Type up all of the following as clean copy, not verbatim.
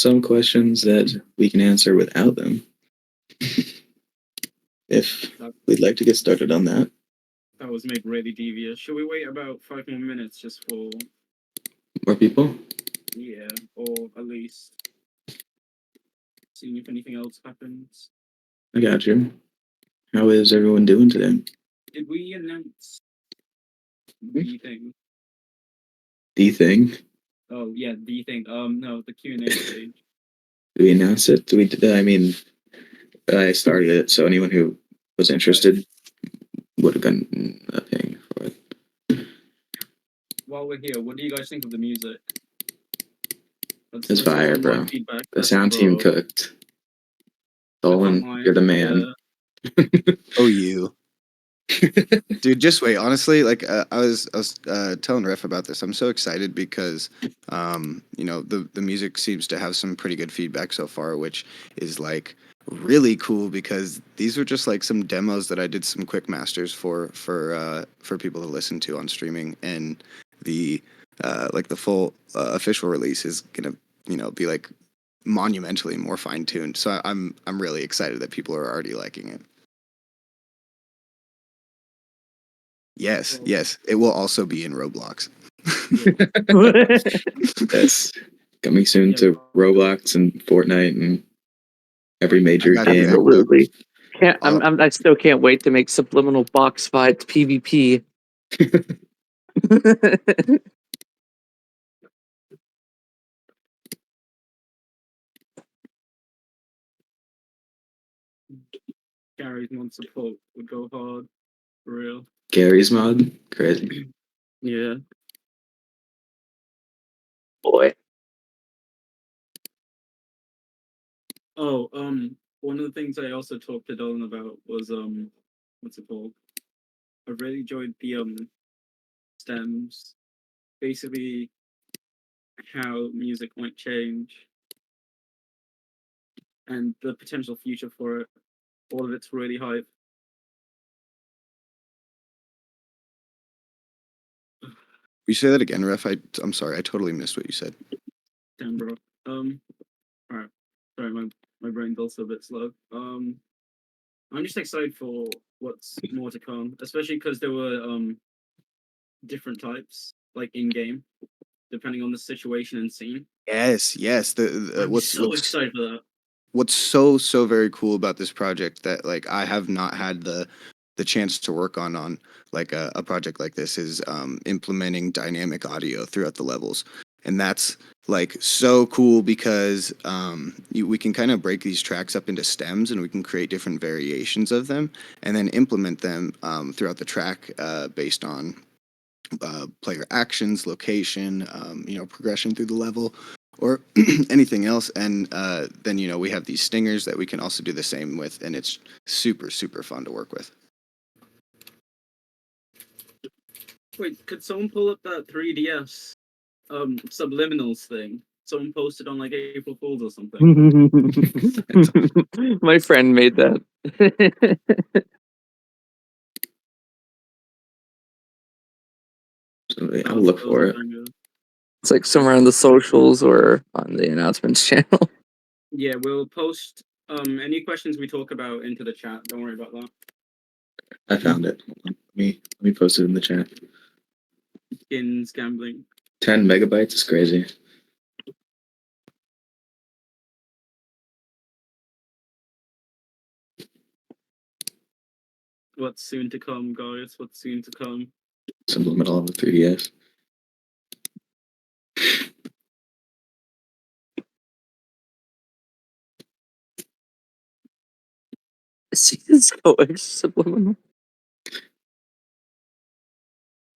some questions that we can answer without them. If we'd like to get started on that. That was made really devious. Should we wait about 5 more minutes just for more people? Yeah, or at least seeing if anything else happens. I got you. How is everyone doing today? Did we announce the thing? The thing? Oh yeah, the thing. No, the Q&A stage. Did we announce it? I mean, I started it, so anyone who was interested would have been paying for it. While we're here, what do you guys think of the music? It's fire, bro. The sound team cooked. Dolan, you're the man. Yeah. Oh, you. Dude, just wait. Honestly, like I was telling Ref about this. I'm so excited because, you know, the music seems to have some pretty good feedback so far, which is like really cool because these were just like some demos that I did some quick masters for people to listen to on streaming, and the like the full official release is gonna, you know, be like monumentally more fine tuned. So I'm really excited that people are already liking it. Yes, yes. It will also be in Roblox. Yes. Coming soon to Roblox and Fortnite and every major game. Absolutely. I still can't wait to make subliminal box fights PvP. Gary's mod support would go hard. For real. Gary's mod? Crazy. Yeah. Boy. Oh, one of the things I also talked to Dolan about was what's it called? I really enjoyed the stems. Basically how music might change and the potential future for it. All of it's really hype. You say that again, Ref? I'm sorry, I totally missed what you said. Damn, bro. Alright. Sorry, my brain's also a bit slow. I'm just excited for what's more to come, especially because there were different types, like in game, depending on the situation and scene. Yes, yes. I'm so excited for that. What's so very cool about this project that like I have not had the chance to work on like a project like this is implementing dynamic audio throughout the levels, and that's like so cool because we can kind of break these tracks up into stems and we can create different variations of them and then implement them throughout the track based on player actions, location, you know, progression through the level, or anything else. And then, you know, we have these stingers that we can also do the same with, and it's super fun to work with. Wait, could someone pull up that 3DS subliminals thing? Someone posted on like April Fools or something. My friend made that. I'll look for it. It's like somewhere on the socials or on the announcements channel. Yeah, we'll post any questions we talk about into the chat. Don't worry about that. I found it. Let me post it in the chat. Skins gambling. 10 megabytes is crazy. What's soon to come, guys? What's soon to come? Subliminal on the 3DS. CSGO X subliminal.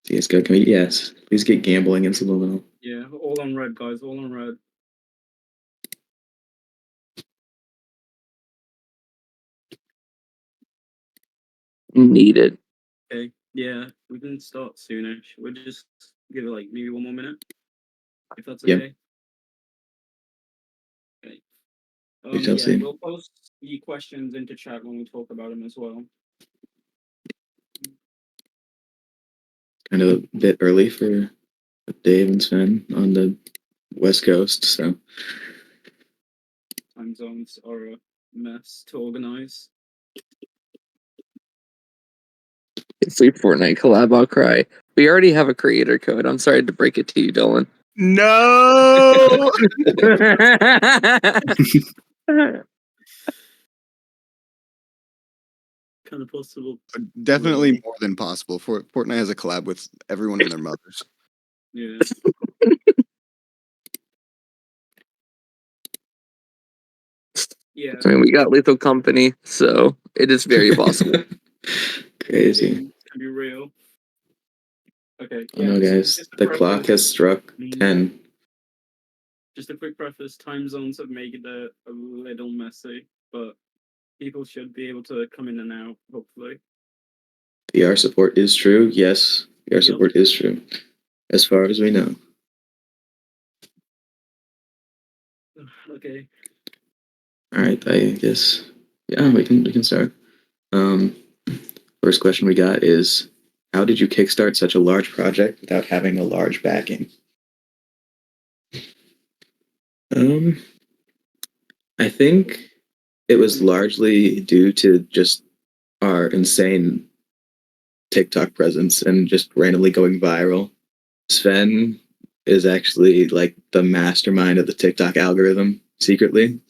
CSGO, can we? Yes. Please get gambling in subliminal. Yeah, all on red, guys. All on red. Needed. Okay. Yeah, we can start soonish. We'll just give it like maybe 1 more minute, if that's okay. Okay. Yeah, we'll post the questions into chat when we talk about them as well. Kind of a bit early for Dave and Sven on the West Coast, so time zones are a mess to organize. Free Fortnite collab, I'll cry. We already have a creator code. I'm sorry to break it to you, Dolan. No. Kind of possible. Definitely Really? more than possible. Fortnite has a collab with everyone and their mothers. Yeah. Yeah. I mean, we got Lethal Company, so it is very possible. Crazy. Can be real. Okay. Oh no, guys. just a The clock preface, has struck 10. Just a quick preface: time zones have made it a little messy, but people should be able to come in and out. Hopefully. VR support is true. Yes, VR Yep. support is true. As far as we know. Okay. All right, I guess. Yeah, we can start. First question we got is, how did you kickstart such a large project without having a large backing? I think it was largely due to just our insane TikTok presence and just randomly going viral. Sven is actually like the mastermind of the TikTok algorithm secretly.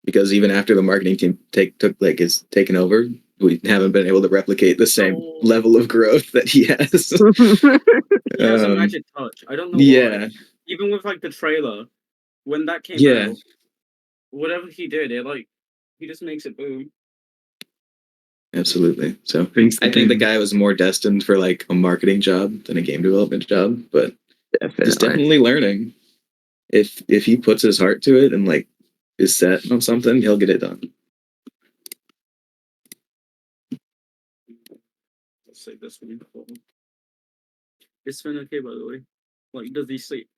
Because even after the marketing team is taken over, we haven't been able to replicate the same level of growth that he has. He has a magic touch. I don't know Yeah. why. Even with like the trailer, when that came Yeah. out, whatever he did, he just makes it boom. Absolutely. So I think the guy was more destined for like a marketing job than a game development job, but he's definitely learning. If he puts his heart to it and like is set on something, he'll get it done. Let's say this one. Is Sven okay, by the way? Like, does he sleep?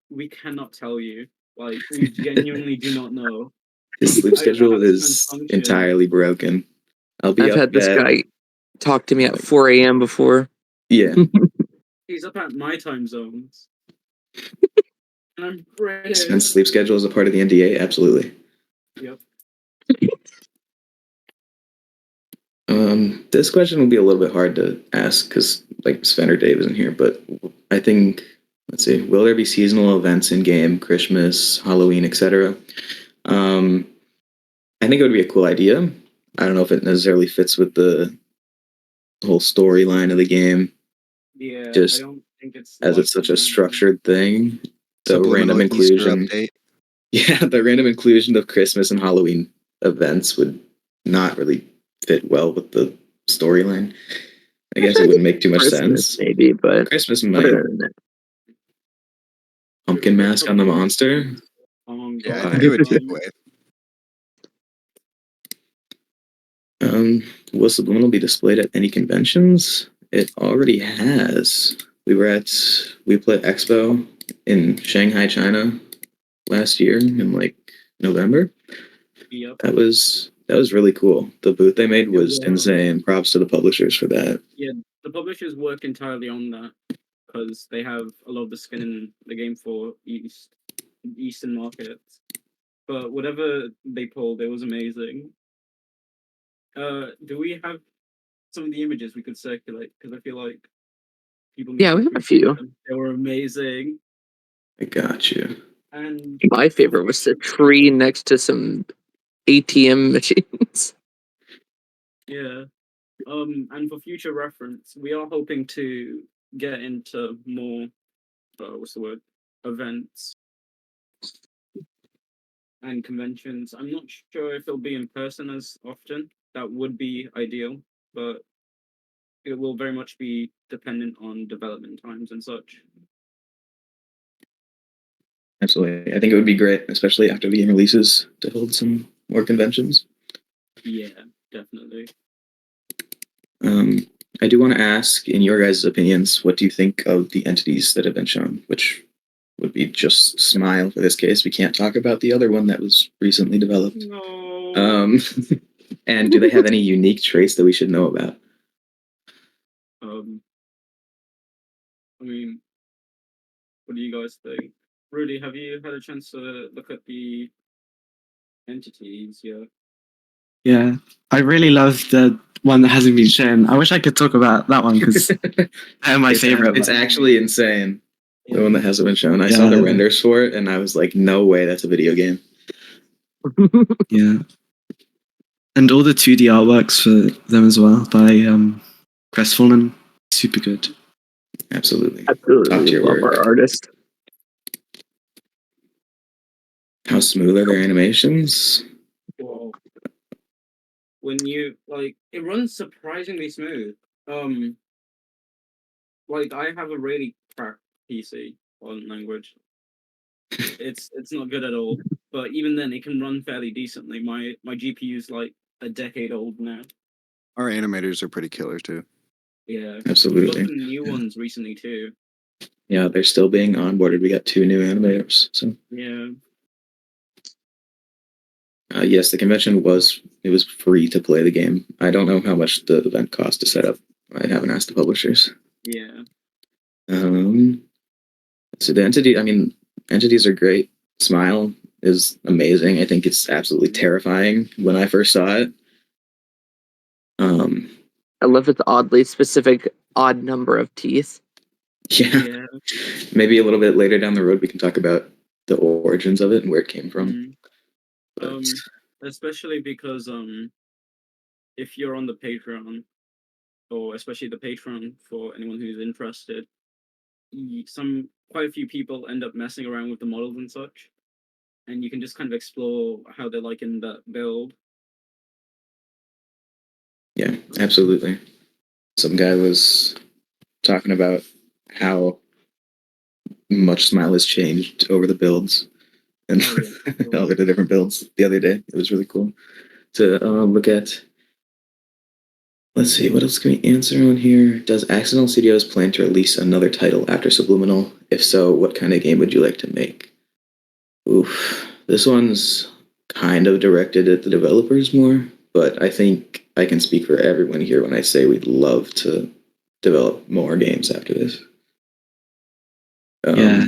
We cannot tell you. Like, we genuinely do not know. His sleep I don't know how schedule Sven is functions. entirely broken. I'll be I've up had this at, guy talk to me at 4 a.m. before. Yeah. He's up at my time zones. And I'm British. Sven's sleep schedule is a part of the NDA. Absolutely. Yep. This question will be a little bit hard to ask because like Sven or Dave isn't here, but I think, let's see, will there be seasonal events in game, Christmas, Halloween, etc.? I think it would be a cool idea. I don't know if it necessarily fits with the whole storyline of the game. Yeah, just I don't think it's as it's such a structured thing. The Subliminal random Easter inclusion, update. yeah, the random inclusion of Christmas and Halloween events would not really fit well with the storyline. I guess it wouldn't make too much Christmas, sense. maybe, but Christmas other might. than that, Pumpkin mask on the monster. Yeah, I think it would take away. Will Subliminal be displayed at any conventions? It already has. We played Expo in Shanghai, China last year in like November. Yep. That was really cool. The booth they made was Yeah. insane. Props to the publishers for that. Yeah, the publishers work entirely on that because they have a lot of the skin in the game for Eastern markets. But whatever they pulled, it was amazing. Do we have some of the images we could circulate? Because I feel like people. Yeah, we have a few. Them. They were amazing. I got you. And My favorite was the tree next to some ATM machines. Yeah. And for future reference, we are hoping to get into more, events and conventions. I'm not sure if it'll be in person as often. That would be ideal, but it will very much be dependent on development times and such. Absolutely. I think it would be great, especially after the game releases, to hold some more conventions. Yeah, definitely. I do want to ask, in your guys' opinions, what do you think of the entities that have been shown? Which would be just Smile for this case. We can't talk about the other one that was recently developed. No. And do they have any unique traits that we should know about? I mean, what do you guys think? Rudy, have you had a chance to look at the entities? Yeah. Yeah, I really love the one that hasn't been shown. I wish I could talk about that one because they're my favorite. It's actually insane. The one that hasn't been shown. I saw Yeah. the renders for it, and I was like, "No way, that's a video game." Yeah, and all the 2D artworks for them as well by Crestfallen, super good. Absolutely. Top Absolutely tier love work. our artist. How smooth are their animations? Whoa. When you like, it runs surprisingly smooth. Like I have a really crap PC on language. It's not good at all. But even then, it can run fairly decently. My GPU's like a decade old now. Our animators are pretty killer too. Yeah. Absolutely. We've got some new ones recently too. Yeah, they're still being onboarded. We got 2 new animators. So Yeah. yes, the convention was free to play the game. I don't know how much the event cost to set up. I haven't asked the publishers. Yeah. So the entities are great. Smile is amazing. I think it's absolutely terrifying when I first saw it. I love its oddly specific odd number of teeth. Yeah. Maybe a little bit later down the road we can talk about the origins of it and where it came from. But Especially because if you're on the Patreon, or especially the Patreon for anyone who's interested, quite a few people end up messing around with the models and such, and you can just kind of explore how they're like in that build. yeah, absolutely. Some guy was talking about how much Smile has changed over the builds and over the different builds the other day. It was really cool to look at. Let's see, what else can we answer on here? Does Accidental Studios plan to release another title after Subliminal? If so, what kind of game would you like to make? Oof, this one's kind of directed at the developers more, but I think I can speak for everyone here when I say we'd love to develop more games after this. Yeah.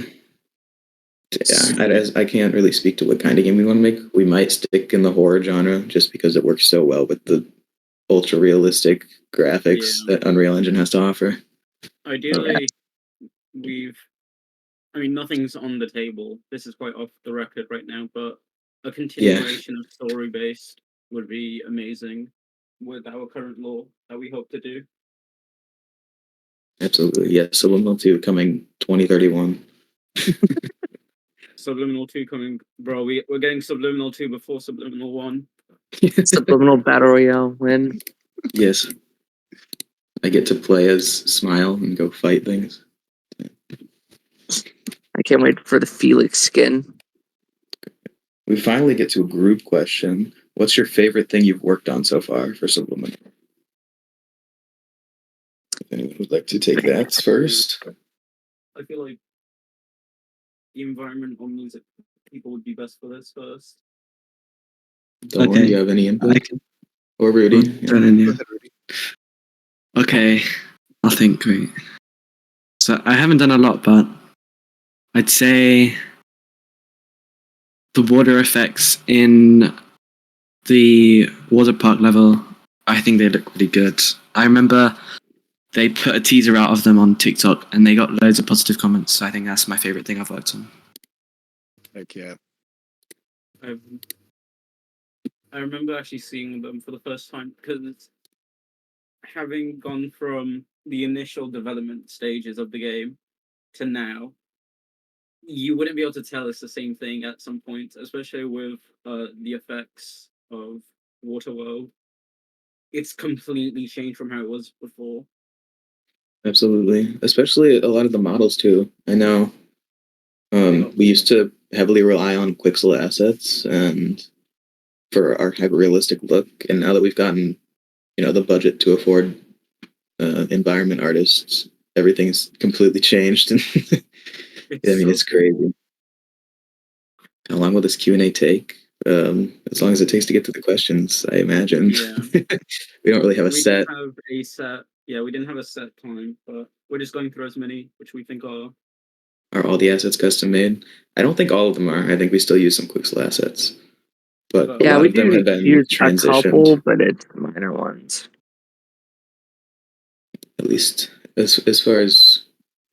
I can't really speak to what kind of game we want to make. We might stick in the horror genre just because it works so well with the ultra realistic graphics that Unreal Engine has to offer. Ideally, nothing's on the table. This is quite off the record right now, but a continuation of story based would be amazing with our current lore that we hope to do. Absolutely, yeah. Subliminal 2 coming 2031. Subliminal 2 coming, bro. We're getting Subliminal 2 before Subliminal 1. Subliminal Battle Royale win. Yes. I get to play as Smile and go fight things. I can't wait for the Felix skin. We finally get to a group question. What's your favorite thing you've worked on so far for Subliminal? If anyone would like to take that first. I feel like the environment or music people would be best for this first. Dolan, do you have any input? Or Rudy? Okay, I think great. So I haven't done a lot, but I'd say the water effects in the water park level, I think they look really good. I remember they put a teaser out of them on TikTok and they got loads of positive comments. So I think that's my favorite thing I've worked on. Heck yeah. I remember actually seeing them for the first time because having gone from the initial development stages of the game to now, you wouldn't be able to tell it's the same thing at some point, especially with the effects of Waterworld. It's completely changed from how it was before. Absolutely. Especially a lot of the models too. I know we used to heavily rely on Quixel assets and for our hyper realistic look, and now that we've gotten, the budget to afford environment artists, everything's completely changed. And it's crazy. How long will this Q&A take? As long as it takes to get to the questions, I imagine. Yeah. We don't really have a set. We didn't have a set time, but we're just going through as many which we think are Are all the assets custom made? I don't think all of them are. I think we still use some Quixel assets, but a Yeah, lot we of them do have been use a couple, transitioned. but it's minor ones. At least as far as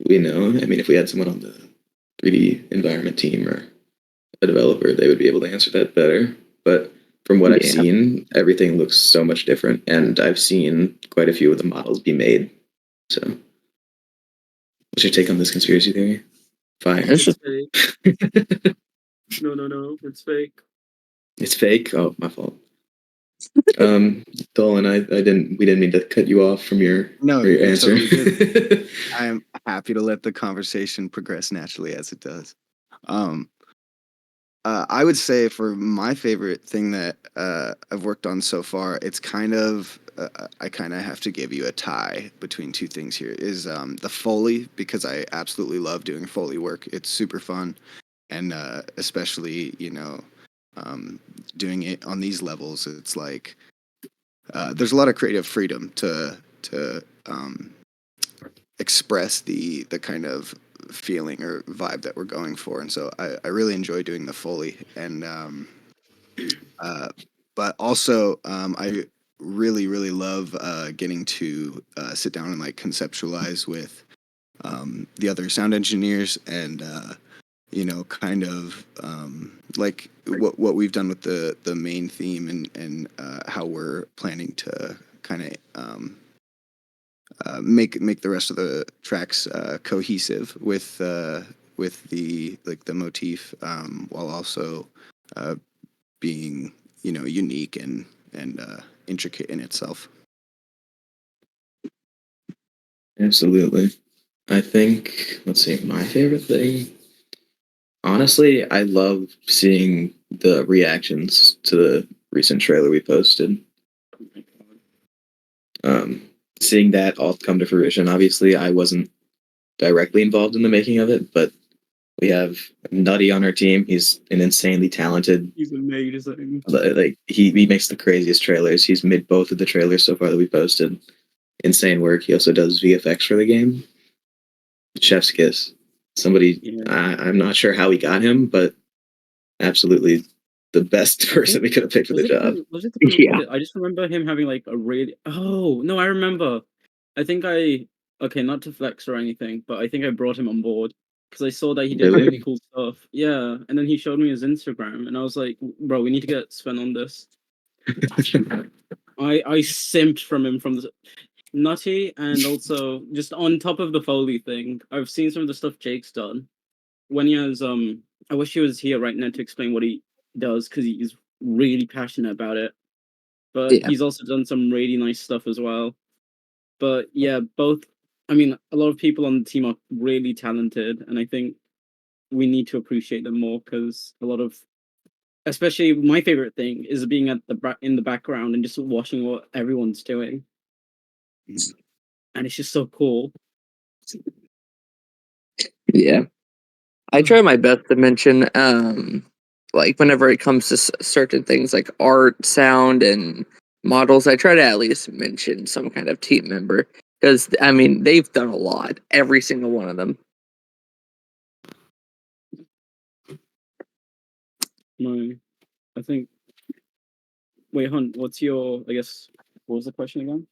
we know. I mean, if we had someone on the 3D environment team or a developer, they would be able to answer that better. But from what I've Yeah. seen, everything looks so much different, and I've seen quite a few of the models be made. So, what's your take on this conspiracy theory? Fire. It's just fake. No, it's fake. It's fake. Oh, my fault. Dolan, we didn't mean to cut you off from your No, your you're answer. totally good. I'm happy to let the conversation progress naturally as it does. I would say for my favorite thing that I've worked on so far, it's kind of I kind of have to give you a tie between two things here. Is the Foley, because I absolutely love doing Foley work. It's super fun, and especially doing it on these levels, it's like there's a lot of creative freedom to express the kind of feeling or vibe that we're going for, and so I really enjoy doing the Foley, and but also I really love getting to sit down and like conceptualize with the other sound engineers and kind of like what we've done with the main theme and how we're planning to kind of make the rest of the tracks cohesive with the like the motif, while also being unique and intricate in itself. Absolutely. I think, let's see, my favorite thing. Honestly, I love seeing the reactions to the recent trailer we posted. Seeing that all come to fruition. Obviously, I wasn't directly involved in the making of it, but we have Nutty on our team. He's an insanely talented. He's amazing. Like he makes the craziest trailers. He's made both of the trailers so far that we posted. Insane work. He also does VFX for the game. Chef's kiss. Somebody, Yeah. I'm not sure how we got him, but absolutely the best person we could have picked for the job. Was it Yeah. I just remember him having like a really. Oh no, I remember. I think okay, not to flex or anything, but I think I brought him on board because I saw that he did Really? really cool stuff. Yeah, and then he showed me his Instagram, and I was like, bro, we need to get Sven on this. I simped from him from the Nutty, and also just on top of the Foley thing, I've seen some of the stuff Jake's done. When he has I wish he was here right now to explain what he does because he's really passionate about it. But Yeah. he's also done some really nice stuff as well. But yeah, both. I mean, a lot of people on the team are really talented, and I think we need to appreciate them more because a lot of, especially my favorite thing is being at in the background and just watching what everyone's doing, and it's just so cool. Yeah. I try my best to mention, like whenever it comes to certain things like art, sound, and models, I try to at least mention some kind of team member because I mean they've done a lot, every single one of them. I think. Wait, Hunt, what's your? I guess what was the question again?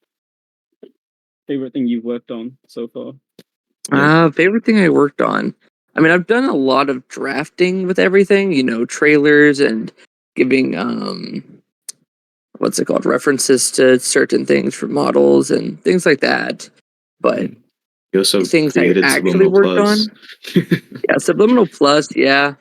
Favorite thing you've worked on so far? Favorite thing I worked on. I mean, I've done a lot of drafting with everything, trailers and giving what's it called, references to certain things for models and things like that. But You also things I created actually Subliminal worked Plus. on, yeah, Subliminal Plus, yeah.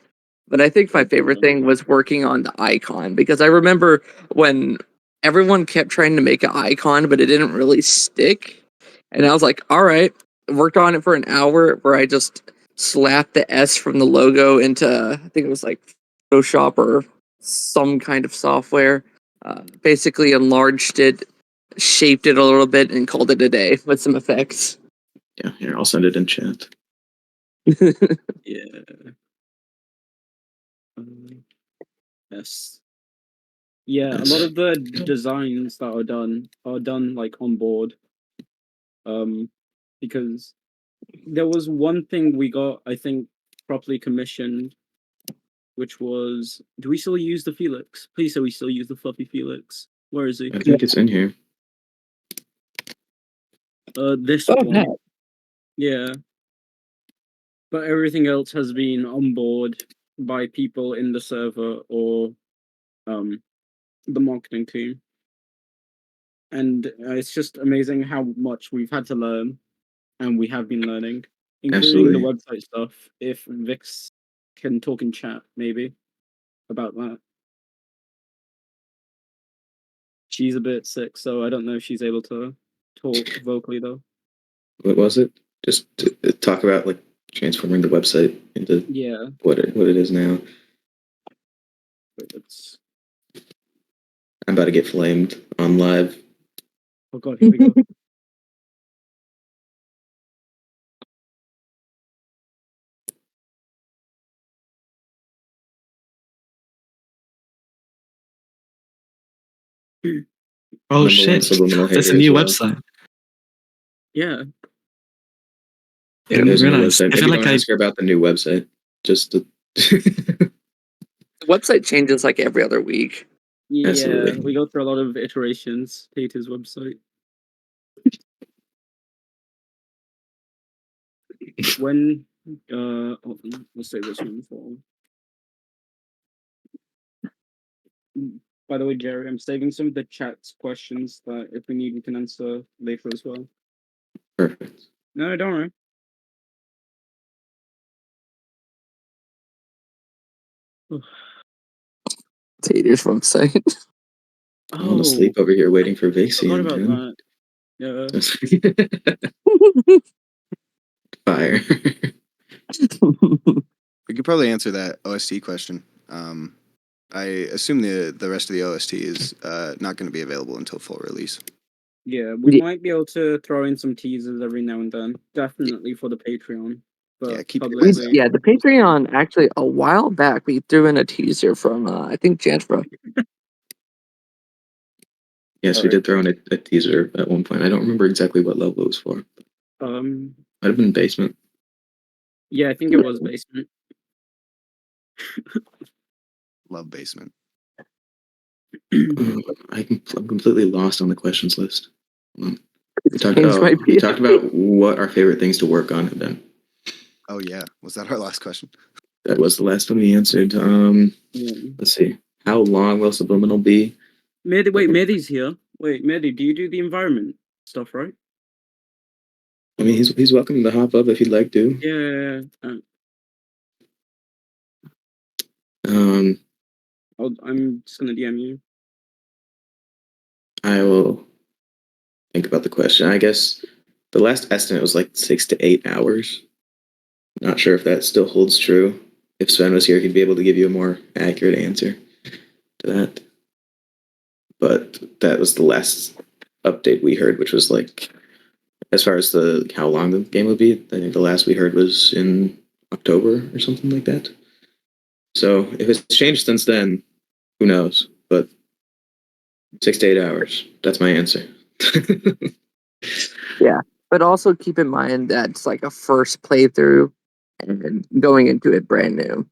But I think my favorite thing was working on the icon because I remember when everyone kept trying to make an icon, but it didn't really stick. And I was like, all right, worked on it for an hour where I just slapped the S from the logo into, I think it was like Photoshop or some kind of software. Basically enlarged it, shaped it a little bit, and called it a day with some effects. Yeah, here, I'll send it in chat. Yeah. Yes. Yeah, a lot of the designs that are done like on board. Because there was one thing we got, I think, properly commissioned, which was, do we still use the Felix? Please say we still use the fluffy Felix. Where is he? I think it's in here. This Oh, one. Pat. Yeah. But everything else has been on board by people in the server or the marketing team. And it's just amazing how much we've had to learn, and we have been learning, including the website stuff. If Vix can talk in chat, maybe, about that. She's a bit sick, so I don't know if she's able to talk vocally, though. What was it? Just to talk about like transforming the website into Yeah. what it is now. Wait, it's... I'm about to get flamed on live. Oh god, here we go. Oh Number one shit! Subliminal That's a hater new as well. website. Yeah. Yeah, Didn't there's a new realize. website. I Maybe feel don't like I. ask her about the new website. Just to The website changes like every other week. Yeah, Absolutely. we go through a lot of iterations. Peter's website. When hold on, let's say this one for. By the way, Jerry, I'm saving some of the chat's questions that if we need we can answer later as well. perfect. No, don't worry. Tater's website. I'm going to sleep over here waiting for Vixian. Forgot about Man. that. Yeah. Fire. We could probably answer that OST question. I assume the rest of the OST is not going to be available until full release. Yeah, we might be able to throw in some teasers every now and then. Definitely for the Patreon. But Yeah, keep it publicly, Yeah, the Patreon, actually, a while back, we threw in a teaser from, I think, Jantra. Yes, we did throw in a teaser at one point. I don't remember exactly what level it was for. Might have been basement. Yeah, I think it was basement. Love basement. I'm completely lost on the questions list. We talked Change my we talked about what our favorite things to work on have been. Oh yeah, was that our last question? That was the last one we answered. Yeah. Let's see. How long will Subliminal be? Mehdi, wait, Mehdi's here. Wait, Mehdi, do you do the environment stuff, right? I mean, he's welcome to hop up if he'd like to. Yeah. I'm just gonna DM you. I will think about the question. I guess the last estimate was like 6 to 8 hours. Not sure if that still holds true. If Sven was here, he'd be able to give you a more accurate answer to that. But that was the last update we heard, which was like, as far as how long the game would be, I think the last we heard was in October or something like that. So if it's changed since then, who knows? But 6 to 8 hours. That's my answer. Yeah, but also keep in mind that it's like a first playthrough and going into it brand new.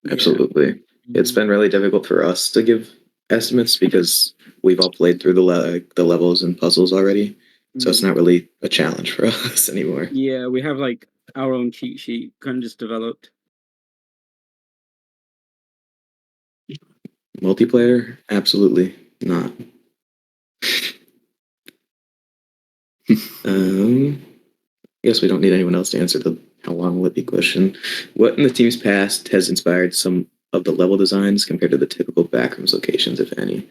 Absolutely. It's been really difficult for us to give estimates because we've all played through the levels and puzzles already. So it's not really a challenge for us anymore. Yeah, we have like our own cheat sheet kind of just developed. Multiplayer? Absolutely not. I guess we don't need anyone else to answer the how long will it be question. What in the team's past has inspired some of the level designs compared to the typical Backrooms locations, if any?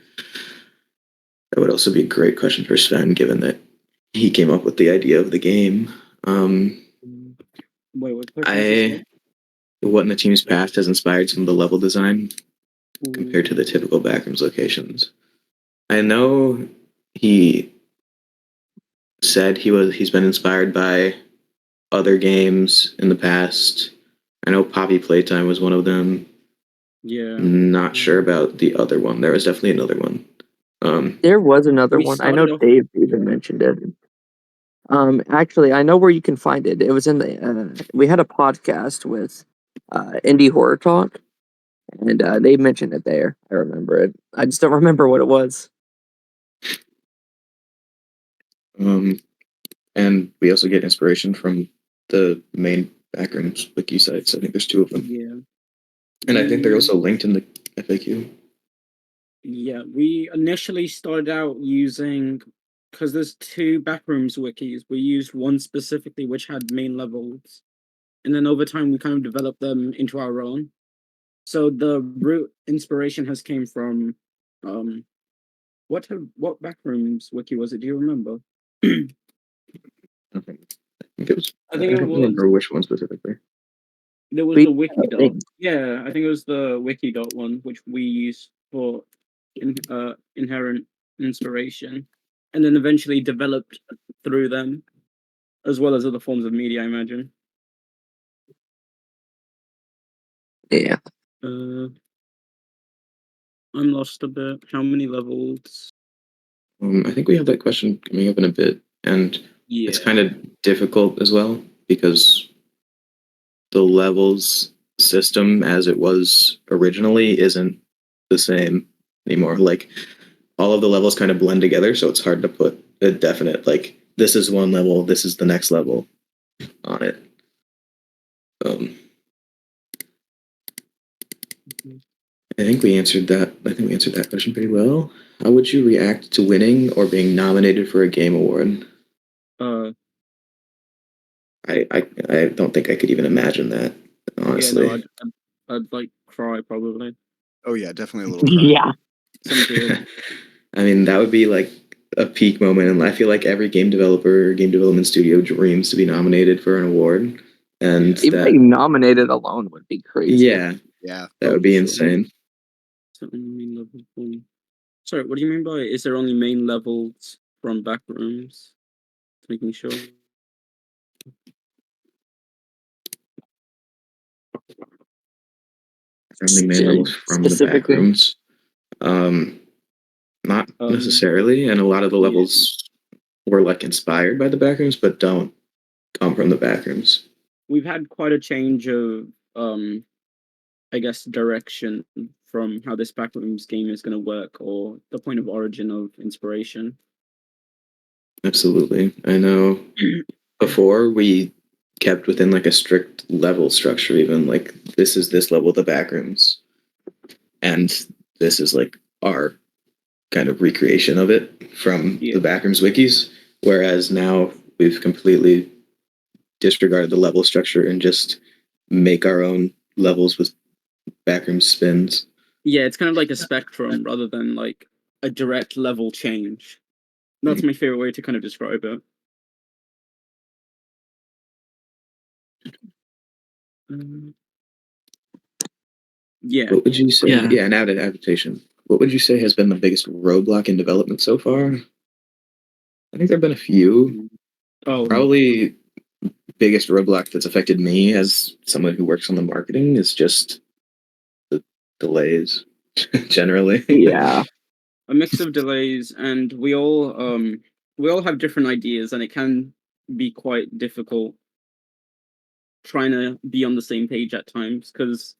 That would also be a great question for Sven, given that he came up with the idea of the game. Wait, what question? What in the team's past has inspired some of the level design compared to the typical Backrooms locations? I know he said he's been inspired by other games in the past. I know Poppy Playtime was one of them. Yeah. Not sure about the other one. There was definitely another one. There was another We one. I know started off- Dave even mentioned it. Actually, I know where you can find it. It was in the. We had a podcast with Indie Horror Talk, and they mentioned it there. I remember it. I just don't remember what it was. And we also get inspiration from the main Backrooms wiki sites. I think there's 2 of them. Yeah. And I think they're also linked in the FAQ. Yeah, we initially started out using, because there's 2 Backrooms wikis, we used one specifically which had main levels. And then over time we kind of developed them into our own. So the root inspiration has came from what Backrooms wiki was it? Do you remember? I think it was. I think I it don't was remember which one specifically. there was We- the wiki dot. thing. Yeah, I think it was the wiki dot one, which we used for inherent inspiration, and then eventually developed through them, as well as other forms of media, I imagine. Yeah. I'm lost a bit. How many levels? I think we have that question coming up in a bit, and Yeah. it's kind of difficult as well because the levels system as it was originally isn't the same anymore. Like all of the levels kind of blend together, so it's hard to put a definite like this is one level, this is the next level on it. I think we answered that. I think we answered that question pretty well. How would you react to winning or being nominated for a game award? I don't think I could even imagine that, honestly. Yeah, no, I'd like cry probably. Oh yeah, definitely a little cry. Yeah. Some tears. I mean, that would be like a peak moment, and I feel like every game developer, game development studio dreams to be nominated for an award. And Even that, being nominated alone would be crazy. yeah, Yeah. that would be Sure. insane. So only main level one. Sorry, what do you mean by is there only main levels from Backrooms? Making sure. Only main levels from the Specifically. Backrooms. Not necessarily, and a lot of the levels were like inspired by the Backrooms, but don't come from the Backrooms. We've had quite a change of I guess direction from how this Backrooms game is going to work, or the point of origin of inspiration. Absolutely. I know before we kept within like a strict level structure, even like this is this level of the Backrooms, and this is like our kind of recreation of it from the Backrooms wikis. Whereas now we've completely disregarded the level structure and just make our own levels with Backrooms spins. Yeah, it's kind of like a spectrum rather than like a direct level change. That's my favorite way to kind of describe it. Yeah. What would you say? Yeah. Yeah, an adaptation. What would you say has been the biggest roadblock in development so far? I think there have been a few. Oh, Probably biggest roadblock that's affected me as someone who works on the marketing is just the delays generally. Yeah. a mix of delays, and we all have different ideas, and it can be quite difficult trying to be on the same page at times because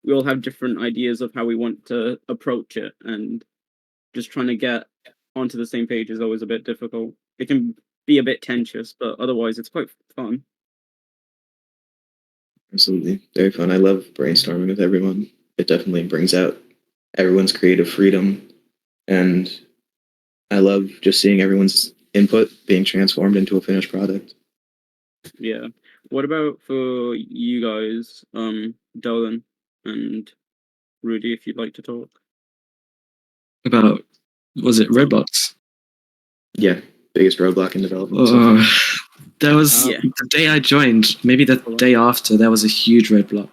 we all have different ideas of how we want to approach it, and just trying to get onto the same page is always a bit difficult. It can be a bit tensious, but otherwise it's quite fun. Absolutely. Very fun. I love brainstorming with everyone. It definitely brings out everyone's creative freedom. And I love just seeing everyone's input being transformed into a finished product. Yeah. What about for you guys, Dolan and Rudy, if you'd like to talk? About, was it roadblocks? Yeah. Biggest roadblock in development. So far. There was Yeah. the day I joined, maybe the day after, there was a huge roadblock.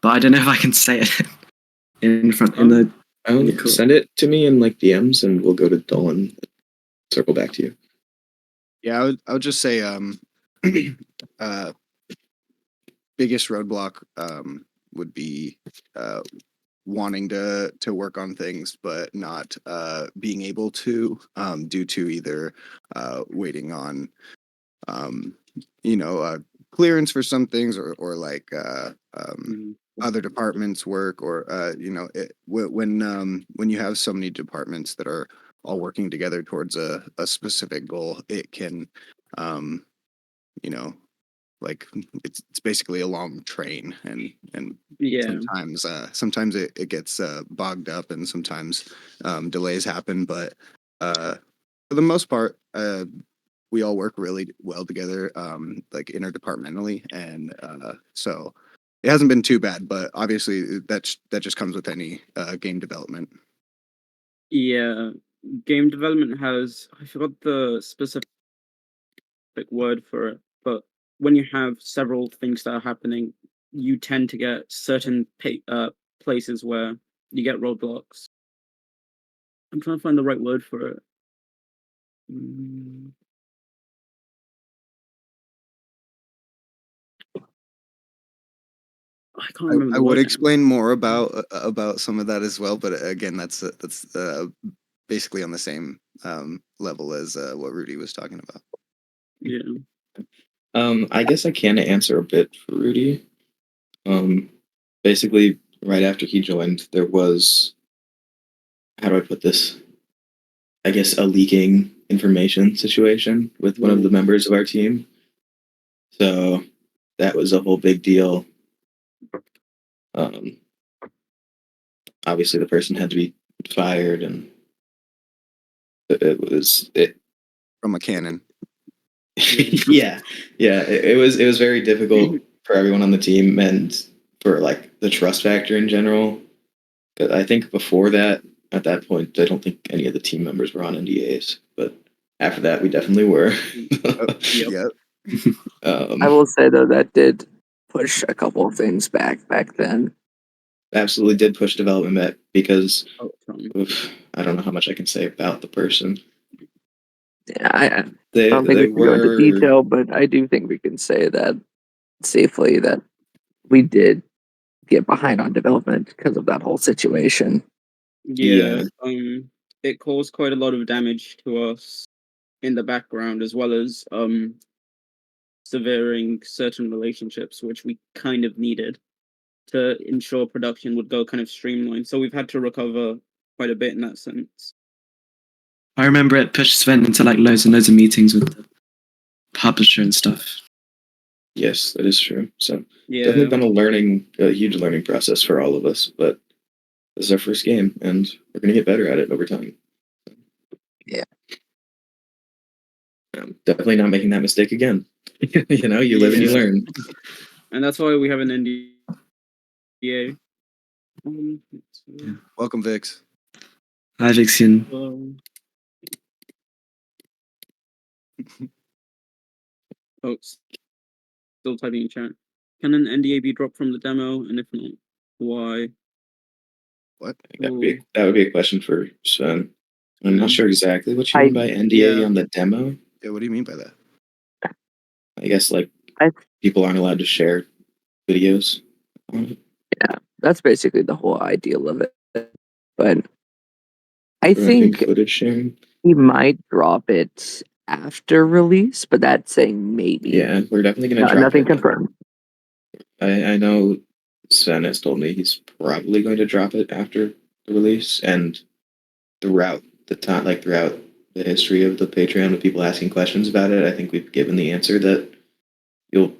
But I don't know if I can say it in front in the. Cool. Send it to me in like DMs and we'll go to Dolan. Circle back to you. Yeah, I would just say biggest roadblock would be wanting to work on things but not being able to due to either waiting on clearance for some things or like other departments work, or when you have so many departments that are all working together towards a specific goal, it can like it's basically a long train, and Yeah. sometimes it gets bogged up, and sometimes delays happen, but for the most part we all work really well together, like interdepartmentally, and so it hasn't been too bad, but obviously that just comes with any game development. Yeah. Game development has, I forgot the specific word for it, but when you have several things that are happening, you tend to get certain places where you get roadblocks. I'm trying to find the right word for it. I can't remember. I would explain more about some of that as well, but again, that's basically on the same level as what Rudy was talking about. Yeah. I guess I can answer a bit for Rudy. Basically, right after he joined, there was, how do I put this? I guess a leaking information situation with one of the members of our team. So that was a whole big deal. Obviously, the person had to be fired, and it was it. From a cannon. yeah. It was very difficult for everyone on the team, and for like the trust factor in general. I think before that, at that point, I don't think any of the team members were on NDAs, but after that, we definitely were. Yep. I will say though that did push a couple of things back then. Absolutely did push development back because Oh, I don't know how much I can say about the person. Yeah, I They don't think they we can go into were detail, but I do think we can say that safely that we did get behind on development because of that whole situation. yeah. It caused quite a lot of damage to us in the background, as well as severing certain relationships, which we kind of needed to ensure production would go kind of streamlined. So we've had to recover quite a bit in that sense. I remember it pushed Sven into like loads and loads of meetings with the publisher and stuff. Yes, that is true. So Yeah. definitely been a huge learning process for all of us. But this is our first game, and we're gonna get better at it over time. Yeah. Definitely not making that mistake again. You live and you learn. And that's why we have an NDA. Welcome, Vix. Hi, Vixian. Oh, still typing in chat. Can an NDA be dropped from the demo? And if not, why? What? That would be a question for Sven. I'm not sure exactly what you mean by NDA on the demo. Yeah, what do you mean by that? I guess like people aren't allowed to share videos on it. Yeah, that's basically the whole ideal of it. But I think footage sharing. he might drop it after release, but that's saying maybe. Yeah, we're definitely going to drop nothing it. confirmed. I know Sven has told me he's probably going to drop it after the release, and throughout the time, like throughout the history of the Patreon with people asking questions about it, I think we've given the answer that you'll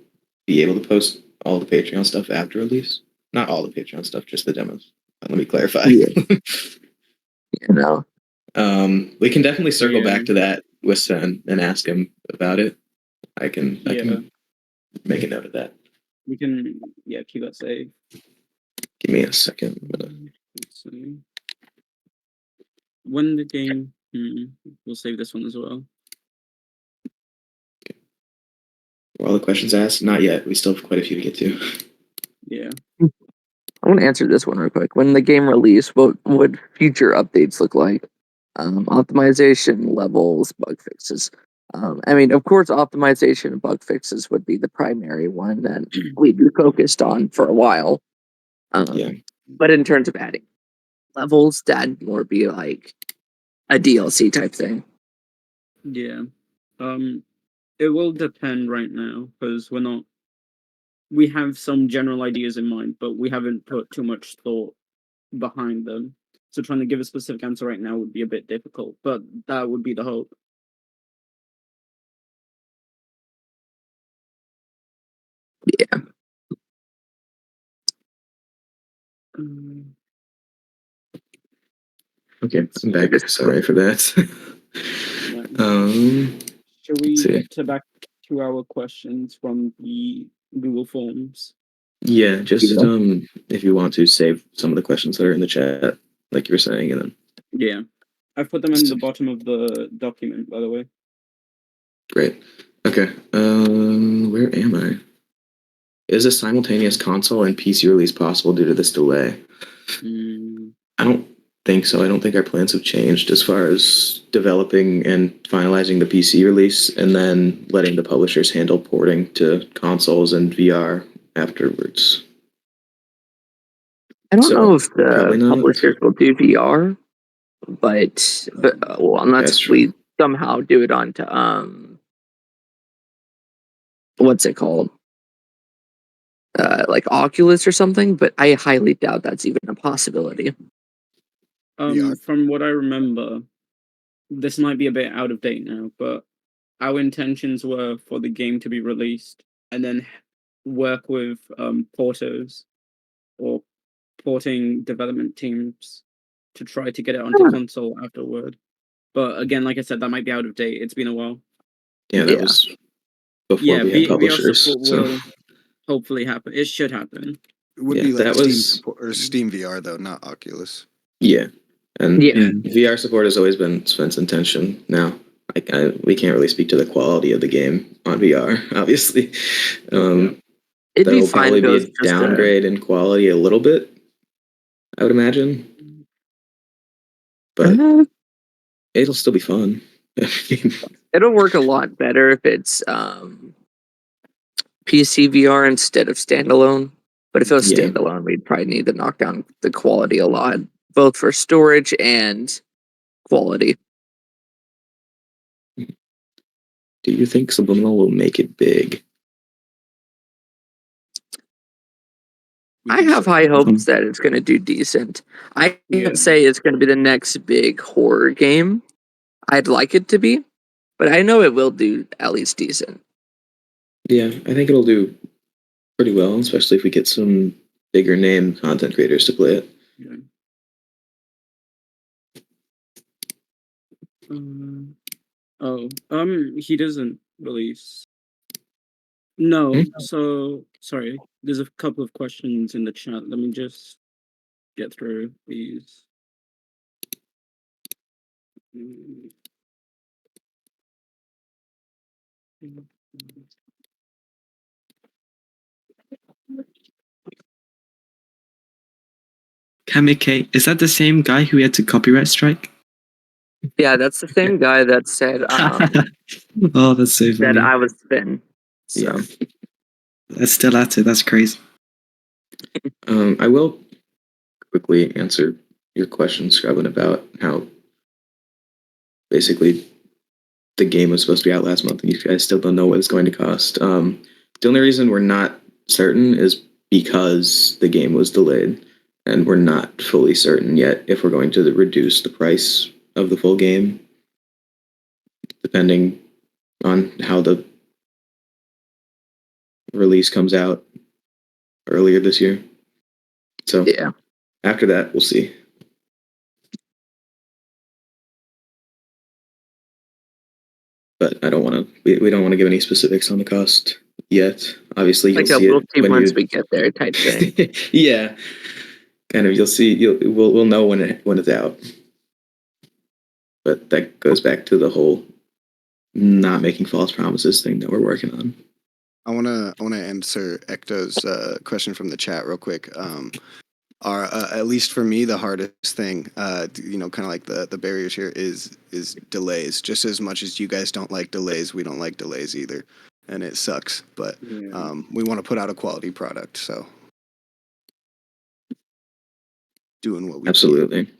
be able to post all the Patreon stuff after release. Not all the Patreon stuff, just the demos. Let me clarify. Yeah. We can definitely circle back to that with Sven and ask him about it. I can make a note of that. We can keep that safe. Give me a second. Let's see. When the game, we'll save this one as well. Were all the questions asked? Not yet. We still have quite a few to get to. Yeah. I want to answer this one real quick. When the game release, what would future updates look like? Optimization, levels, bug fixes. I mean, of course, optimization and bug fixes would be the primary one that we'd be focused on for a while. But in terms of adding levels, that'd more be like a DLC type thing. Yeah. It will depend right now because we're not we have some general ideas in mind, but we haven't put too much thought behind them. So trying to give a specific answer right now would be a bit difficult, but that would be the hope. Yeah. Okay, I'm back. Sorry for that. Should we see. get back to our questions from the Google Forms? Yeah, just if you want to save some of the questions that are in the chat, like you were saying, and then Yeah, I've put them in the bottom of the document, by the way. great. Okay, where am I? Is a simultaneous console and PC release possible due to this delay? I don't think so. I don't think our plans have changed as far as developing and finalizing the PC release and then letting the publishers handle porting to consoles and VR afterwards. I don't know if probably the not. publishers will do VR, but well, unless we somehow do it onto what's it called? Like Oculus or something, but I highly doubt that's even a possibility. From what I remember, this might be a bit out of date now, but our intentions were for the game to be released and then work with porters or porting development teams to try to get it onto console afterward. But again, like I said, that might be out of date. It's been a while. Yeah, that was before we had publishers. VR support will hopefully happen. It should happen. It would be like Steam support, or Steam VR though, not Oculus. Yeah, and VR support has always been Sven's intention. Now, we can't really speak to the quality of the game on VR, obviously. It'd be that'll fine probably if it was be a downgrade in quality a little bit, I would imagine. But it'll still be fun. It'll work a lot better if it's PC VR instead of standalone. But if it was standalone, we'd probably need to knock down the quality a lot, both for storage and quality. Do you think Subliminal will make it big? I have high hopes that it's going to do decent. I can't say it's going to be the next big horror game. I'd like it to be, but I know it will do at least decent. Yeah, I think it'll do pretty well, especially if we get some bigger name content creators to play it. He doesn't release. No, so sorry. There's a couple of questions in the chat. Let me just get through these. Kamike, is that the same guy who had to copyright strike? Yeah, that's the same guy that said oh, that's so funny. that I was thin. So. Yeah. That's still at it. That's crazy. I will quickly answer your question, Scrubbin, about how basically the game was supposed to be out last month and you guys still don't know what it's going to cost. The only reason we're not certain is because the game was delayed and we're not fully certain yet if we're going to reduce the price of the full game depending on how the release comes out earlier this year. So after that, we'll see. But I don't want to. We don't want to give any specifics on the cost yet. Obviously, you'll see we'll see when once we get there, type thing. Yeah, kind of. You'll see. We'll know when it's out. But that goes back to the whole not making false promises thing that we're working on. I wanna answer Ekto's question from the chat real quick. At least for me, the hardest thing, kind of like the barriers here is delays. Just as much as you guys don't like delays, we don't like delays either, and it sucks. But we want to put out a quality product, so doing what we absolutely. Can.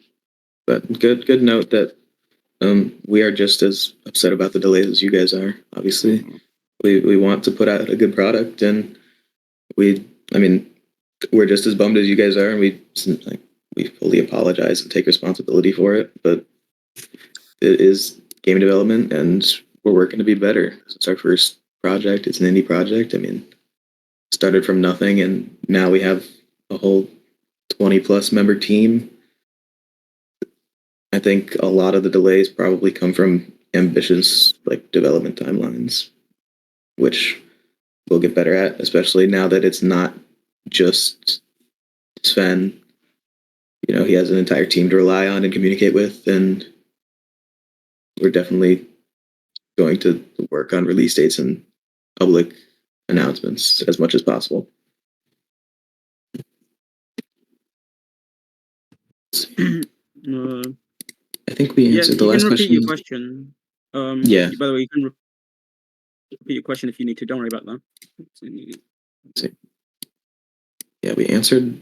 But good note that we are just as upset about the delays as you guys are. Obviously, we want to put out a good product, and we're just as bummed as you guys are, and we fully apologize and take responsibility for it. But it is game development, and we're working to be better. It's our first project. It's an indie project. I mean, started from nothing, and now we have a whole 20+ member team. I think a lot of the delays probably come from ambitious development timelines, which we'll get better at, especially now that it's not just Sven. You know, he has an entire team to rely on and communicate with, and we're definitely going to work on release dates and public announcements as much as possible. I think we answered the last you can repeat question. your question. Yeah. By the way, you can repeat your question if you need to. Don't worry about that. Yeah, we answered.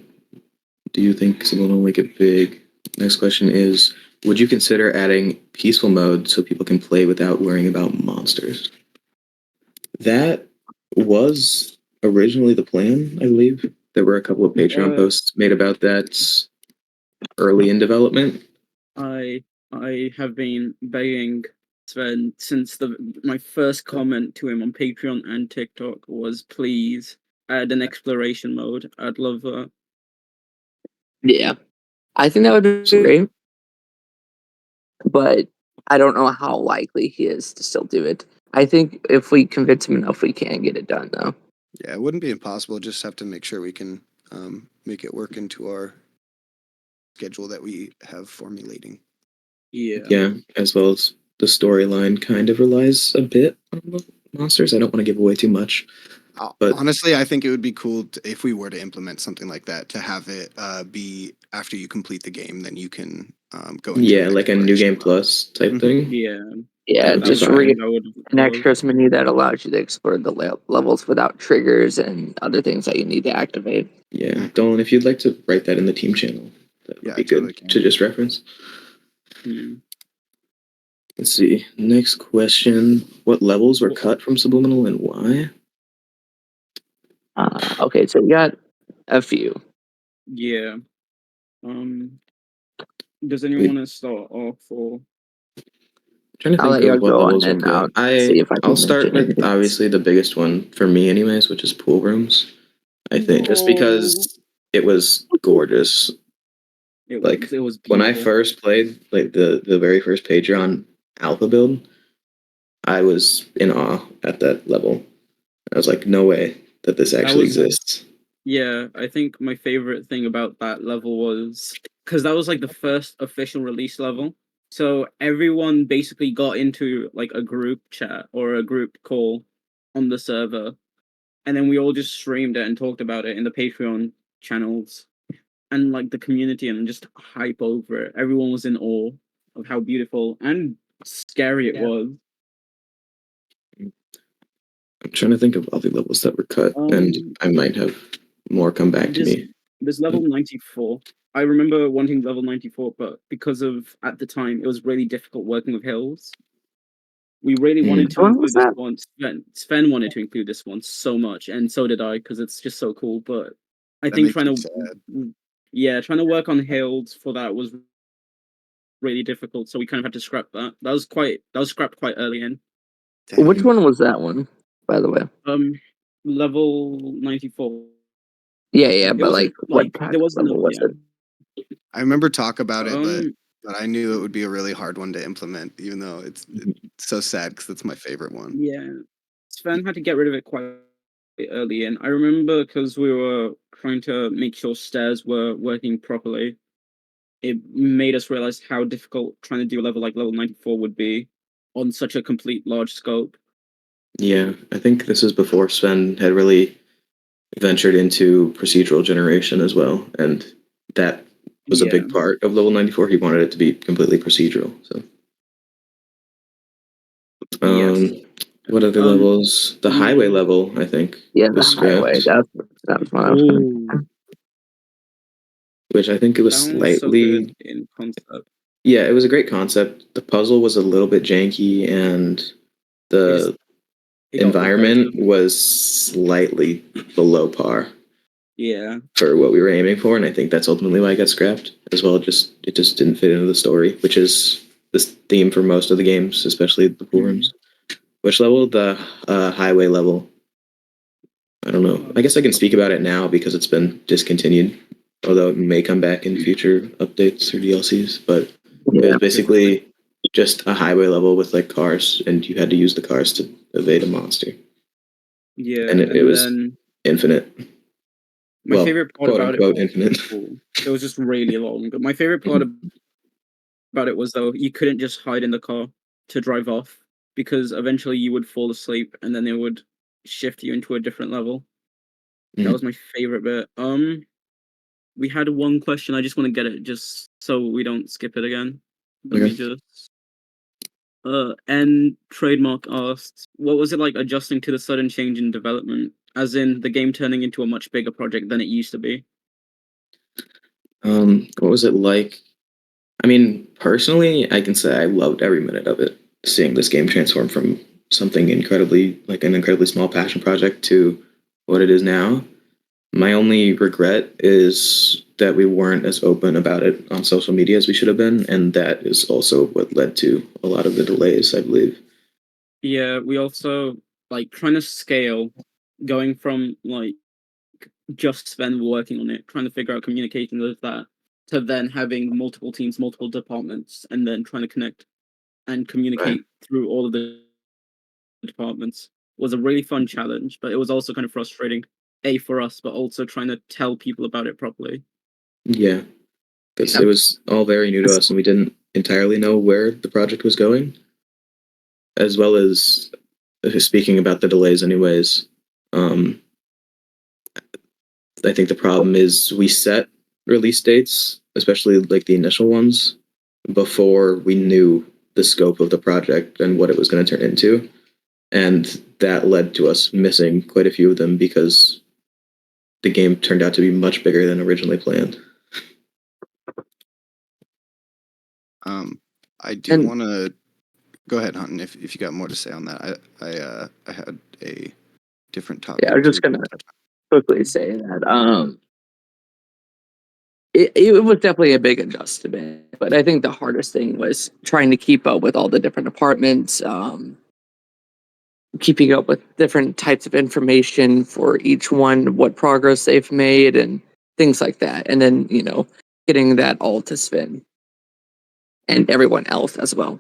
Do you think Subliminal will make it big? Next question is, would you consider adding peaceful mode so people can play without worrying about monsters? That was originally the plan, I believe. There were a couple of Patreon posts made about that early in development. I have been begging Sven since my first comment to him on Patreon and TikTok was, please add an exploration mode. I'd love that. Yeah, I think that would be great, but I don't know how likely he is to still do it. I think if we convince him enough, we can get it done, though. Yeah, it wouldn't be impossible. Just have to make sure we can make it work into our schedule that we have formulating. Yeah, as well as the storyline kind of relies a bit on the monsters. I don't want to give away too much. But honestly, I think it would be cool if we were to implement something like that, to have it be after you complete the game, then you can go into like a new game plus type thing. Yeah, That'd just be an extras menu that allows you to explore the levels without triggers and other things that you need to activate. Yeah, Dolan, if you'd like to write that in the team channel, that would be good to just reference. Let's see. Next question. What levels were cut from Subliminal and why? Okay, so we got a few. Yeah. Does anyone want to start off or? Trying to think of what levels are cut. I'll start with obviously the biggest one for me, anyways, which is pool rooms. I think just because it was gorgeous. It was when I first played the very first Patreon alpha build, I was in awe at that level. I was like, no way that this actually exists. Yeah, I think my favorite thing about that level was because that was the first official release level. So everyone basically got into a group chat or a group call on the server, and then we all just streamed it and talked about it in the Patreon channels and the community, and just hype over it. Everyone was in awe of how beautiful and scary it was. I'm trying to think of other levels that were cut, and I might have more come back to me. There's level 94. I remember wanting level 94, but because of, at the time, it was really difficult working with hills. We really wanted to include this one. Sven wanted to include this one so much, and so did I, because it's just so cool. But I think trying to work on hills for that was really difficult, so we kind of had to scrap that. That was scrapped quite early in. Which one was that one, by the way? Level 94. Yeah, but what there was level was it? I remember talk about it, but I knew it would be a really hard one to implement, even though it's so sad because it's my favorite one. Yeah, Sven had to get rid of it quite early in. I remember because we were trying to make sure stairs were working properly. It made us realize how difficult trying to do a level like level 94 would be on such a complete large scope. Yeah, I think this is before Sven had really ventured into procedural generation as well, and that was a big part of level 94. He wanted it to be completely procedural. So, what other levels? The highway level, I think. Yeah, the highway. That was one I was gonna. Which I think it was slightly so in concept. Yeah, it was a great concept. The puzzle was a little bit janky, and the it got environment repetitive. was slightly below par Yeah. for what we were aiming for, and I think that's ultimately why it got scrapped as well. It just didn't fit into the story, which is this theme for most of the games, especially the pool rooms. Which level? The highway level. I don't know. I guess I can speak about it now because it's been discontinued, although it may come back in future updates or DLCs. But it was basically just a highway level with like cars, and you had to use the cars to evade a monster. Yeah. And it was then infinite. my favorite part quote about it unquote infinite. it was just really long. But my favorite part about it was though you couldn't just hide in the car to drive off because eventually you would fall asleep and then it would shift you into a different level. That was my favorite bit. We had one question. I just want to get it just so we don't skip it again. Let me just. And Trademark asked, what was it like adjusting to the sudden change in development, as in the game turning into a much bigger project than it used to be? What was it like? I mean, personally, I can say I loved every minute of it. Seeing this game transform from something incredibly, like an incredibly small passion project to what it is now. My only regret is that we weren't as open about it on social media as we should have been, and that is also what led to a lot of the delays, I believe. Yeah, we also like trying to scale, going from like just Sven working on it, trying to figure out communicating with that, to then having multiple teams, multiple departments, and then trying to connect and communicate through all of the departments was a really fun challenge, but it was also kind of frustrating, A, for us, but also trying to tell people about it properly. Yeah, because it was all very new to us, and we didn't entirely know where the project was going, as well as speaking about the delays anyways. I think the problem is we set release dates, especially like the initial ones, before we knew the scope of the project and what it was going to turn into. And that led to us missing quite a few of them because the game turned out to be much bigger than originally planned. I do want to go ahead, Huntin, if you got more to say on that. I had a different topic. Yeah, I was just gonna quickly say that it was definitely a big adjustment, but I think the hardest thing was trying to keep up with all the different departments, keeping up with different types of information for each one, what progress they've made, and things like that, and then getting that all to Sven and everyone else as well.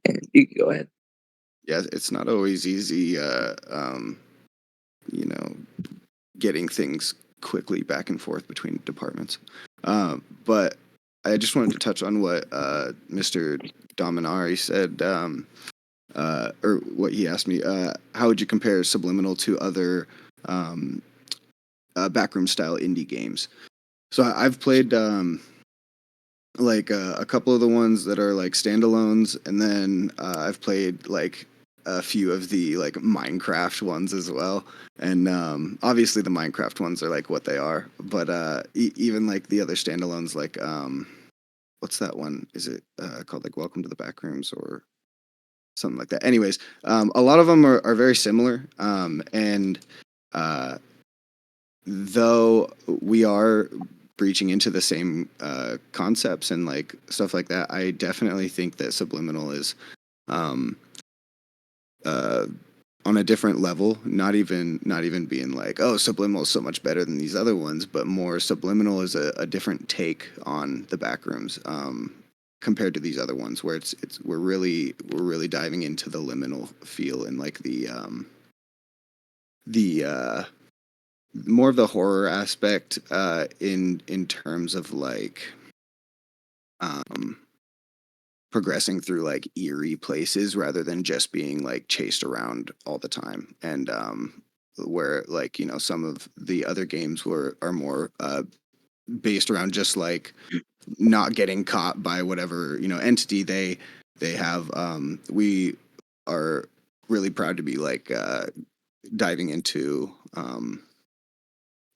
And you can go ahead. Yeah, it's not always easy, getting things quickly back and forth between departments. But I just wanted to touch on what Mr. Dominari said, or what he asked me. How would you compare Subliminal to other backroom style indie games? So I've played like a couple of the ones that are like standalones, and then I've played like a few of the like Minecraft ones as well. And obviously the Minecraft ones are like what they are, but even like the other standalones, like what's that one? Is it called like Welcome to the Backrooms or something like that? Anyways, a lot of them are very similar, and though we are breaching into the same concepts and like stuff like that, I definitely think that Subliminal is on a different level. Not even being like, oh, Subliminal is so much better than these other ones, but more Subliminal is a different take on the Backrooms compared to these other ones, where we're really diving into the liminal feel and like the more of the horror aspect in terms of like progressing through like eerie places rather than just being like chased around all the time. And where like some of the other games are more based around just like not getting caught by whatever entity they have. We are really proud to be like diving into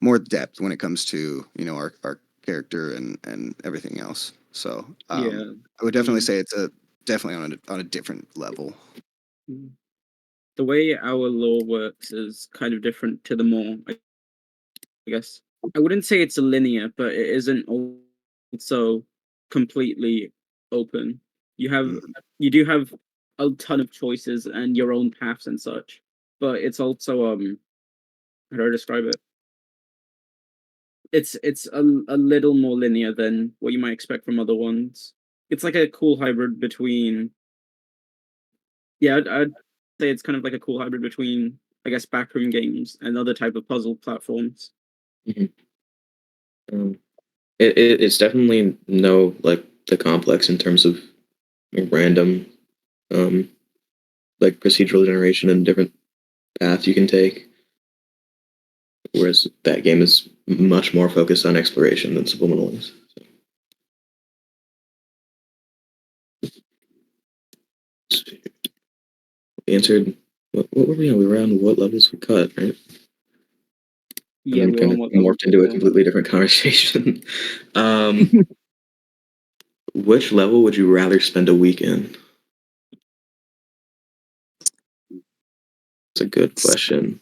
more depth when it comes to our character and everything else. So I would definitely say it's a definitely on a different level. The way our lore works is kind of different to the more, I guess. I wouldn't say it's linear, but it isn't also completely open. You do have a ton of choices and your own paths and such, but it's also how do I describe it? It's a little more linear than what you might expect from other ones. It's like a cool hybrid between I'd say it's kind of like a cool hybrid between, I guess, backroom games and other type of puzzle platforms. It's definitely no like the complex in terms of random, like procedural generation and different paths you can take. Whereas that game is much more focused on exploration than Subliminal is. So. We answered. What were we on? We were on what levels we cut, right? Yeah, and we're kind on of what morphed into a level. completely different conversation. Which level would you rather spend a week in? It's a good question.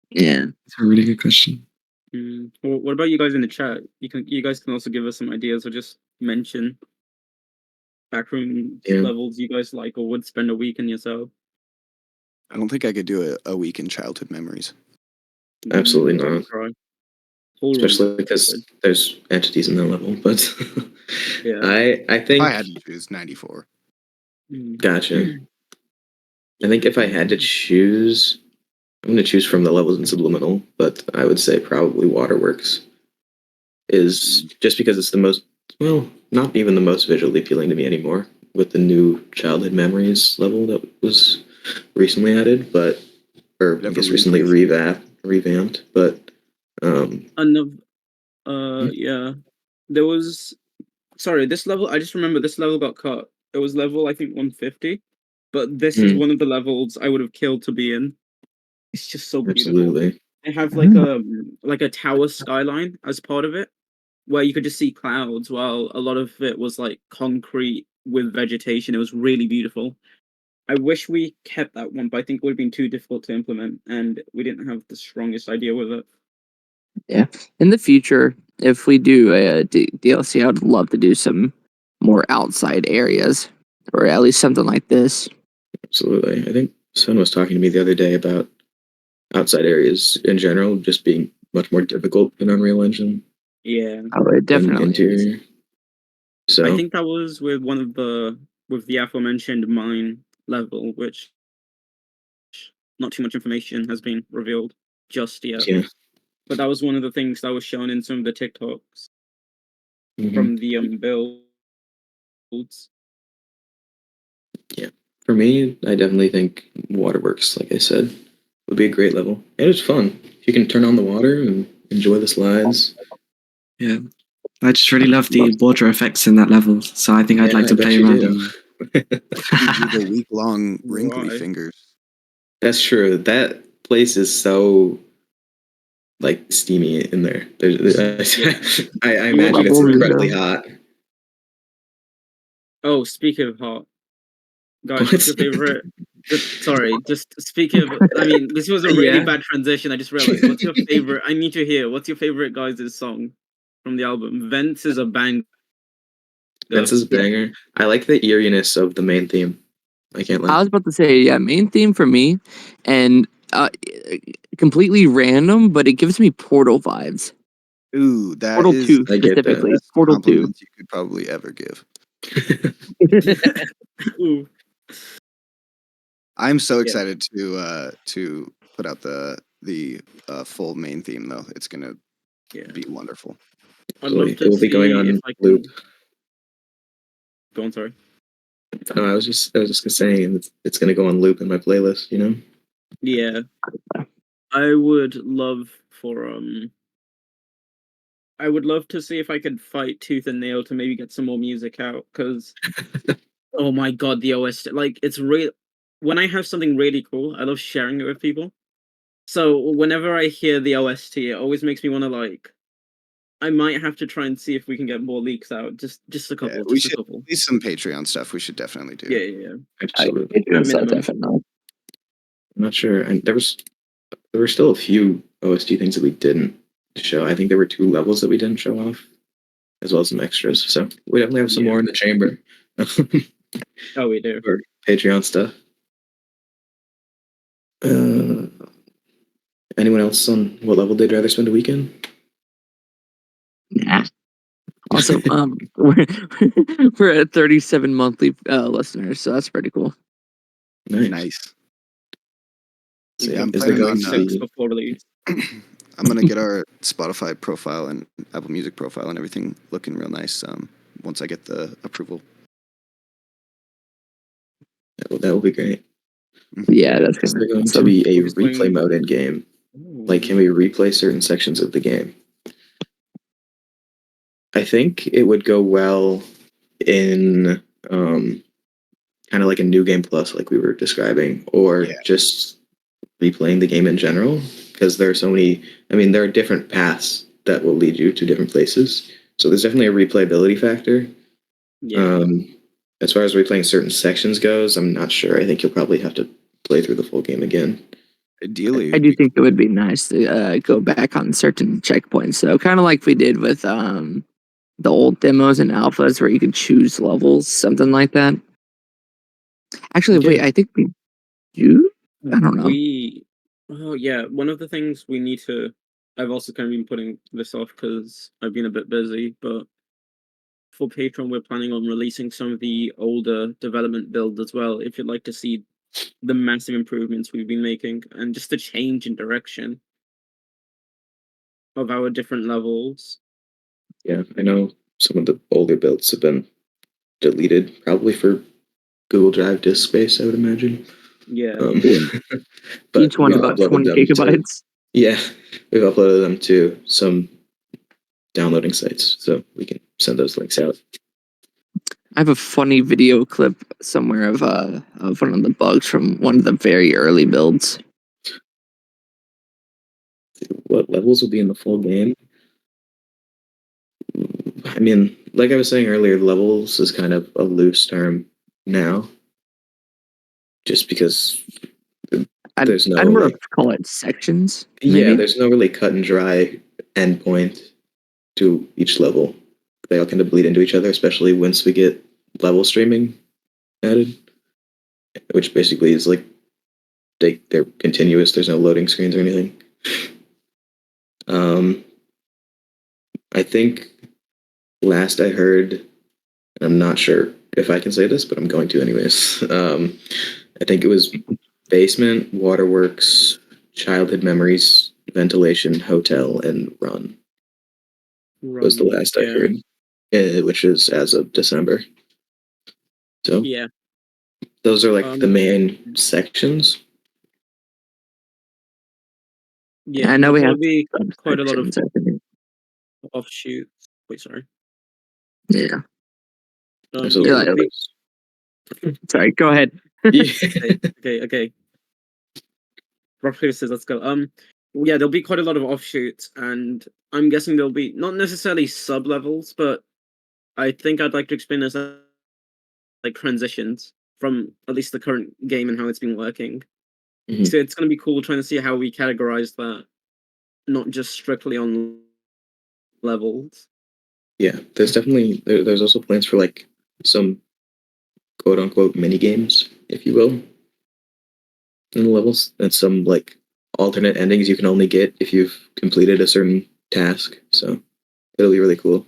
Yeah. It's a really good question. Well, what about you guys in the chat? You guys can also give us some ideas or just mention backroom levels you guys like or would spend a week in yourself. I don't think I could do a week in childhood memories. Absolutely not. Totally. Especially because there's entities in that level. But Yeah. I think I had to choose 94. Gotcha. I think if I had to choose, I'm going to choose from the levels in Subliminal, but I would say probably Waterworks is just because it's the most, well, not even the most visually appealing to me anymore with the new childhood memories level that was recently added, but, or I guess recently revamped, but, yeah. There was, sorry, this level, I just remember this level got cut. It was level, I think, 150, but this is one of the levels I would have killed to be in. It's just so beautiful. Absolutely. They have like a tower skyline as part of it, where you could just see clouds, while a lot of it was like concrete with vegetation. It was really beautiful. I wish we kept that one, but I think it would have been too difficult to implement, and we didn't have the strongest idea with it. Yeah. In the future, if we do a DLC, I would love to do some more outside areas, or at least something like this. Absolutely. I think Sun was talking to me the other day about outside areas in general just being much more difficult than Unreal Engine. Yeah. Oh, it definitely interior. So I think that was with with the aforementioned mine level, which not too much information has been revealed just yet. yeah. But that was one of the things that was shown in some of the TikToks from the builds. Yeah. For me, I definitely think Waterworks, like I said, would be a great level. And it's fun. You can turn on the water and enjoy the slides. Yeah. I just really love the water effects in that level, so I think I'd like to play around them. The week-long wrinkly fingers. That's true. That place is so like steamy in there. I imagine it's incredibly hot. Oh, speaking of hot, guys, what's your favorite? Just speaking of. I mean, this was a really bad transition. I just realized. What's your favorite? I need to hear. What's your favorite guys' song from the album? Vents is a bang. Vents is a banger. I like the eeriness of the main theme. I can't lie. I was about to say, yeah, main theme for me, and completely random, but it gives me Portal vibes. Ooh, that Portal is 2 specifically. Portal 2. You could probably ever give. Ooh. I'm so excited to put out the full main theme though. It's gonna be wonderful. I'd love to it will be going on loop. Go on, sorry. No, I was just gonna say it's gonna go on loop in my playlist, you know? Yeah. I would love I would love to see if I could fight tooth and nail to maybe get some more music out, because oh my god, the OST, like, it's real. When I have something really cool, I love sharing it with people. So whenever I hear the OST, it always makes me want to, like, I might have to try and see if we can get more leaks out. Just a couple. we Just a should couple. at least some Patreon stuff. We should definitely do. Yeah. Absolutely. Patreon stuff, minimum. definitely. I'm not sure. And there were still a few OST things that we didn't show. I think there were 2 levels that we didn't show off, as well as some extras. So we definitely have some Yeah. more in the chamber Oh, we do. for Patreon stuff. Anyone else on what level they'd rather spend a weekend? Nah. Also, we're at 37 monthly listeners, so that's pretty cool. Nice. So yeah, I'm Is there planning going on. to 6 be- before release. I'm gonna get our Spotify profile and Apple Music profile and everything looking real nice. Once I get the approval. That will be great. Yeah, that's Is there gonna going be to be a We're just replay going- mode in game? Ooh. Like, can we replay certain sections of the game? I think it would go well in kind of like a new game plus, like we were describing, or Yeah. just replaying the game in general, because there are so many. I mean, there are different paths that will lead you to different places. So there's definitely a replayability factor. Yeah. As far as replaying certain sections goes, I'm not sure. I think you'll probably have to play through the full game again. Ideally, I do think it would be nice to go back on certain checkpoints, though, kind of like we did with the old demos and alphas, where you could choose levels, something like that. Actually, wait, Yeah. I think we do. I don't know. Oh yeah, one of the things we need to. I've also kind of been putting this off because I've been a bit busy, but for Patreon, we're planning on releasing some of the older development builds as well. If you'd like to see the massive improvements we've been making and just the change in direction of our different levels. Yeah, I know some of the older builds have been deleted, probably for Google Drive disk space, I would imagine. Yeah. But Each one we've about uploaded 20 them to- gigabytes. yeah, we've uploaded them to some downloading sites, so we can send those links out. I have a funny video clip somewhere of one of the bugs from one of the very early builds. What levels will be in the full game? I mean, like I was saying earlier, levels is kind of a loose term now, just because there's no I'd more like, call it sections. yeah, Maybe? there's no really cut and dry endpoint to each level. They all kind of bleed into each other, especially once we get level streaming added, which basically is like they're continuous. There's no loading screens or anything. I think last I heard, and I'm not sure if I can say this, but I'm going to anyways. I think it was basement, waterworks, childhood memories, ventilation, hotel, and run was the last I heard, which is as of December. So Yeah. those are like the main sections. Yeah. I know we have be quite a lot of sections, I think. offshoots. Wait, sorry. Yeah. There's a Yeah, little like- bit. Sorry, go ahead. Okay. Rock, paper, scissors, let's go. Yeah, there'll be quite a lot of offshoots, and I'm guessing there'll be not necessarily sub levels, but I think I'd like to explain this as like transitions from at least the current game and how it's been working. Mhm. So it's going to be cool trying to see how we categorize that, not just strictly on levels. Yeah, there's definitely there's also plans for like some quote unquote mini games, if you will, in the levels, and some like alternate endings you can only get if you've completed a certain task. So it'll be really cool.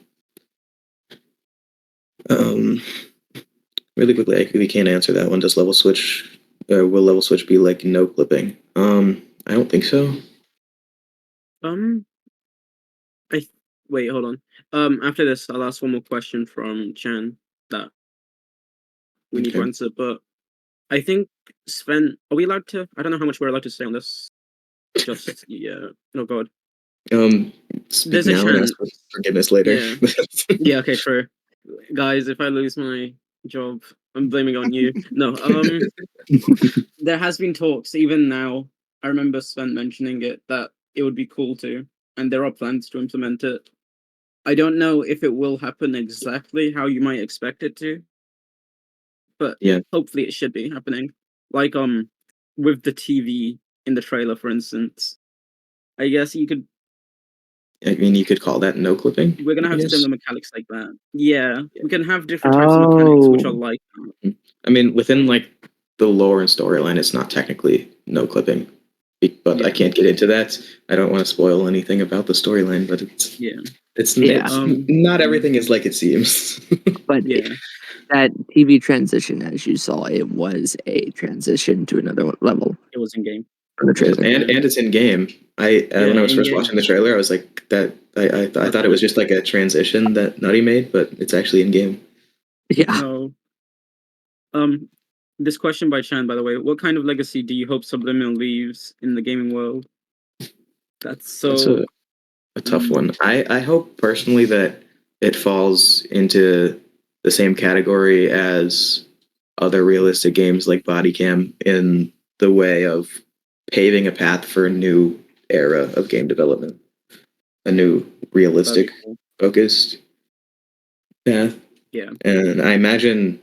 Really quickly, we can't answer that one. Does level switch? Will level switch be like no clipping? I don't think so. Wait, hold on. After this, I'll ask one more question from Chan that we need to Okay. answer. But I think Sven, are we allowed to? I don't know how much we're allowed to say on this. Just yeah. Oh God. Speak There's a now and chance. ask for forgiveness later. Yeah. Yeah. Okay. True. Guys, if I lose my job, I'm blaming on you. No. There has been talks even now. I remember Sven mentioning it that it would be cool to, and there are plans to implement it. I don't know if it will happen exactly how you might expect it to, but Yeah. hopefully it should be happening. Like with the TV in the trailer, for instance. I guess you could. I mean, you could call that no clipping. We're gonna I have guess. similar mechanics like that. Yeah, we can have different types of mechanics which are Oh. like. I mean, within like the lore and storyline, it's not technically no clipping, but I Yeah. can't get into that. I don't want to spoil anything about the storyline, but it's Yeah. it's, Yeah. it's not everything is like it seems. But Yeah. that TV transition, as you saw, it was a transition to another level It was in game. from the trailer. and it's in game. When I was first in-game. watching the trailer, I was like that. I thought it was just like a transition that Nutty made, but it's actually in game. Yeah. No. This question by Chan, by the way, what kind of legacy do you hope Subliminal leaves in the gaming world? That's a tough one. I hope personally that it falls into the same category as other realistic games like Body Cam in the way of paving a path for a new era of game development, a new realistic cool. focused path. Yeah. And I imagine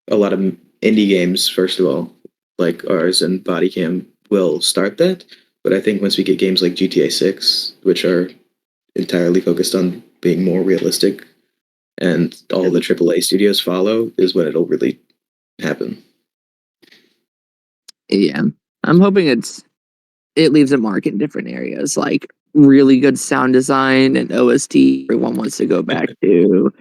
a lot of indie games, first of all, like ours and Body Cam, will start that. But I think once we get games like GTA 6, which are entirely focused on being more realistic, and all the AAA studios follow, is when it'll really happen. Yeah. I'm hoping it leaves a mark in different areas, like really good sound design and OST. Everyone wants to go back to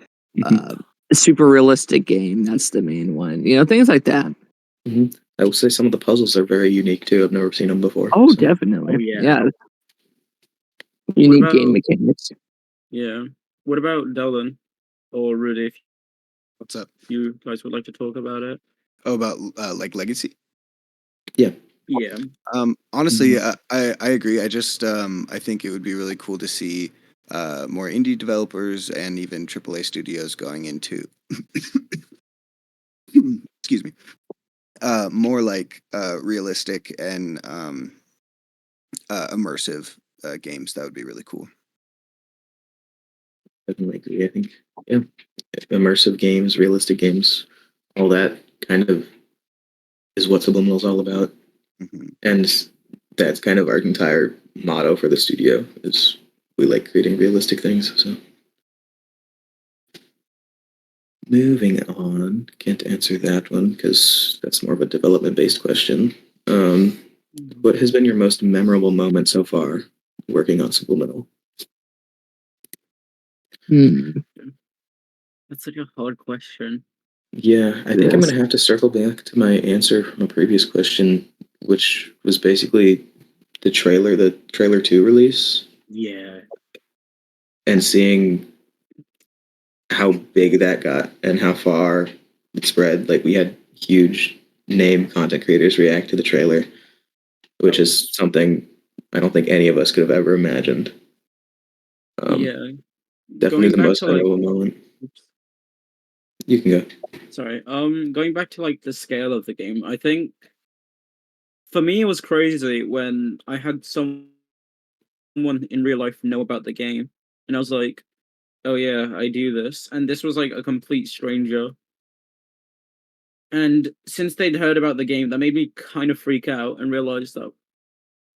a super realistic game. That's the main one. You know, things like that. I will say some of the puzzles are very unique too. I've never seen them before. Oh, so. definitely. Oh, yeah. Yeah. Unique about- game mechanics. Yeah. What about Dolan or Rudy? If What's up? you guys would like to talk about it. Oh, about like legacy. Yeah. Honestly, I agree. I just I think it would be really cool to see more indie developers and even AAA studios going into excuse me, more like realistic and immersive games. That would be really cool. Definitely agree. I think immersive games, realistic games, all that kind of is what Subliminal is all about. And that's kind of our entire motto for the studio is we like creating realistic things. So moving on, can't answer that one because that's more of a development based question. What has been your most memorable moment so far working on Subliminal? That's such a hard question. Yeah, I think I'm going to have to circle back to my answer from a previous question, which was basically the trailer 2 release, Yeah. and seeing how big that got and how far it spread. Like, we had huge name content creators react to the trailer, which is something I don't think any of us could have ever imagined. Yeah. Definitely Going the back most to, like- memorable moment. You can go. Sorry. Going back to like the scale of the game, I think for me it was crazy when I had someone in real life know about the game, and I was like, "Oh yeah, I do this," and this was like a complete stranger. And since they'd heard about the game, that made me kind of freak out and realize that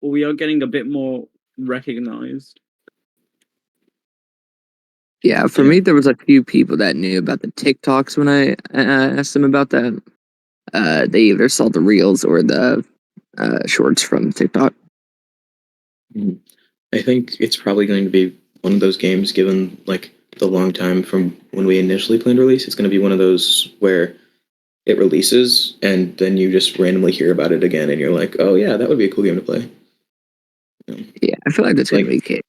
we are getting a bit more recognized. Yeah, for me, there was a few people that knew about the TikToks when I asked them about that. They either saw the reels or the shorts from TikTok. I think it's probably going to be one of those games, given like the long time from when we initially planned release. It's going to be one of those where it releases and then you just randomly hear about it again, and you're like, "Oh yeah, that would be a cool game to play." Yeah, I feel like that's going to be the case.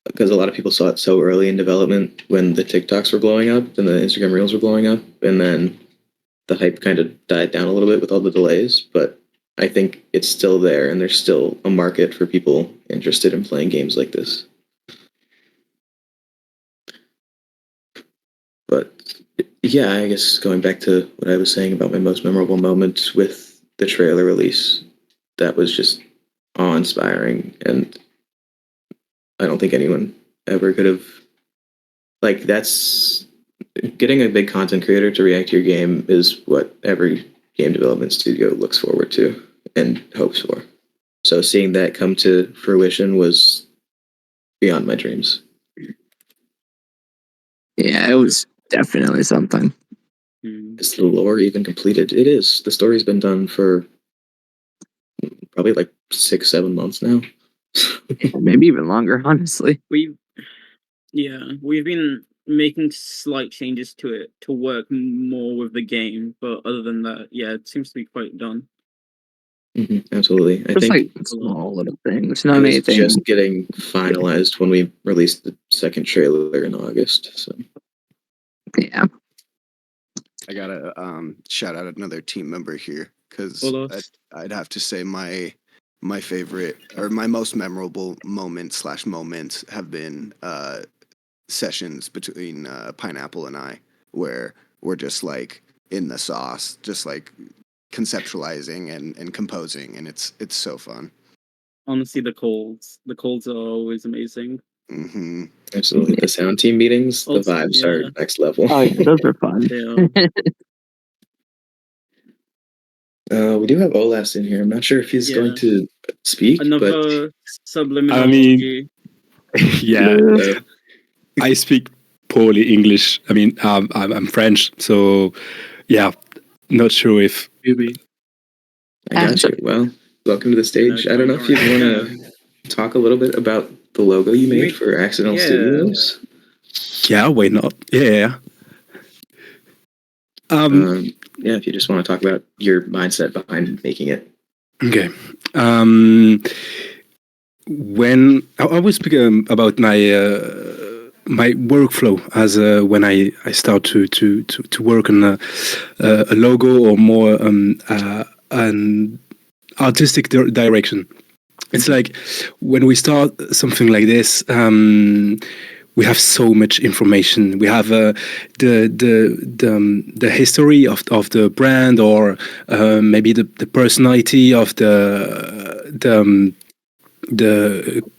Because a lot of people saw it so early in development when the TikToks were blowing up and the Instagram Reels were blowing up, and then the hype kind of died down a little bit with all the delays. But I think it's still there, and there's still a market for people interested in playing games like this. But yeah, I guess going back to what I was saying about my most memorable moment with the trailer release, that was just awe-inspiring, and I don't think anyone ever could have like that's getting a big content creator to react to your game is what every game development studio looks forward to and hopes for. So seeing that come to fruition was beyond my dreams. Yeah, it was definitely something. Is the lore even completed? It is. The story's been done for probably like 6-7 months now. Maybe even longer, honestly. We've been making slight changes to it to work more with the game, but other than that, yeah, it seems to be quite done. Absolutely. I Just think like small little things, it not was anything. just getting finalized when we released the second trailer in August. So Yeah. I gotta shout out another team member here because Olast. I'd have to say my favorite or my most memorable moments have been sessions between Pineapple and I, where we're just like in the sauce, just like conceptualizing and composing, and it's so fun. Honestly, the colds are always amazing. absolutely. The sound team meetings, the Also, vibes yeah. are next level. Oh, yeah, those are fun. Yeah. We do have Olast in here. I'm not sure if he's going to speak, but Another subliminal. I mean, G. yeah, uh, I speak poorly English. I mean, I'm French, so yeah, not sure if I got you. Well, welcome to the stage. I don't know if you want to talk a little bit about the logo you made for Accidental Studios. yeah, why not? Yeah. Yeah, if you just want to talk about your mindset behind making it. Okay. When I will speak about my my workflow as when I start to work on a logo or more an artistic direction. It's like when we start something like this, we have so much information. We have the history of the brand, or maybe the personality of the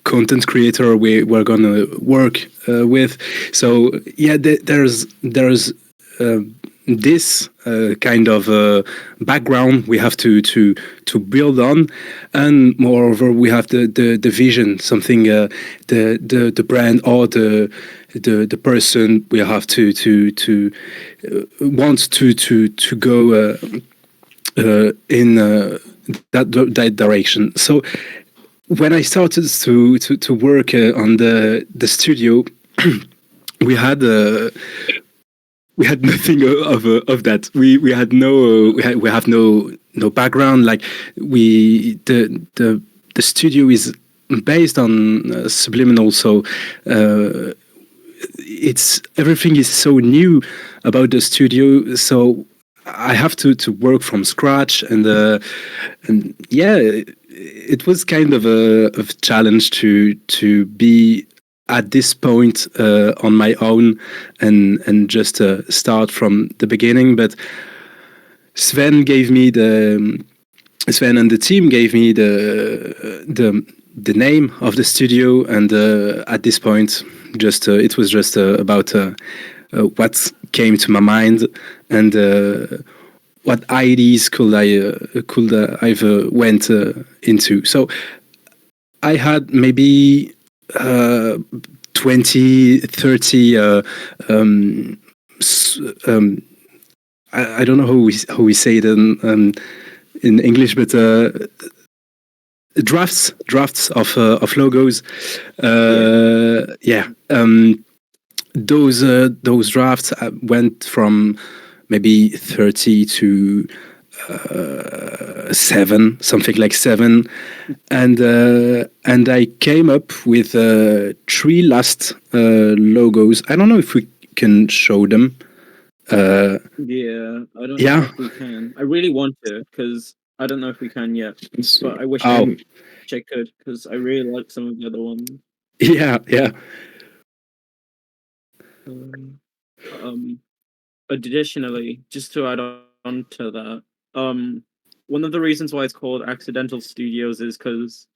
content creator we're gonna work with. So yeah, there's this kind of background we have to build on, and moreover we have the vision, something the brand or the person we have to want to go in that direction. So when I started to work on the studio, we had nothing of that. We had no we have no background. Like the studio is based on Subliminal, so it's everything is so new about the studio. So I have to work from scratch, and yeah. It was kind of a challenge to be at this point on my own and just start from the beginning. But Sven and the team gave me the name of the studio, and at this point, just it was just about what came to my mind and. What ideas could I've went into? So I had maybe 20, 30. I don't know how we say it in English, but drafts of logos. Yeah. Those drafts went from maybe 30 to 7, something like 7, and I came up with 3 last logos. I don't know if we can show them. Yeah, I don't know if we can. I really want to, because I don't know if we can yet. But I wish I could, because I really like some of the other ones. Yeah. Additionally, just to add on to that, one of the reasons why it's called Accidental Studios is because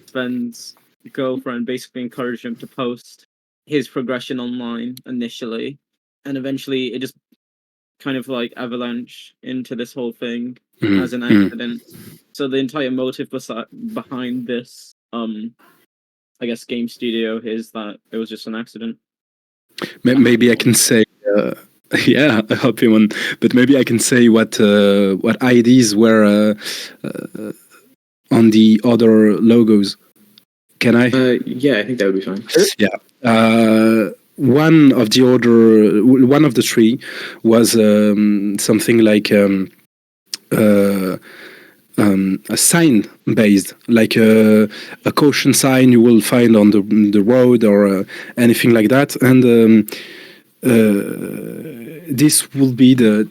Sven's girlfriend basically encouraged him to post his progression online initially, and eventually it just kind of like avalanche into this whole thing as an accident. So the entire motive behind this, I guess, game studio is that it was just an accident. Maybe I can say, yeah, a happy one. But maybe I can say what IDs were on the other logos. Can I? Yeah, I think that would be fine. Yeah. One of the three was something like a sign based, like a caution sign you will find on the road or anything like that, and this will be the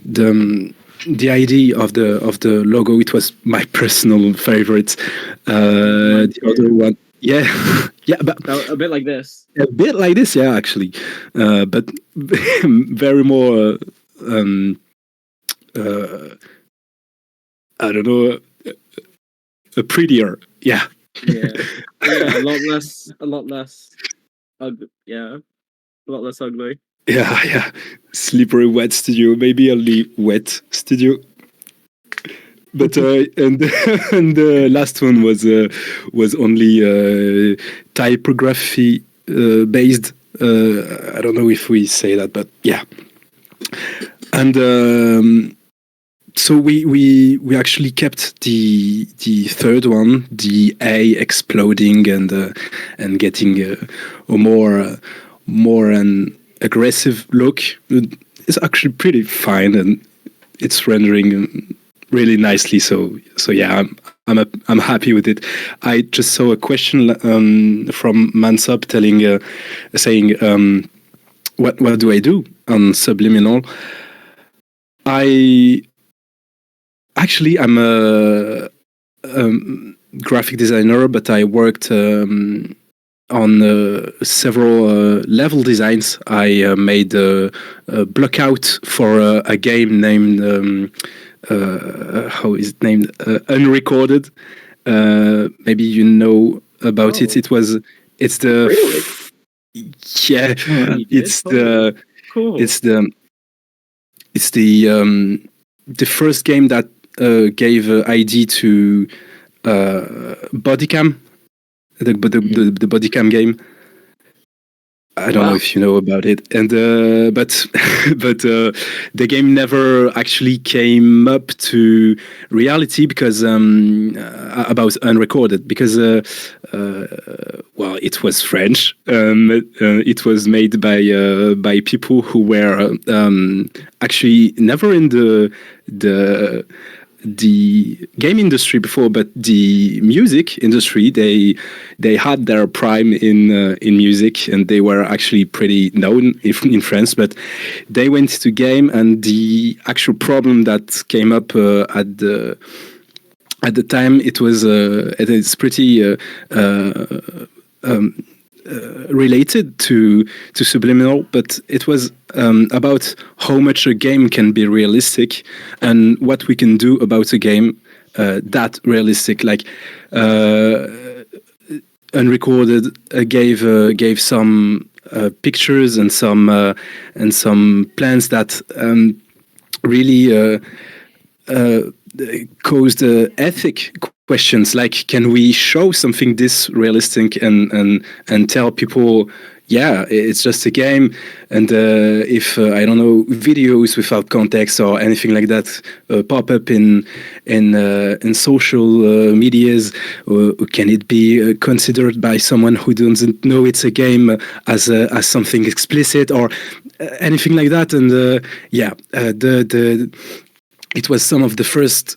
idea of the logo. It was my personal favorite. The other one, yeah, yeah, but A bit like this. a bit like this, yeah, actually, but very more. I don't know, prettier, yeah. Yeah, a lot less ugly. Yeah, a lot less ugly. Yeah. Slippery wet studio, maybe only wet studio. But and and the last one was only typography based. I don't know if we say that, but yeah. And so we actually kept the third one, the A exploding and getting a more an aggressive look. It's actually pretty fine, and it's rendering really nicely. So yeah, I'm happy with it. I just saw a question from Mansop saying what do I do on Subliminal? I'm a graphic designer, but I worked on several level designs. I made a blockout for a game named how is it named? Unrecorded. Maybe you know about it. It's the Really? yeah. It's the Cool. it's the first game that gave ID to Bodycam, the Bodycam game. I don't know if you know about it, and but the game never actually came up to reality because about Unrecorded, because well, it was French. It was made by people who were actually never in the game industry before, but the music industry, they had their prime in music, and they were actually pretty known in France. But they went to game, and the actual problem that came up at the time, it's pretty related to Subliminal, but it was about how much a game can be realistic and what we can do about a game that realistic. Like Unrecorded gave some pictures and some plans that really caused ethic questions, like, can we show something this realistic and tell people, yeah, it's just a game, and if I don't know, videos without context or anything like that pop up in social medias, can it be considered by someone who doesn't know it's a game as something explicit or anything like that? And it was some of the first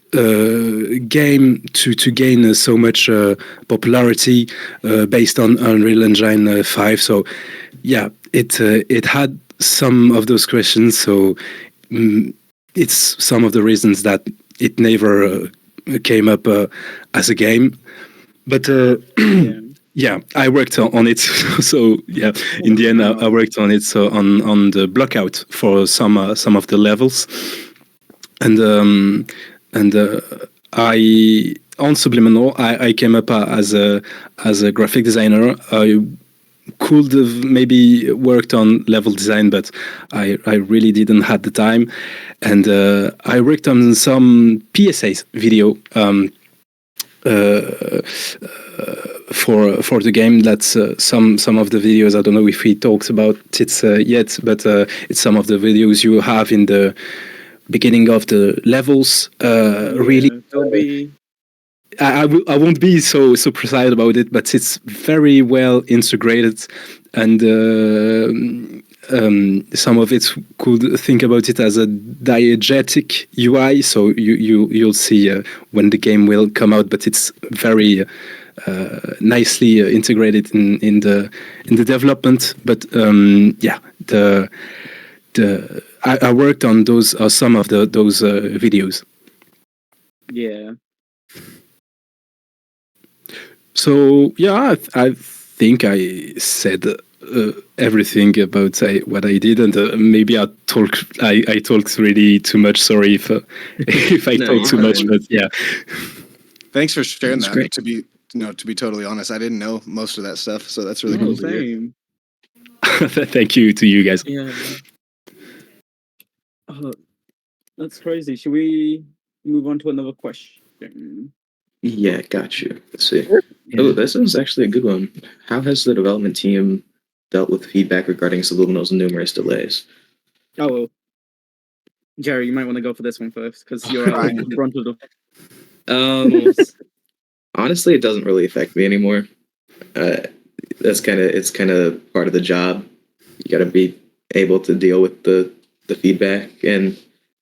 game to gain so much popularity based on Unreal Engine 5. So yeah, it had some of those questions. So it's some of the reasons that it never came up as a game. But yeah, I worked on it. So yeah, in the end, I worked on it. So on the blockout for some of the levels. And I on Subliminal, I came up as a graphic designer. could have maybe worked on level design, but I really didn't have the time. And I worked on some PSAs video for the game. That's some of the videos. I don't know if he talks about it yet, but it's some of the videos you have in the beginning of the levels. Really, There'll be I won't be so precise about it, but it's very well integrated, and some of it could think about it as a diegetic UI. So you'll see when the game will come out, but it's very nicely integrated in the development. But yeah, I worked on those some of those videos. yeah. So yeah, I think I said everything about what I did, and maybe I talked really too much. Sorry if if I No, talk too you're much, fine. but yeah. Thanks for sharing That's that. great. To be totally honest, I didn't know most of that stuff, so that's really cool to hear. Same. Thank you to you guys. Yeah. That's crazy. Should we move on to another question? Yeah, got you. Let's see. Yeah. Oh, this one's actually a good one. How has the development team dealt with feedback regarding Subliminal's numerous delays? Oh, well. Jerry, you might want to go for this one first because you're Fine. the brunt of the. Honestly, it doesn't really affect me anymore. It's kind of part of the job. You got to be able to deal with the feedback, and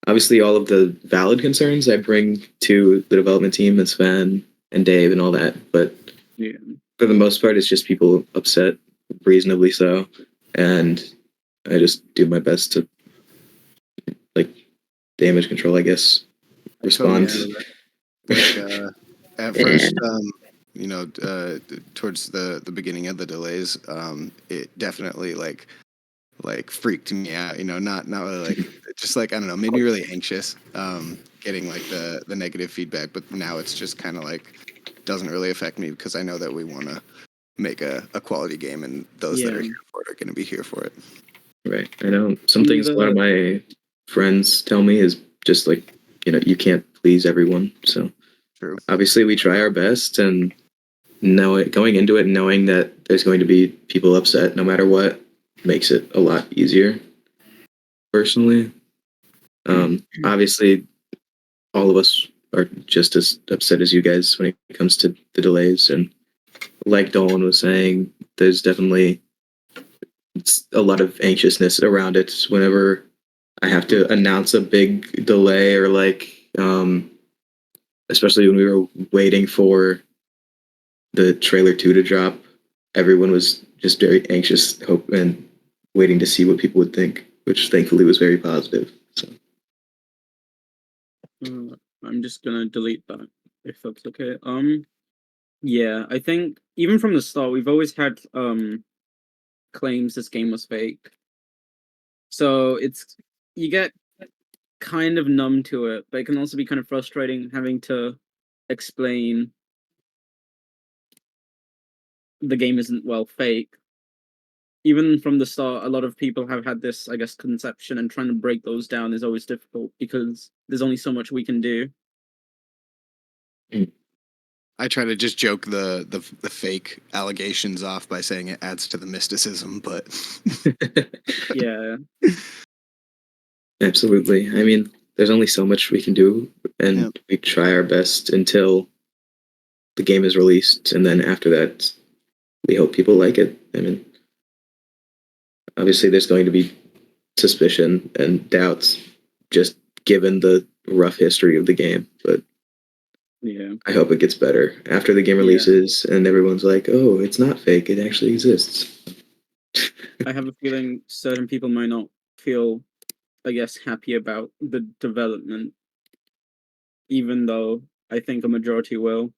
obviously all of the valid concerns I bring to the development team and Sven and Dave and all that. But Yeah. for the most part, it's just people upset, reasonably so, and I just do my best to like damage control, I guess. Respond. At first, towards the beginning of the delays, it definitely like freaked me out. Not really just I don't know, made me really anxious. Getting the negative feedback, but now it's just kind of doesn't really affect me because I know that we want to make a quality game, and those that are here for it are going to be here for it. Right. I know some things a lot of my friends tell me is just you can't please everyone. So True. obviously we try our best, and going into it knowing that there's going to be people upset no matter what makes it a lot easier. Personally, obviously all of us are just as upset as you guys when it comes to the delays, and like Dolan was saying, there's definitely a lot of anxiousness around it whenever I have to announce a big delay, or especially when we were waiting for the trailer 2 to drop. Everyone was just very anxious, and waiting to see what people would think, which thankfully was very positive. So I'm just gonna delete that if that's okay. Yeah, I think even from the start we've always had claims this game was fake. So you get kind of numb to it, but it can also be kind of frustrating having to explain the game isn't fake. Even from the start, a lot of people have had this, I guess, conception, and trying to break those down is always difficult because there's only so much we can do. I try to just joke the fake allegations off by saying it adds to the mysticism, but Yeah. absolutely. I mean, there's only so much we can do, and Yep. we try our best until the game is released, and then after that, we hope people like it. I mean, obviously, there's going to be suspicion and doubts, just given the rough history of the game, but Yeah. I hope it gets better after the game releases, and everyone's like, "Oh, it's not fake; it actually exists." I have a feeling certain people might not feel, I guess, happy about the development, even though I think a majority will.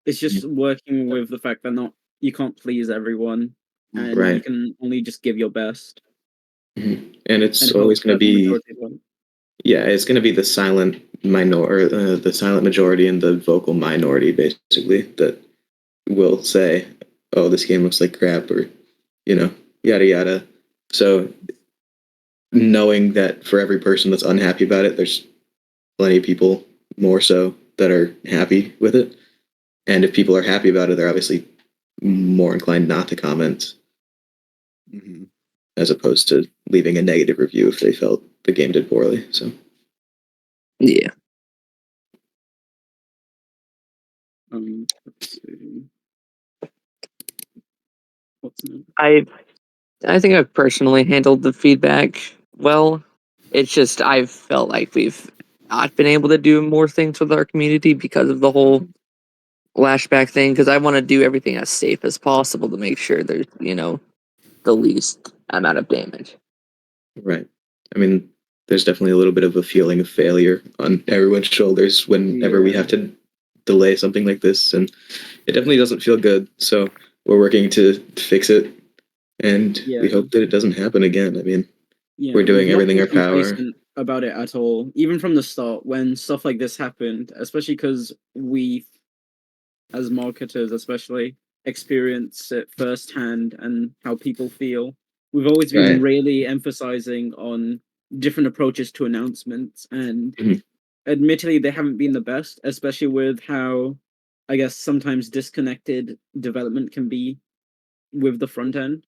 It's just working with the fact that you can't please everyone, and Right. you can only just give your best. And it's And always going to be, majority will. yeah, it's going to be the silent the silent majority and the vocal minority, basically, that will say, "Oh, this game looks like crap," or yada yada. So knowing that for every person that's unhappy about it, there's plenty of people more so that are happy with it. And if people are happy about it, they're obviously more inclined not to comment, as opposed to leaving a negative review if they felt the game did poorly. So Yeah. Let's see. What's new? I think I've personally handled the feedback well. It's just I've felt like we've not been able to do more things with our community because of the whole lashback thing. Because I want to do everything as safe as possible to make sure there's the least amount of damage. right. I mean, there's definitely a little bit of a feeling of failure on everyone's shoulders whenever we have to delay something like this, and it definitely doesn't feel good. So we're working to fix it, and we hope that it doesn't happen again. I mean, we're doing we've not everything in been our power. complacent about it at all, even from the start when stuff like this happened, especially because we, as marketers especially, experience it firsthand and how people feel. We've always been Right. really emphasizing on different approaches to announcements, and Mhm. admittedly they haven't been the best, especially with how I guess sometimes disconnected development can be with the front end.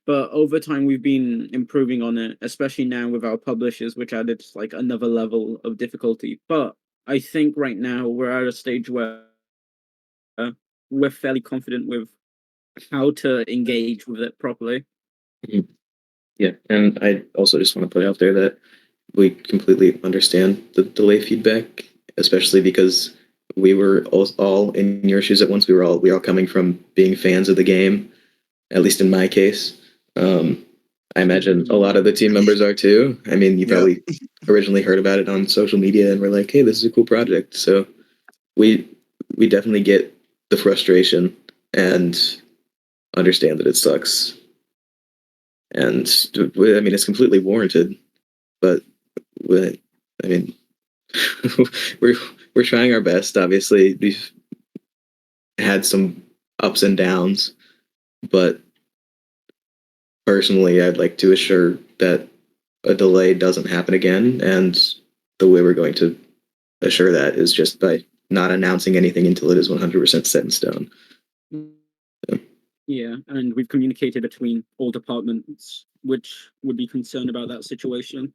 But over time, we've been improving on it, especially now with our publishers, which added like another level of difficulty. But I think right now we're at a stage where we're fairly confident with how to engage with it properly. Mhm. Yeah, and I also just want to put out there that we completely understand the delay feedback, especially because we were all in your shoes at once. We all coming from being fans of the game, at least in my case. I imagine a lot of the team members are too. I mean, you probably originally heard about it on social media and were like, "Hey, this is a cool project." So we definitely get the frustration and understand that it sucks. And I mean, it's completely warranted. But I mean, we're trying our best. Obviously, we've had some ups and downs, but personally, I'd like to assure that a delay doesn't happen again, and the way we're going to assure that is just by not announcing anything until it is 100% set in stone. Yeah, and we've communicated between all departments, which would be concerned about that situation.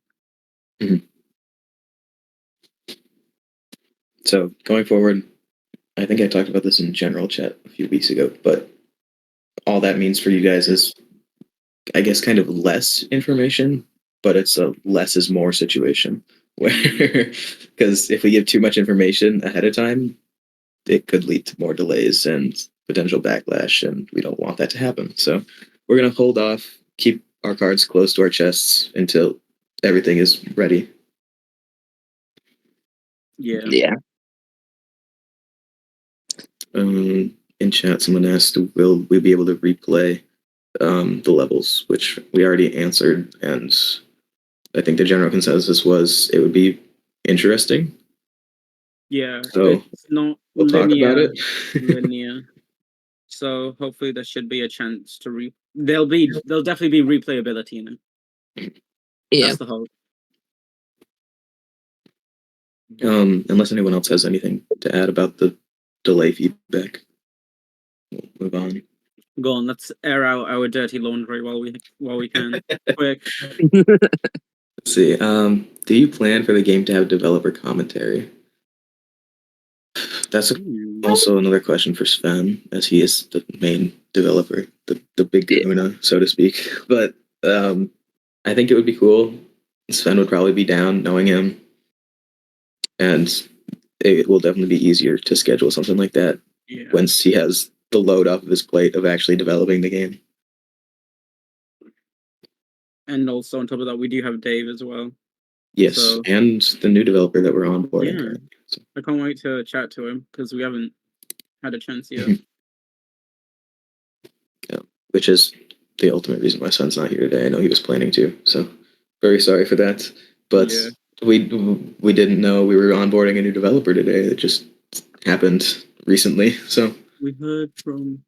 Mm-hmm. So going forward, I think I talked about this in general chat a few weeks ago, but all that means for you guys is, I guess, kind of less information, but it's a less is more situation. Where, because if we give too much information ahead of time, it could lead to more delays and potential backlash, and we don't want that to happen. So we're going to hold off, keep our cards close to our chests until everything is ready. Yeah. In chat, someone asked, will we be able to replay the levels, which we already answered, and I think the general consensus was it would be interesting. Yeah, So it's not we'll talk about it. linear. So hopefully there should be a chance to there'll definitely be replayability in it. Yeah. That's the hope. Unless anyone else has anything to add about the delay feedback, we'll move on. Go on, let's air out our dirty laundry while we can. Quick. Let's see. Do you plan for the game to have developer commentary? That's also another question for Sven, as he is the main developer, the big kahuna, so to speak. But I think it would be cool. Sven would probably be down, knowing him, and it will definitely be easier to schedule something like that once he has the load off of his plate of actually developing the game. And also on top of that, we do have Dave as well. Yes, So, and the new developer that we're onboarding. Yeah. So. I can't wait to chat to him because we haven't had a chance yet. Yeah, which is the ultimate reason why Sven's not here today. I know he was planning to, so very sorry for that. But we didn't know we were onboarding a new developer today. It just happened recently. So we heard from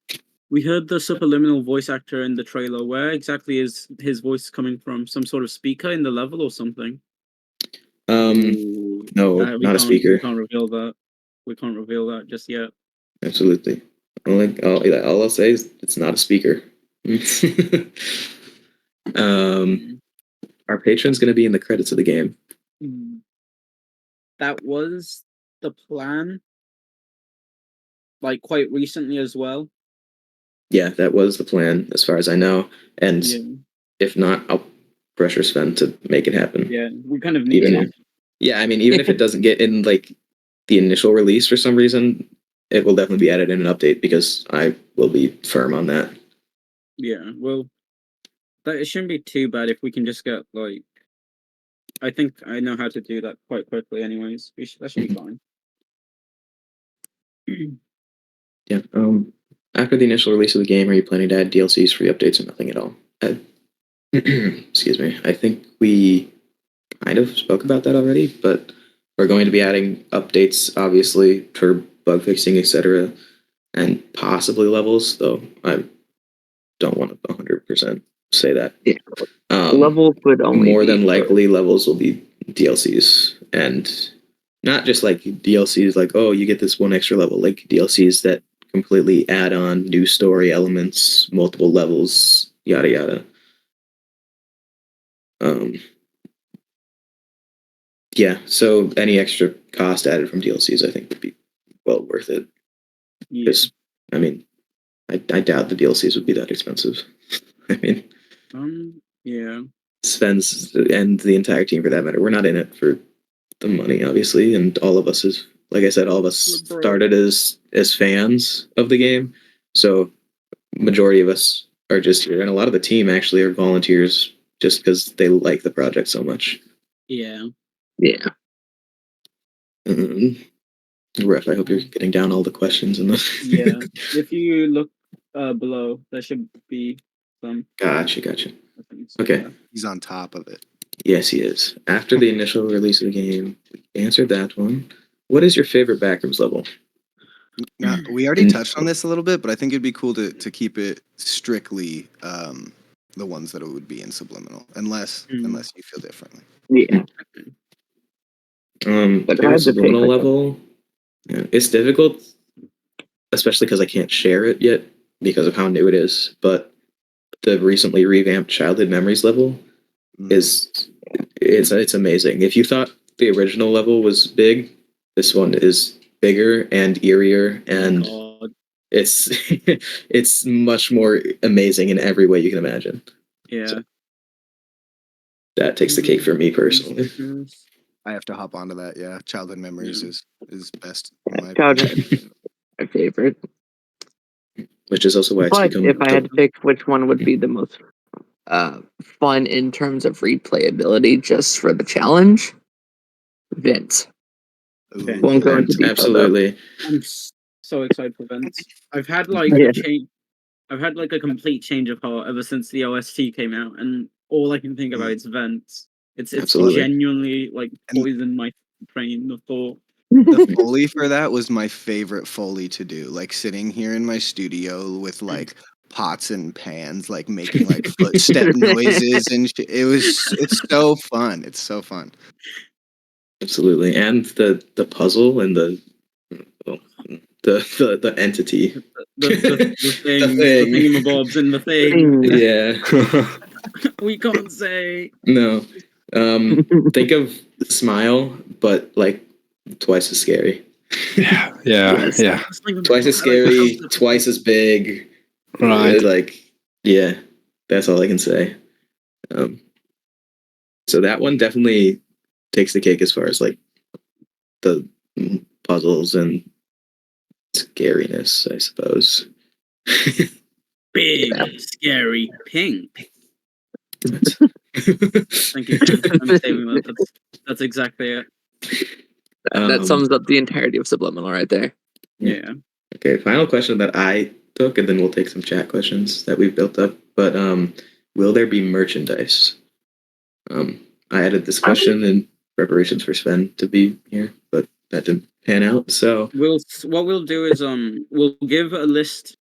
We heard the subliminal voice actor in the trailer. Where exactly is his voice coming from? Some sort of speaker in the level or something? No, We not a speaker. We can't reveal that. We can't reveal that just yet. Absolutely. All I'll say is it's not a speaker. Our patron's going to be in the credits of the game. That was the plan, like quite recently as well. Yeah, that was the plan, as far as I know. And if not, I'll pressure Sven to make it happen. Yeah, we kind of need to. Yeah, I mean, even if it doesn't get in like the initial release for some reason, it will definitely be added in an update because I will be firm on that. Yeah, well, it shouldn't be too bad if we can just get like. I think I know how to do that quite quickly. Anyways, that should be fine. Yeah. After the initial release of the game, are you planning to add DLCs, free updates, or nothing at all? Excuse me. I think we kind of spoke about that already, but we're going to be adding updates, obviously, for bug fixing, etc., and possibly levels, though I don't want to 100% say that. Yeah. Levels would only more be than likely levels will be DLCs, and not just like DLCs like, oh, you get this one extra level, like DLCs that completely add on new story elements, multiple levels, yada yada. Yeah, so any extra cost added from DLCs I think would be well worth it. Because I mean, I doubt the DLCs would be that expensive. I mean, yeah. Sven's and the entire team for that matter, we're not in it for the money, obviously, and all of us is, like I said, all of us started as fans of the game, so majority of us are just here, and a lot of the team actually are volunteers just because they like the project so much. Yeah. Ref, I hope you're getting down all the questions in the. Yeah, if you look below, there should be some. Gotcha. Okay. He's on top of it. Yes, he is. After the initial release of the game, we answered that one. What is your favorite Backrooms level? Now, we already touched on this a little bit, but I think it'd be cool to keep it strictly the ones that it would be in Subliminal, unless you feel differently. Yeah. Favorite Subliminal level? Yeah, it's difficult, especially because I can't share it yet because of how new it is. But the recently revamped Childhood Memories level it's amazing. If you thought the original level was big, this one is bigger and eerier, and it's much more amazing in every way you can imagine. Yeah. So that takes the cake for me personally. I have to hop onto that. Yeah, Childhood Memories is best. Childhood, my favorite. Which is also why but if I had to pick which one would be the most fun in terms of replayability, just for the challenge, Vince. Okay. Won't go into detail. Absolutely. I'm so excited for Vince. I've had like a change. I've had like a complete change of heart ever since the OST came out, and all I can think about is Vince. It's genuinely like poisoned my train of thought. The Foley for that was my favorite Foley to do. Like sitting here in my studio with like pots and pans, like making like footstep noises and shit. It's so fun. It's so fun. Absolutely. And the puzzle and the entity. The thing. The thingamabobs and the thing. Yeah. We can't say. No. Think of Smile, but like twice as scary. Yeah. Twice as scary, twice as big. Right. Yeah, that's all I can say. So that one definitely takes the cake as far as like the puzzles and scariness, I suppose. Big, scary, pink. Thank you for saving that. That's exactly it. That sums up the entirety of Subliminal right there. Yeah. Okay, final question that I took, and then we'll take some chat questions that we've built up. But will there be merchandise? I added this question in preparations for Sven to be here, but that didn't pan out. So what we'll do is we'll give a list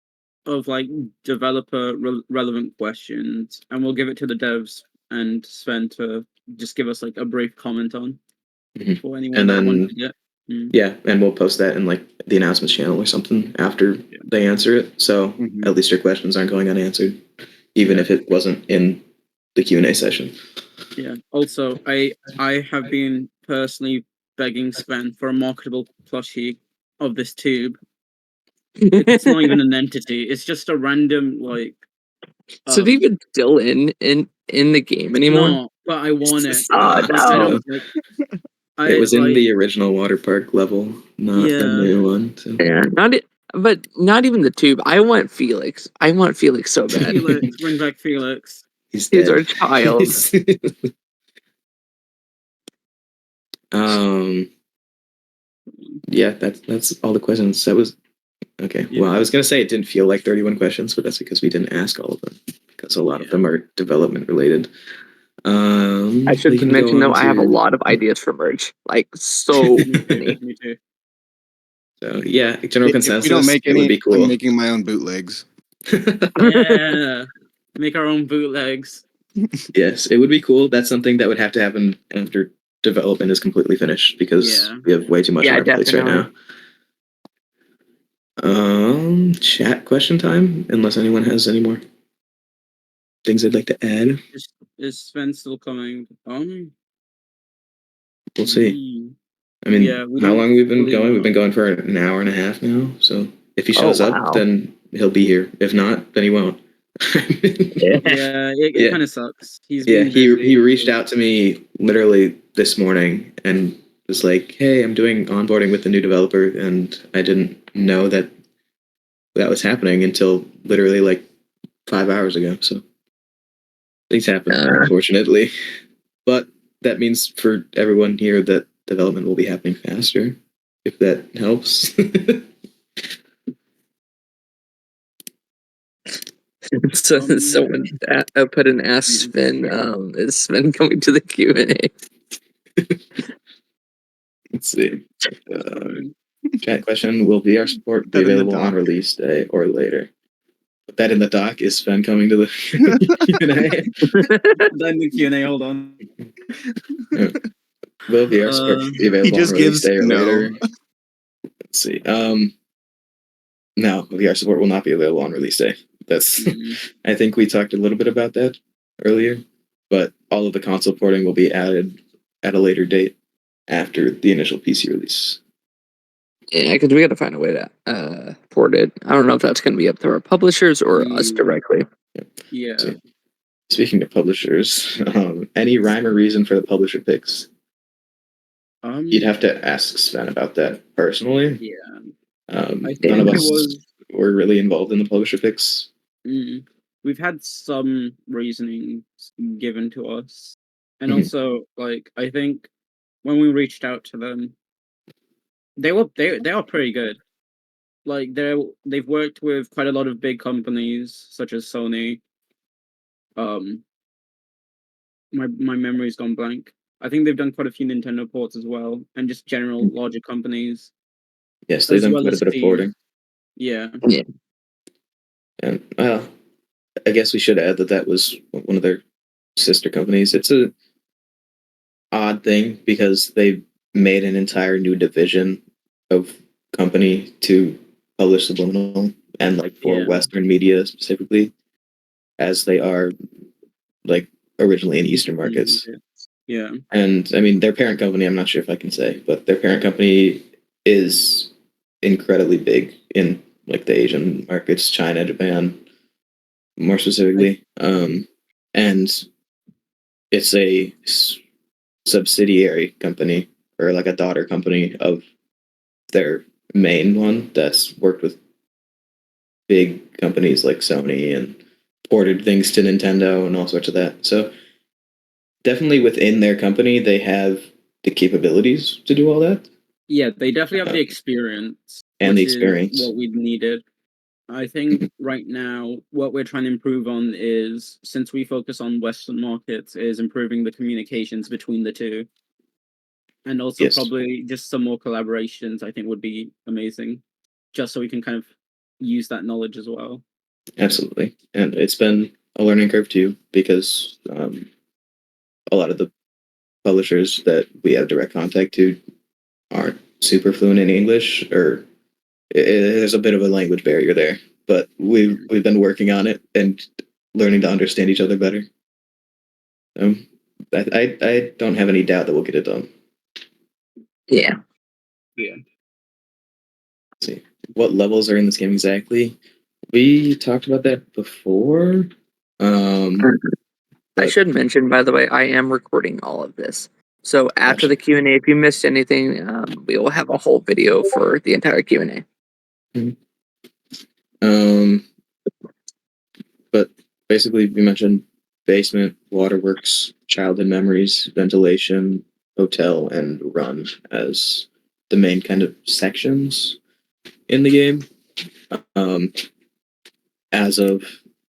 of like developer relevant questions, and we'll give it to the devs and Sven to just give us like a brief comment on Mhm. for anyone And that then- wanted it. Yeah, and we'll post that in like the announcements channel or something after they answer it. So Mhm. at least your questions aren't going unanswered, even if it wasn't in the Q&A session. Yeah. Also, I have been personally begging Sven for a marketable plushie of this tube. It's not even an entity. It's just a random like. Is it even still in the game anymore? No, but I want it. Oh, Like, I no. don't like. It was in like, the original water park level, not Yeah. the new one. So. Yeah, but not even the tube. I want Felix. I want Felix so bad. Felix, bring back Felix. He's He's dead. our child. Yeah, that's all the questions. That was okay. Yeah. Well, I was gonna say it didn't feel like 31 questions, but that's because we didn't ask all of them, because a lot of them are development related. I should we can go mention though, on I have a to- lot of ideas for merch. Like so many. Me too. So yeah, general consensus. If we don't make it would any, be cool. I'm making my own bootlegs. Yeah. Make our own bootlegs. Yes, it would be cool. That's something that would have to happen after development is completely finished, because Yeah. we have way too much Yeah, on our plates right now. Chat question time, unless anyone has any more things they'd like to add. Is Sven still coming? We'll see. I mean, Yeah, we how don't long we've been fully going? know. We've been going for an hour and a half now. So if he Oh, shows wow. up, then he'll be here. If not, then he won't. Yeah, it Yeah. kind of sucks. He's Yeah, been he busy. reached out to me literally this morning and was like, "Hey, I'm doing onboarding with the new developer," and I didn't know that was happening until literally like 5 hours ago. So things happen, unfortunately. But that means for everyone here that development will be happening faster, if that helps. So someone put an ask Sven. Is Sven coming to the Q&A? Let's see. Chat question: will VR support be Put that in the available on doc. release day or later? Put that in the doc. Is Sven coming to the Q&A? Then the Q&A, hold on. Will VR support be available He just on release gives day or no. later? Let's see. No, VR support will not be available on release day. That's. I think we talked a little bit about that earlier, but all of the console porting will be added at a later date after the initial PC release. Yeah, because we got to find a way to port it. I don't know if that's going to be up to our publishers or us directly. Yeah. So, speaking of publishers, any rhyme or reason for the publisher picks? You'd have to ask Sven about that personally. Yeah. None of think it us was- were really involved in the publisher picks. We've had some reasoning given to us, and Mhm. also like I think when we reached out to them, they are pretty good. Like they've worked with quite a lot of big companies such as Sony. My memory's gone blank. I think they've done quite a few Nintendo ports as well, and just general larger companies. Yes, they've As done well quite a as bit of Steam. porting. Yeah. And well, I guess we should add that was one of their sister companies. It's a odd thing because they made an entire new division of company to publish Subliminal and like for Yeah. Western media specifically, as they are like originally in Eastern markets. Yeah. And I mean, their parent company, I'm not sure if I can say, but their parent company is incredibly big in like the Asian markets, China, Japan, more specifically. And it's a subsidiary company or like a daughter company of their main one that's worked with big companies like Sony and ported things to Nintendo and all sorts of that. So definitely within their company, they have the capabilities to do all that. Yeah, they definitely have the experience. And the which is experience. what we needed. I think right now what we're trying to improve on is, since we focus on Western markets, is improving the communications between the two. And also Yes. probably just some more collaborations I think would be amazing. Just so we can kind of use that knowledge as well. Absolutely. And it's been a learning curve too, because a lot of the publishers that we have direct contact to aren't super fluent in English, or there's a bit of a language barrier there. But we've been working on it and learning to understand each other better. I don't have any doubt that we'll get it done. Yeah. Yeah. Let's see what levels are in this game exactly. We talked about that before. I should mention, by the way, I am recording all of this. So after Gotcha. the Q&A, if you missed anything, we will have a whole video for the entire Q&A. But basically, we mentioned basement, waterworks, childhood memories, ventilation, hotel, and run as the main kind of sections in the game. As of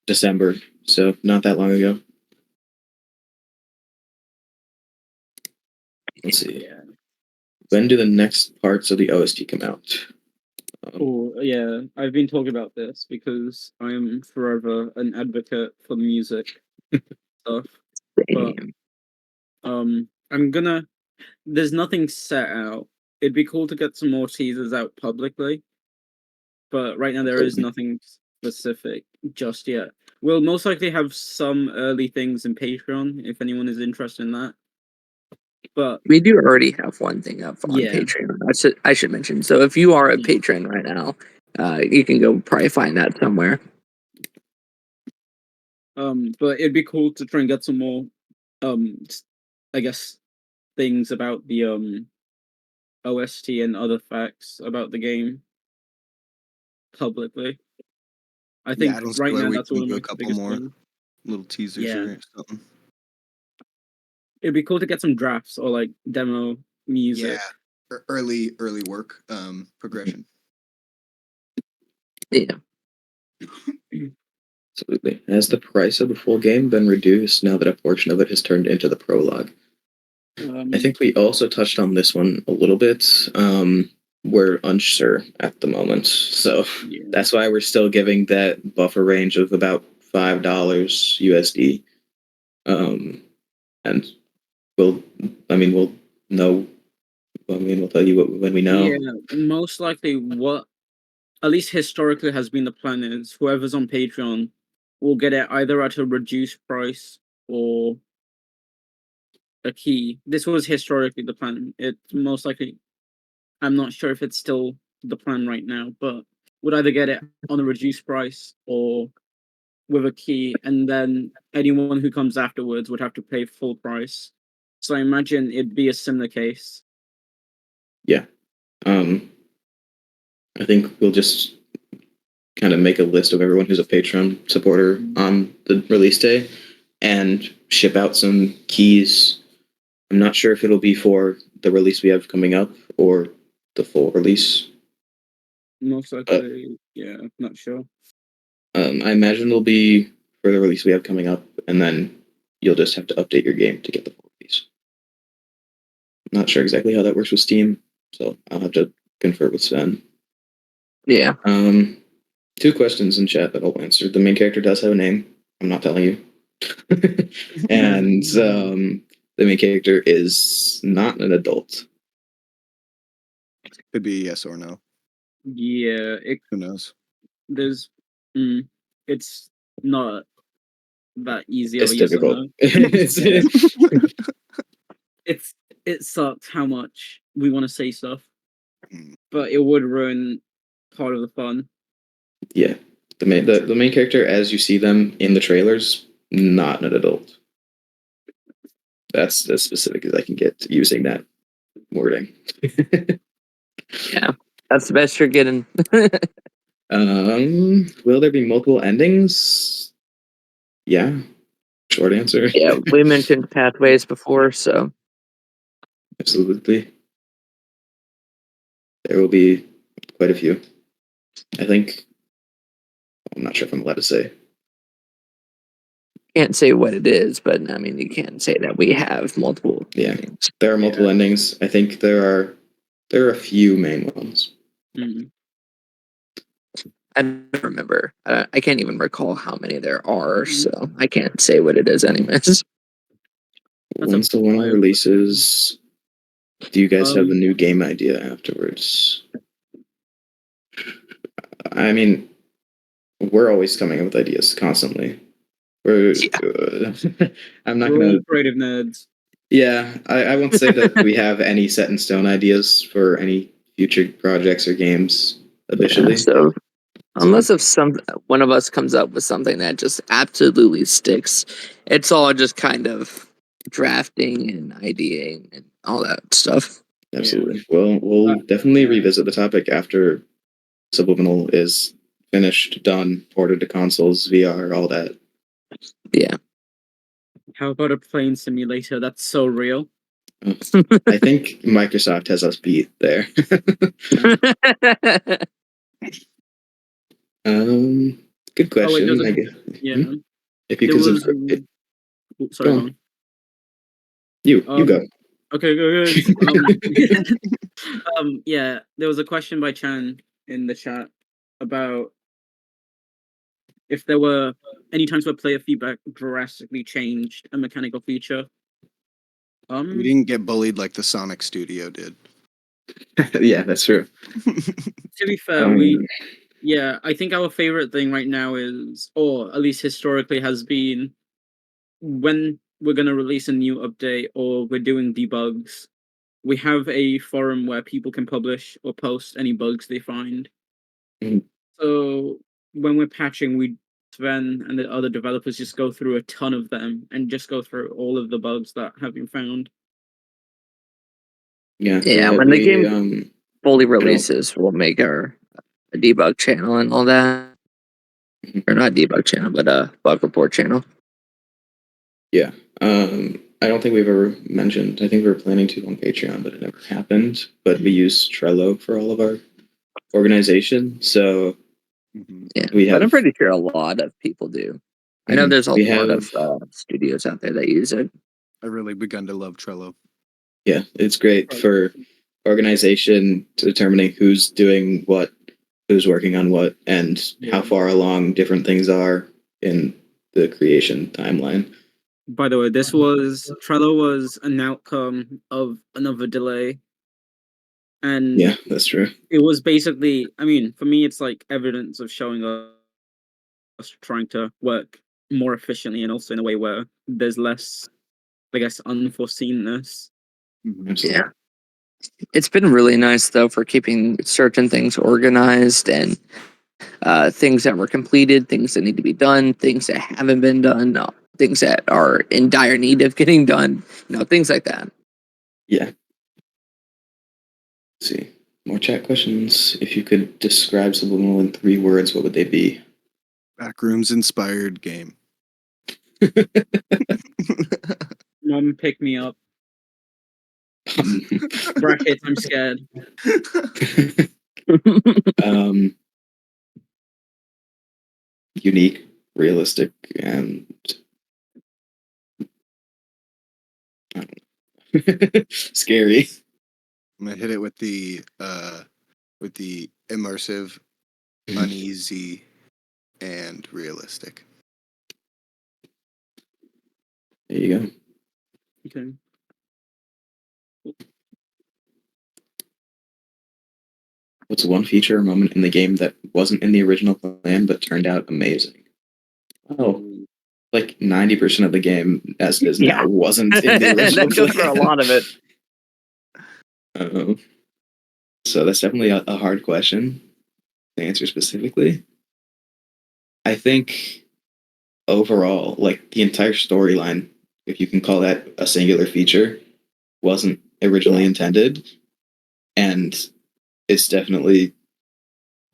December, so not that long ago. Let's see. When do the next parts of the OST come out? Oh yeah, I've been talking about this because I am forever an advocate for music stuff. But I'm gonna. There's nothing set out. It'd be cool to get some more teasers out publicly, but right now there is nothing specific just yet. We'll most likely have some early things in Patreon if anyone is interested in that. But we do already have one thing up on Yeah. Patreon. I should mention. So if you are a patron right now, you can go probably find that somewhere. but it'd be cool to try and get some more, I guess, things about the OST and other facts about the game publicly. I think I don't see right why now we that's one can of do my a couple biggest more things. little teasers Yeah. or something. It'd be cool to get some drafts or like demo music. Yeah, early work progression. Yeah. Absolutely. Has the price of the full game been reduced now that a portion of it has turned into the prologue? I think we also touched on this one a little bit. We're unsure at the moment, so Yeah. that's why we're still giving that buffer range of about $5 USD. And we'll know. We'll tell you when we know. Yeah, most likely what, at least historically, has been the plan is whoever's on Patreon will get it either at a reduced price or a key. This was historically the plan. It most likely, I'm not sure if it's still the plan right now, but would either get it on a reduced price or with a key, and then anyone who comes afterwards would have to pay full price. So I imagine it'd be a similar case. Yeah. I think we'll just kind of make a list of everyone who's a Patreon supporter on the release day and ship out some keys. I'm not sure if it'll be for the release we have coming up or the full release. Most likely, yeah, not sure. I imagine it'll be for the release we have coming up, and then you'll just have to update your game to get the full release. I'm not sure exactly how that works with Steam, so I'll have to confer with Sven. Yeah. 2 questions in chat that I'll answer. The main character does have a name. I'm not telling you. And the main character is not an adult. Could be yes or no. Yeah, Who knows? there's, it's not that easy of It's a yes or difficult. no. It sucks how much we want to say stuff, but it would ruin part of the fun. Yeah. The main character, as you see them in the trailers, not an adult. That's as specific as I can get using that wording. Yeah. That's the best you're getting. Will there be multiple endings? Yeah. Short answer. Yeah, we mentioned pathways before, so Absolutely. There will be quite a few. I think. I'm not sure if I'm allowed to say. can't say what it is, but I mean you can say that we have multiple Yeah. things. There are multiple endings. I think there are a few main ones. I don't remember. I can't even recall how many there are, so I can't say what it is anyways. Once the one releases, do you guys have a new game idea afterwards? I mean, we're always coming up with ideas constantly. We're I'm not We're gonna all creative nerds. Yeah, I won't say that we have any set in stone ideas for any future projects or games officially. So unless if one of us comes up with something that just absolutely sticks, it's all just kind of drafting and ideating and all that stuff. Absolutely. Well, we'll definitely revisit the topic after Subliminal is finished, done, ported to consoles, VR, all that. Yeah. How about a plane simulator? That's so real. I think Microsoft has us beat there. Good question. Oh, wait, I guess. yeah. If you There could was. subscribe, Sorry, go on. Ron. You go. Okay, go. Yeah, there was a question by Chan in the chat about if there were any times where player feedback drastically changed a mechanical feature. We didn't get bullied like the Sonic Studio did. Yeah, that's true. To be fair, I think our favorite thing right now is, or at least historically has been, when we're going to release a new update or we're doing debugs, we have a forum where people can publish or post any bugs they find. Mhm. So when we're patching, Sven and the other developers just go through a ton of them and just go through all of the bugs that have been found. Yeah, when the game fully releases, we'll make a debug channel and all that. Or not debug channel, but a bug report channel. Yeah. I don't think we've ever mentioned, I think we were planning to on Patreon, but it never happened. But we use Trello for all of our organization. So Yeah, we have, but I'm pretty sure a lot of people do. I know there's a lot of studios out there that use it. I really begun to love Trello. Yeah, it's great for organization, to determining who's doing what, who's working on what, and how far along different things are in the creation timeline. By the way, Trello was an outcome of another delay. And yeah, that's true. It was basically, I mean, for me, it's like evidence of showing us trying to work more efficiently and also in a way where there's less, I guess, unforeseenness. Yeah. It's been really nice, though, for keeping certain things organized and things that were completed, things that need to be done, things that haven't been done, things that are in dire need of getting done, things like that. Yeah. Let's see. More chat questions. If you could describe Subliminal in 3 words, what would they be? Backrooms inspired game. Mom, pick me up. Brackets, I'm scared. Unique, realistic, and scary. I'm gonna hit it with the immersive, uneasy, and realistic. There you go. Okay. What's one feature or moment in the game that wasn't in the original plan but turned out amazing? Oh, like 90% of the game as it is now wasn't in the original That goes for a lot of it. So that's definitely a hard question to answer specifically. I think overall, like the entire storyline, if you can call that a singular feature, wasn't originally intended, and it's definitely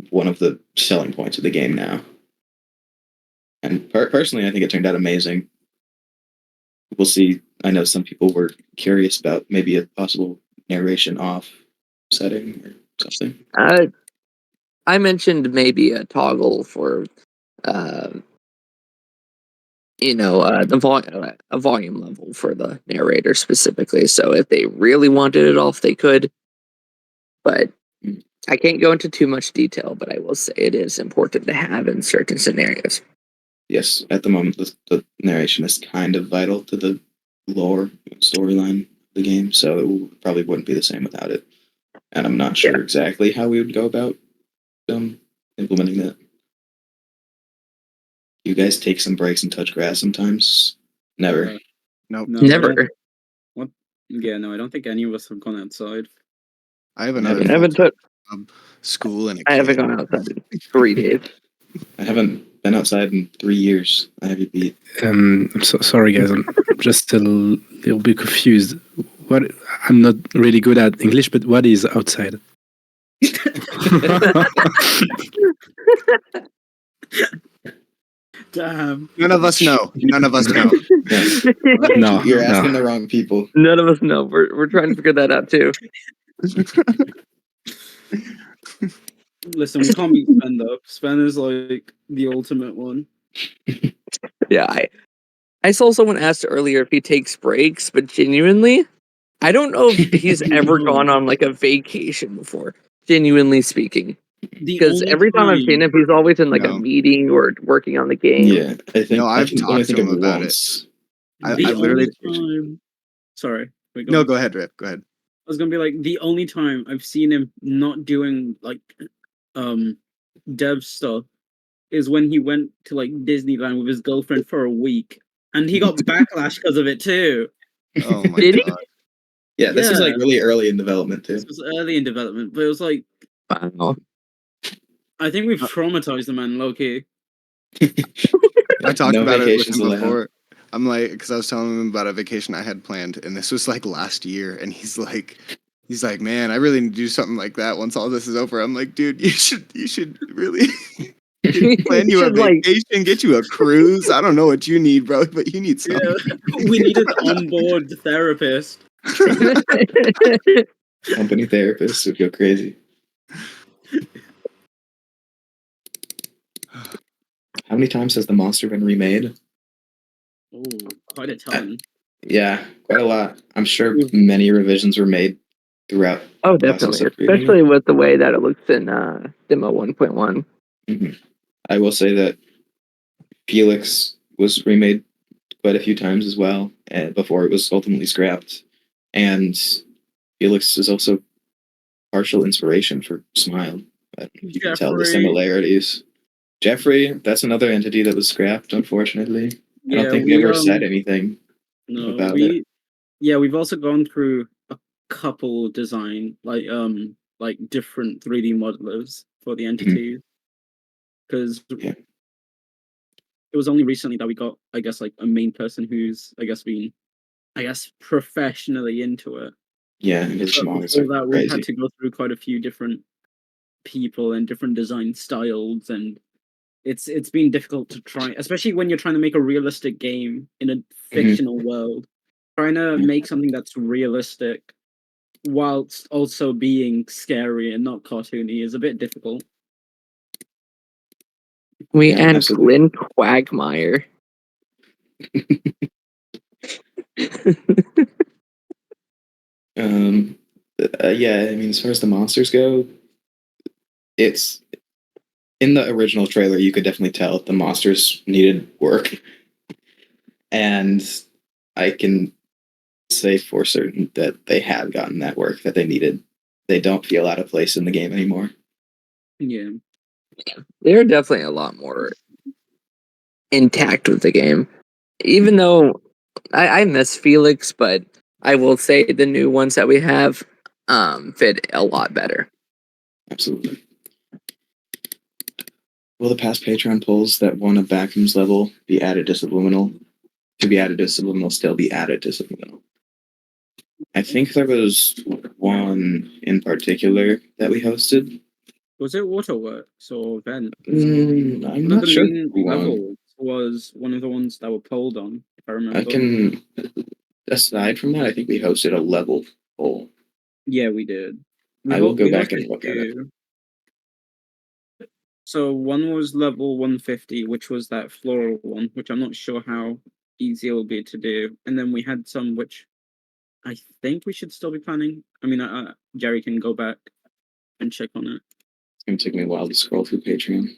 one of the selling points of the game now. And personally, I think it turned out amazing. We'll see. I know some people were curious about maybe a possible narration off setting or something. I mentioned maybe a toggle for, a volume level for the narrator specifically. So if they really wanted it off, they could. But I can't go into too much detail, but I will say it is important to have in certain scenarios. Yes, at the moment, the narration is kind of vital to the lore storyline of the game, so it probably wouldn't be the same without it. And I'm not sure exactly how we would go about implementing that. You guys take some breaks and touch grass sometimes? Never. Nope. No, Never. What? Yeah, no, I don't think any of us have gone outside. I have Never. another I haven't took. school and a I haven't kid. gone outside in 3 days. I haven't been outside in 3 years. I have you beat. I'm so sorry, guys. I'm just a little bit confused. What? I'm not really good at English, but what is outside? Damn. None of us know. None of us know. No, You're no. asking the wrong people. None of us know. We're trying to figure that out too. Listen, we can't beat Sven though. Sven is like the ultimate one. Yeah, I saw someone asked earlier if he takes breaks, but genuinely, I don't know if he's ever No. gone on like a vacation before. Genuinely speaking, The because only every time I've seen him, he's always in like a No. meeting or working on the game. Yeah, I think No, I I've can only talked think to of him about it. once. I the literally. only time. Sorry. Wait, No, on. go ahead, Rip. Go ahead. I was gonna be like, the only time I've seen him not doing like dev stuff is when he went to like Disneyland with his girlfriend for a week, and he got backlash because of it too. Oh my Did he? god. Yeah, this is Yeah. like really early in development too. This was early in development, but it was like, Wow. I think we've traumatized the man, low-key. I talked No about it with vacations him allowed. before. I'm like, because I was telling him about a vacation I had planned, and this was like last year, and he's like, man, I really need to do something like that once all this is over. I'm like, dude, you should really plan you a should, like- vacation, get you a cruise. I don't know what you need, bro, but you need something. Yeah, we needed an onboard therapist. Company therapists would go crazy. How many times has the monster been remade? Oh, quite a ton. Yeah, quite a lot. I'm sure many revisions were made throughout. Oh, the process definitely, of creating it. especially with the way that it looks in demo 1.1. Mhm. I will say that Felix was remade quite a few times as well, before it was ultimately scrapped. And Felix is also partial inspiration for Smile. You can tell the Jeffrey. similarities. Jeffrey, that's another entity that was scrapped, unfortunately. I don't think we ever said anything about it. Yeah, we've also gone through a couple design, like different 3D modelers for the entities. Because Yeah. it was only recently that we got, I guess, like a main person who's, been, professionally into it. Yeah, and his But models before are that, we had crazy. to go through quite a few different people and different design styles, and it's been difficult to try, especially when you're trying to make a realistic game in a fictional world. Trying to make something that's realistic whilst also being scary and not cartoony is a bit difficult. We Yeah, add absolutely. Glenn Quagmire. Yeah, I mean, as far as the monsters go, it's in the original trailer. You could definitely tell the monsters needed work, and I can say for certain that they have gotten that work that they needed. They don't feel out of place in the game anymore. Yeah. They're definitely a lot more intact with the game. Even though I miss Felix, but I will say the new ones that we have fit a lot better. Absolutely. Will the past Patreon polls that won a Backrooms level be added to Subliminal? To be added to Subliminal, still be added to Subliminal. I think there was one in particular that we hosted. Was it Waterworks or Vent? I'm One of not the sure. main levels was one of the ones that were polled on, if I remember. I can. Aside from that, I think we hosted a level poll. Yeah, we did. I will go we back hosted and look at it. two. So one was level 150, which was that floral one, which I'm not sure how easy it will be to do. And then we had some which I think we should still be planning. I mean, Jerry can go back and check on it. It's gonna take me a while to scroll through Patreon.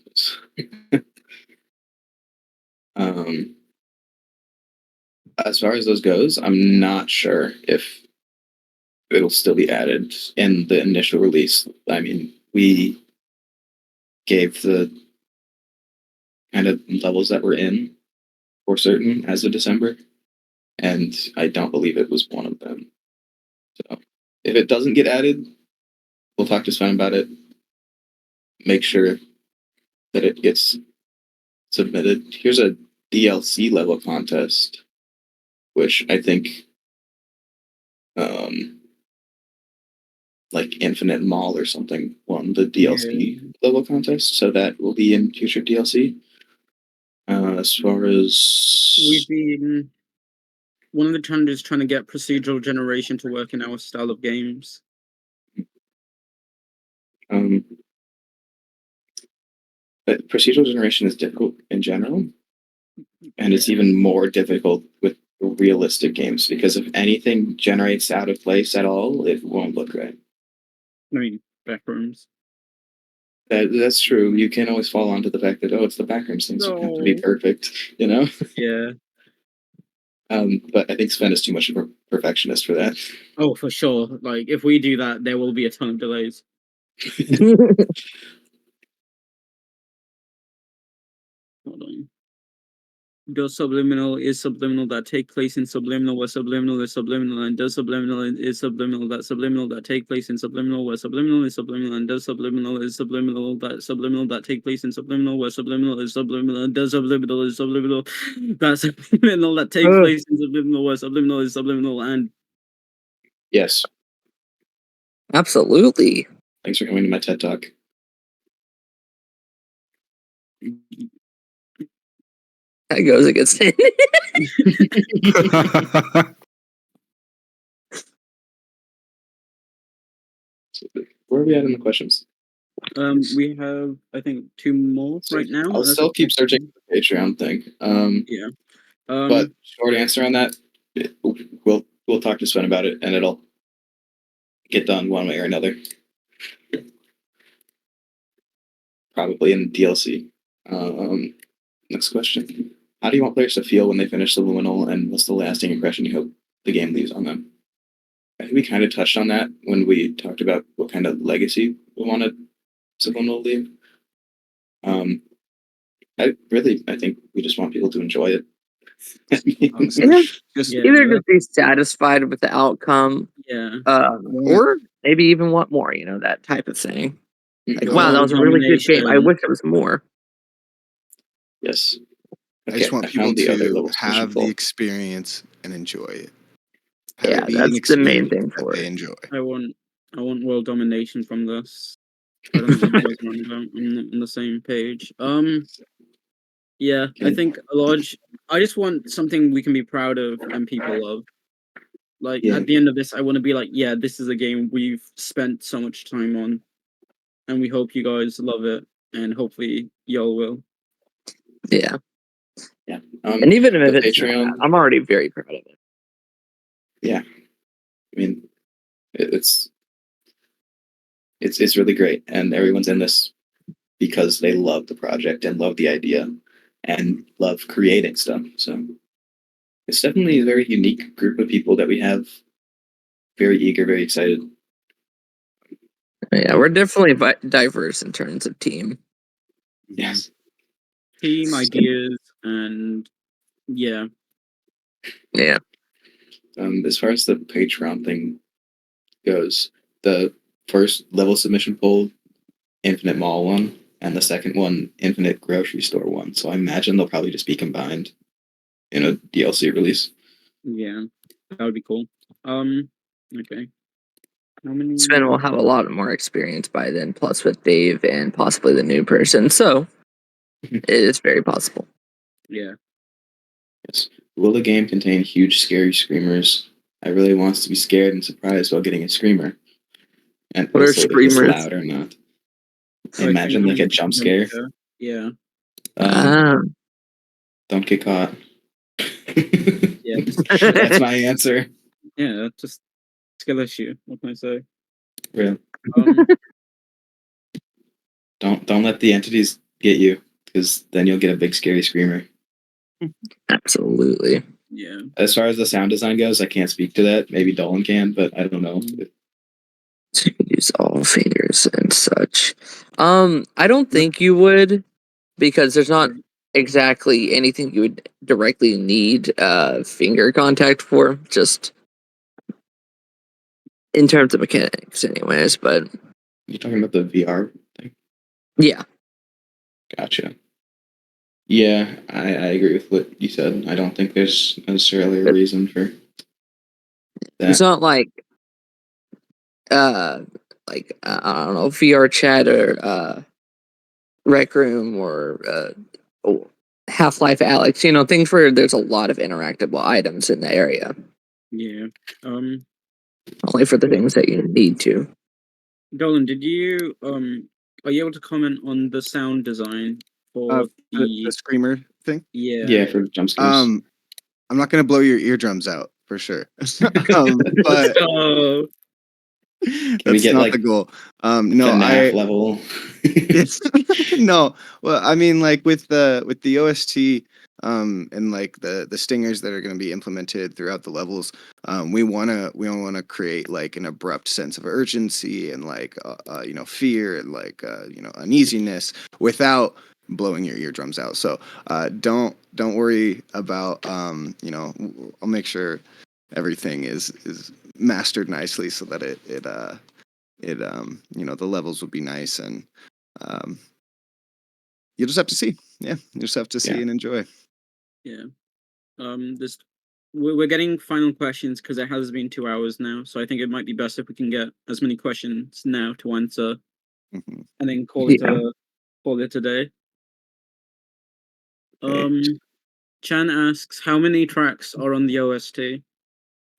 As far as those goes, I'm not sure if it'll still be added in the initial release. I mean, we gave the kind of levels that we're in for certain as of December, and I don't believe it was one of them. So if it doesn't get added, we'll talk to Sven about it. Make sure that it gets submitted. Here's a DLC level contest, which I think like Infinite Mall or something won the DLC level contest, so that will be in future DLC. As far as We've been one of the challenges trying to get procedural generation to work in our style of games. but procedural generation is difficult in general, and it's even more difficult with realistic games because if anything generates out of place at all, it won't look right. I mean, Backrooms. That's true. You can always fall onto the fact that it's the Backrooms things don't have to be No. perfect, you know. Yeah. But I think Sven is too much of a perfectionist for that. Oh, for sure. Like, if we do that, there will be a ton of delays. Hold on. Does subliminal is subliminal that take place in subliminal where subliminal is subliminal and does subliminal is subliminal that take place in subliminal where subliminal is subliminal and does subliminal is subliminal that take place in subliminal where subliminal is subliminal and does subliminal is subliminal that subliminal that take place in subliminal where subliminal is subliminal and Yes. Absolutely. Thanks for coming to my TED Talk. That goes against it. Where are we at in the questions? we have I think 2 more right now. I'll still keep searching for the Patreon thing. Yeah. But short answer on that, we'll talk to Sven about it, and it'll get done one way or another. Probably in DLC. Next question: how do you want players to feel when they finish Subliminal, and what's the lasting impression you hope the game leaves on them? I think we kind of touched on that when we talked about what kind of legacy we wanted Subliminal to leave. I think we just want people to enjoy it. Either just be satisfied with the outcome, or maybe even want more, that type of thing. Like, wow, that was a really good game. I wish there was more. Yes. I just want people to have the experience and enjoy it. Yeah, that's the main thing for it. Enjoy. I want world domination from this. I don't know what I'm on the same page. Yeah, I think I just want something we can be proud of and people love. Like, at the end of this, I want to be like, yeah, this is a game we've spent so much time on, and we hope you guys love it, and hopefully y'all will. Yeah. Yeah. And even if it's Patreon, not, I'm already very proud of it. Yeah. I mean, it's really great, and everyone's in this because they love the project and love the idea and love creating stuff. So it's definitely a very unique group of people that we have. Very eager, very excited. Yeah, we're definitely diverse in terms of team. Yes. Team ideas and yeah. As far as the Patreon thing goes, the first level submission poll, Infinite Mall one, and the second one, Infinite Grocery Store one. So I imagine they'll probably just be combined in a DLC release. Yeah, that would be cool. Okay. How many? Sven will have a lot more experience by then, plus with Dave and possibly the new person. So it is very possible. Yeah. Yes. Will the game contain huge, scary screamers? I really want to be scared and surprised while getting a screamer. And what are screamers? screamers? Loud or not? Imagine like a jump scare. Yeah. Don't get caught. Yeah. That's my answer. Yeah, just skill issue. What can I say? Real. Don't let the entities get you, because then you'll get a big scary screamer. Absolutely. Yeah. As far as the sound design goes, I can't speak to that. Maybe Dolan can, but I don't know. So you can use all faders and such. I don't think you would, because there's not exactly anything you would directly need finger contact for, just in terms of mechanics anyways, but You're talking about the VR thing? yeah. Gotcha. Yeah, I agree with what you said. I don't think there's necessarily a reason for that. It's not like I don't know, VR chat or Rec Room or Half-Life Alex, things where there's a lot of interactable items in the area. Yeah. Only for the things that you need to. Dolan, did you are you able to comment on the sound design for The screamer thing. Yeah, for jump scares. I'm not gonna blow your eardrums out for sure. But Oh, that's get, not like, the goal. The No, NAF level. no. Well, I mean, like with the OST, and like the stingers that are going to be implemented throughout the levels, we wanna create like an abrupt sense of urgency and like fear and like uneasiness without blowing your eardrums out. So don't worry about I'll make sure everything is mastered nicely so that the levels will be nice, and you'll just have to see. Yeah, you just have to see and enjoy. yeah. This we're getting final questions because it has been 2 hours now, so I think it might be best if we can get as many questions now to answer, Mhm. and then call it a day. Chan asks, how many tracks are on the OST?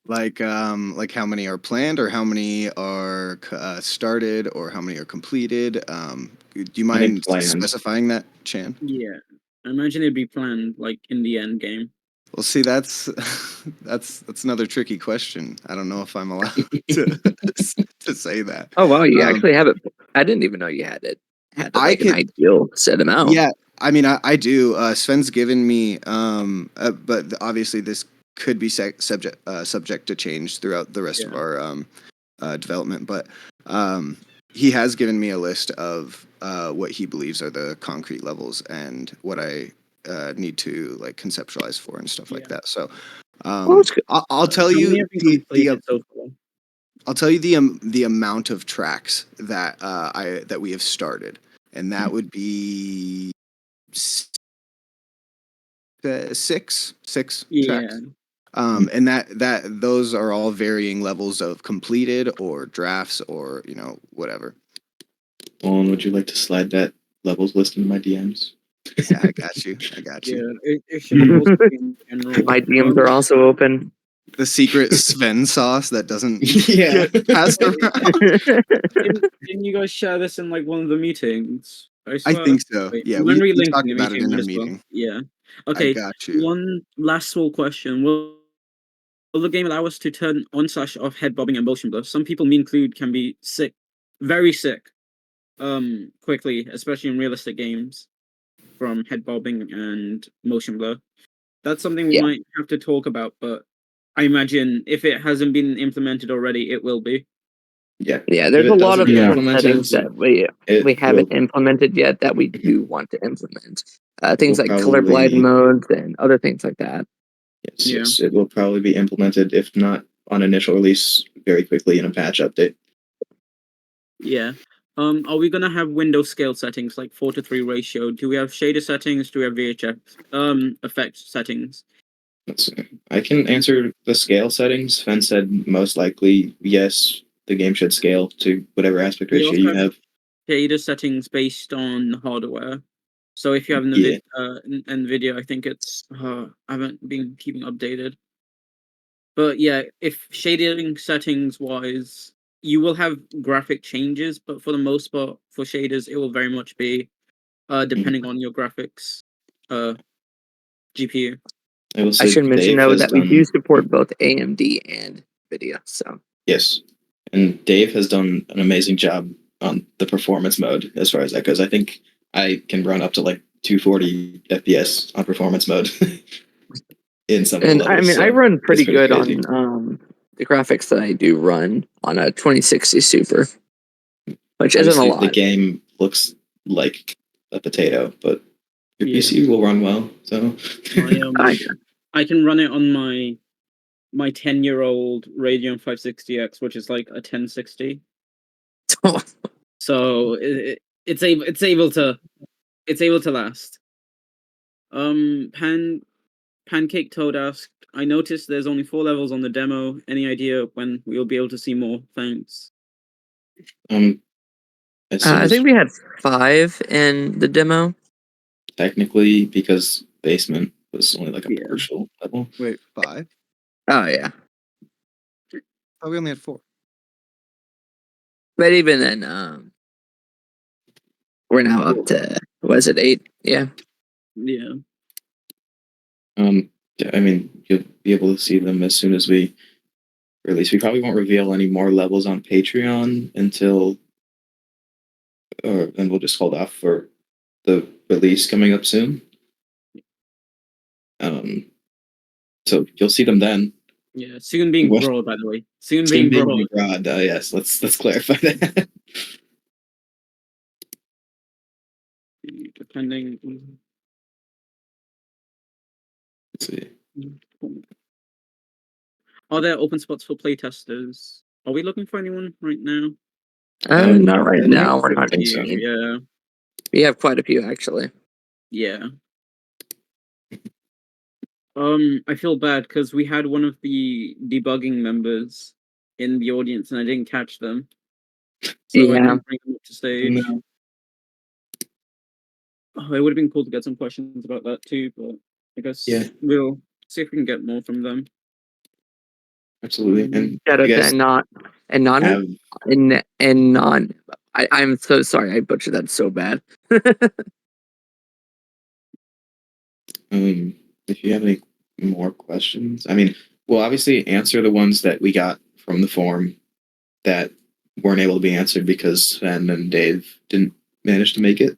Like how many are planned, or how many are started, or how many are completed? Do you mind planned. specifying that, Chan? Yeah, I imagine it'd be planned like in the end game. Well, see, that's another tricky question. I don't know if I'm allowed to say that. Oh wow, you actually have it. I didn't even know you had it. Had I like an could- ideal set amount. Yeah, I mean, I do. Sven's given me, but obviously this could be subject to change throughout the rest of our development. But he has given me a list of what he believes are the concrete levels and what I need to like conceptualize for and stuff like that. So I'll tell How you many have been completed so far? I'll tell you the amount of tracks that that we have started, and that would be six tracks. And that those are all varying levels of completed or drafts or whatever. Dolan, would you like to slide that levels list into my DMs? Yeah, I got you. Yeah, it should also be in general. My DMs are also open. The secret Sven sauce that doesn't get passed around. Didn't you guys share this in like one of the meetings? I swear. think so. Wait, Yeah, I'm we relinking talked the about it in might our as well. meeting. Yeah. I Okay. got you. One last small question: Will the game allow us to turn on/off head bobbing and motion blur? Some people, me included, can be sick, very sick, quickly, especially in realistic games, from head bobbing and motion blur. That's something we might have to talk about, but I imagine if it hasn't been implemented already, it will be. Yeah. Yeah, there's a lot of different settings that we haven't will. implemented yet that we do want to implement. Things will like color probably- blind modes and other things like that. Yes, it will probably be implemented, if not on initial release, very quickly in a patch update. Yeah. Are we gonna have window scale settings like 4:3 ratio? Do we have shader settings? Do we have VHF effect settings? I can answer the scale settings. Sven said most likely yes, the game should scale to whatever aspect We ratio also you have. Shader settings based on hardware. So if you have NVIDIA, I think it's I haven't been keeping updated. But yeah, if shading settings wise, you will have graphic changes, but for the most part, for shaders, it will very much be depending on your graphics GPU. I should mention though that we do support both AMD and NVIDIA. So yes, and Dave has done an amazing job on the performance mode as far as that goes. I think I can run up to like 240 FPS on performance mode in some of the And levels. I mean, so I run pretty pretty good crazy. on the graphics that I do run on a 2060 Super, which isn't a Obviously, lot. the game looks like a potato, but your Yeah. PC will run well. So I can run it on my 10-year-old Radeon 560X, which is like a 1060. So it's able to last. Pancake Toad asked, I noticed there's only 4 levels on the demo. Any idea when we'll be able to see more? Thanks. as soon I as think we had 5 in the demo. technically, because basement was only like a Yeah. partial level. Wait, 5? Oh yeah, Oh, we only had 4. but even then, we're now up to was it 8? Yeah. Yeah. Yeah, I mean, you'll be able to see them as soon as we release. We probably won't reveal any more levels on Patreon until, and we'll just hold off for the release coming up soon. So you'll see them then. Yeah. Soon being What? broad, by the way. Soon Soon being being broad. broad. Yes, let's clarify that. Depending. Let's see. Are there open spots for playtesters? Are we looking for anyone right now? Not right I now. We're don't not. think so. Yeah. We have quite a few actually. Yeah. I feel bad because we had one of the debugging members in the audience and I didn't catch them. So I Yeah. didn't bring them up to stage. No. Oh, it would have been cool to get some questions about that too, but I guess Yeah. we'll see if we can get more from them. Absolutely. And Shout I out guess to non have, and non. I'm so sorry. I butchered that so bad. if you have any more questions, I mean, we'll obviously answer the ones that we got from the forum that weren't able to be answered because Sven and Dave didn't manage to make it.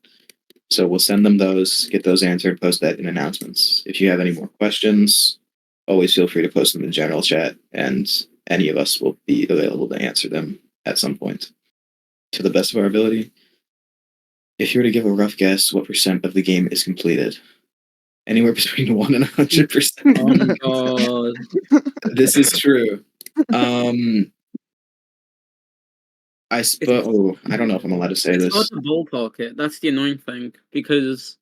So we'll send them those, get those answered, post that in announcements. If you have any more questions, always feel free to post them in the general chat, and any of us will be available to answer them at some point to the best of our ability. If you were to give a rough guess, what % of the game is completed? Anywhere between 1 and 100%. Oh my god. This is true. I don't know if I'm allowed to say It's this. hard to ballpark it. That's the annoying thing because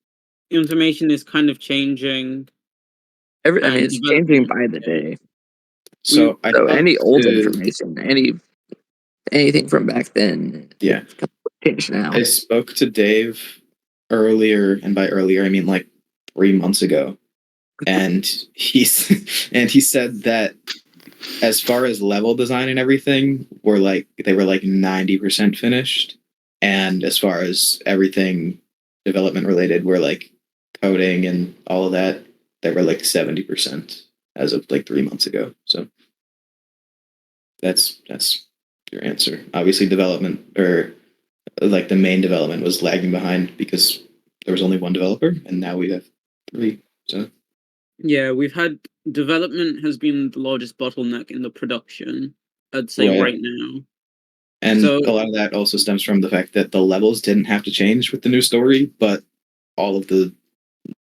information is kind of changing. I mean, And it's changing by the day. So So any old to- information, anything from back then, Yeah. changed now. I spoke to Dave earlier, and by earlier I mean like 3 months ago, and he said that as far as level design and everything, they were like 90% finished, and as far as everything development related, we're like coding and all of that, they were like 70% as of like 3 months ago. So that's your answer. Obviously, development or like the main development was lagging behind because there was only one developer, and now we have 3. So yeah, we've had development has been the largest bottleneck in the production, I'd say right now. And So- a lot of that also stems from the fact that the levels didn't have to change with the new story, but all of the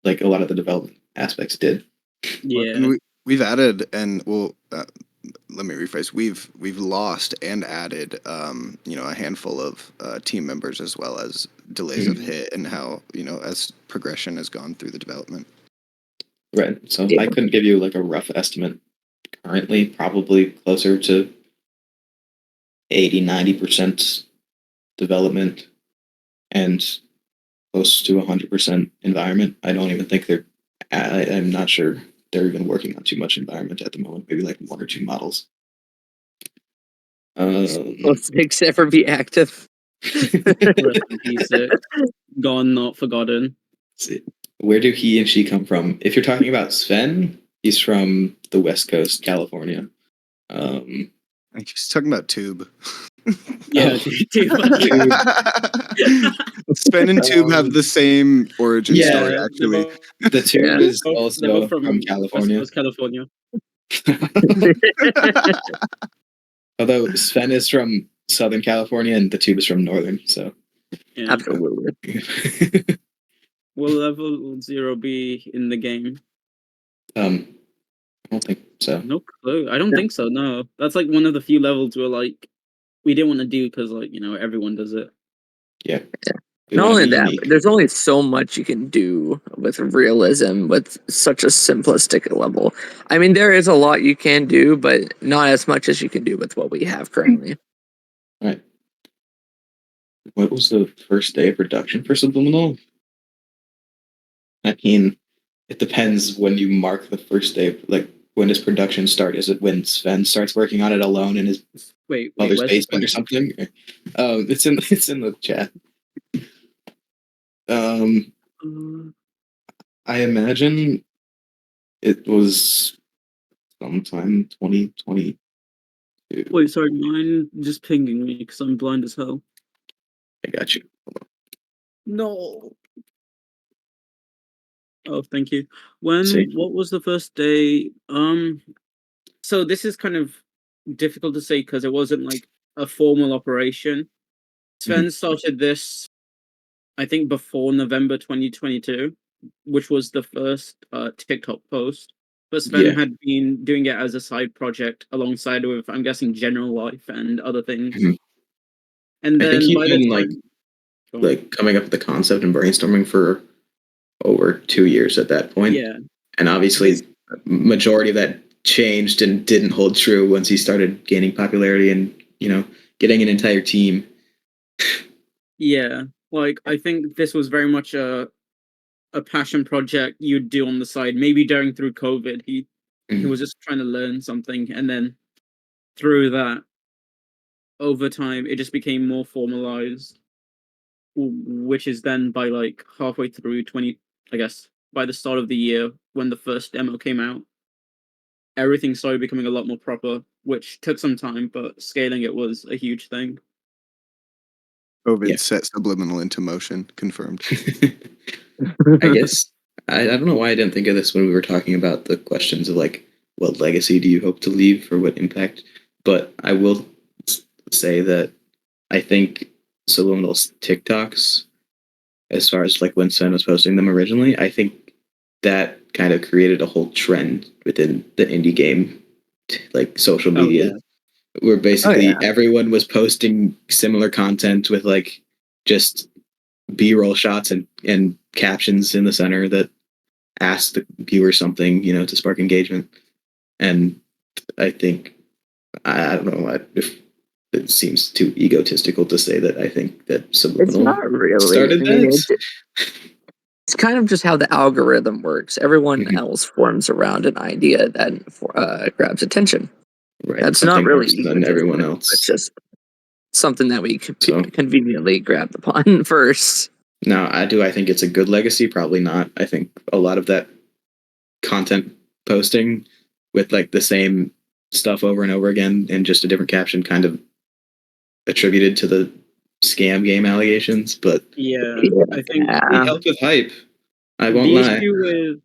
a lot of the development aspects did. Yeah. And we've added, and let me rephrase. We've lost and added, a handful of team members, as well as delays of hit, and how as progression has gone through the development. Right. So Yeah. I couldn't give you like a rough estimate. Currently, probably closer to 80-90% development and close to 100% environment. I don't even think I'm not sure they're even working on too much environment at the moment. Maybe like 1 or 2 models. Let's ever be active. Rest in peace, gone, not forgotten. See, where do he and she come from? If you're talking about Sven, he's from the West Coast, California. I think he's talking about Tube. Yeah, Oh. Tube. Sven and Tube have the same origin Yeah, story, they're actually. The tube Yeah. is they're also both from West California. Coast California. Although Sven is from Southern California and the tube is from Northern, so. Yeah. Absolutely. Will level 0 be in the game? I don't think so. No clue. I don't Yeah. think so. No, that's like one of the few levels where like we didn't want to do because like everyone does it. Yeah. We Not wanna only be that, unique. but there's only so much you can do with realism with such a simplistic level. I mean, there is a lot you can do, but not as much as you can do with what we have currently. Right. What was the first day of production for Subliminal? I mean, it depends when you mark the first day. Like, when does production start? Is it when Sven starts working on it alone in his Wait, mother's where's basement or something? Oh, it's in the chat. I imagine it was sometime 2020. Wait, sorry, mine just pinging me because I'm blind as hell. I got you. No. Oh, thank you. When? See. What was the first day? So this is kind of difficult to say because it wasn't like a formal operation. Sven started this, I think, before November 2022, which was the first TikTok post. But Sven Yeah. had been doing it as a side project alongside with, I'm guessing, general life and other things. Mhm. And I think then he'd by the been time, like coming up with the concept and brainstorming for over 2 years at that point. yeah, And obviously, majority of that changed and didn't hold true once he started gaining popularity and getting an entire team. yeah. Like I think this was very much a passion project you'd do on the side. Maybe during through COVID, he was just trying to learn something, and then through that, over time, it just became more formalized. Which is then by like halfway through 20, I guess, by the start of the year when the first demo came out, everything started becoming a lot more proper, which took some time, but scaling it was a huge thing. COVID set Subliminal into motion, confirmed. I guess I don't know why I didn't think of this when we were talking about the questions of like what legacy do you hope to leave or what impact, but I will say that I think Subliminal's TikToks, as far as like when Sven was posting them originally, I think that kind of created a whole trend within the indie game, like social media, where basically everyone was posting similar content with like just B-roll shots and captions in the center that ask the viewer something, to spark engagement. And I think, I don't know if it seems too egotistical to say that I think that Subliminal It's not really. started I mean, that. it's kind of just how the algorithm works. Everyone else forms around an idea that grabs attention. Right. That's not Something really worse than everyone else. It's just something that we So- conveniently grabbed upon first. Now, I think it's a good legacy? Probably not. I think a lot of that content posting with like the same stuff over and over again and just a different caption kind of attributed to the scam game allegations, but Yeah, I think they help with hype. I won't the lie. issue with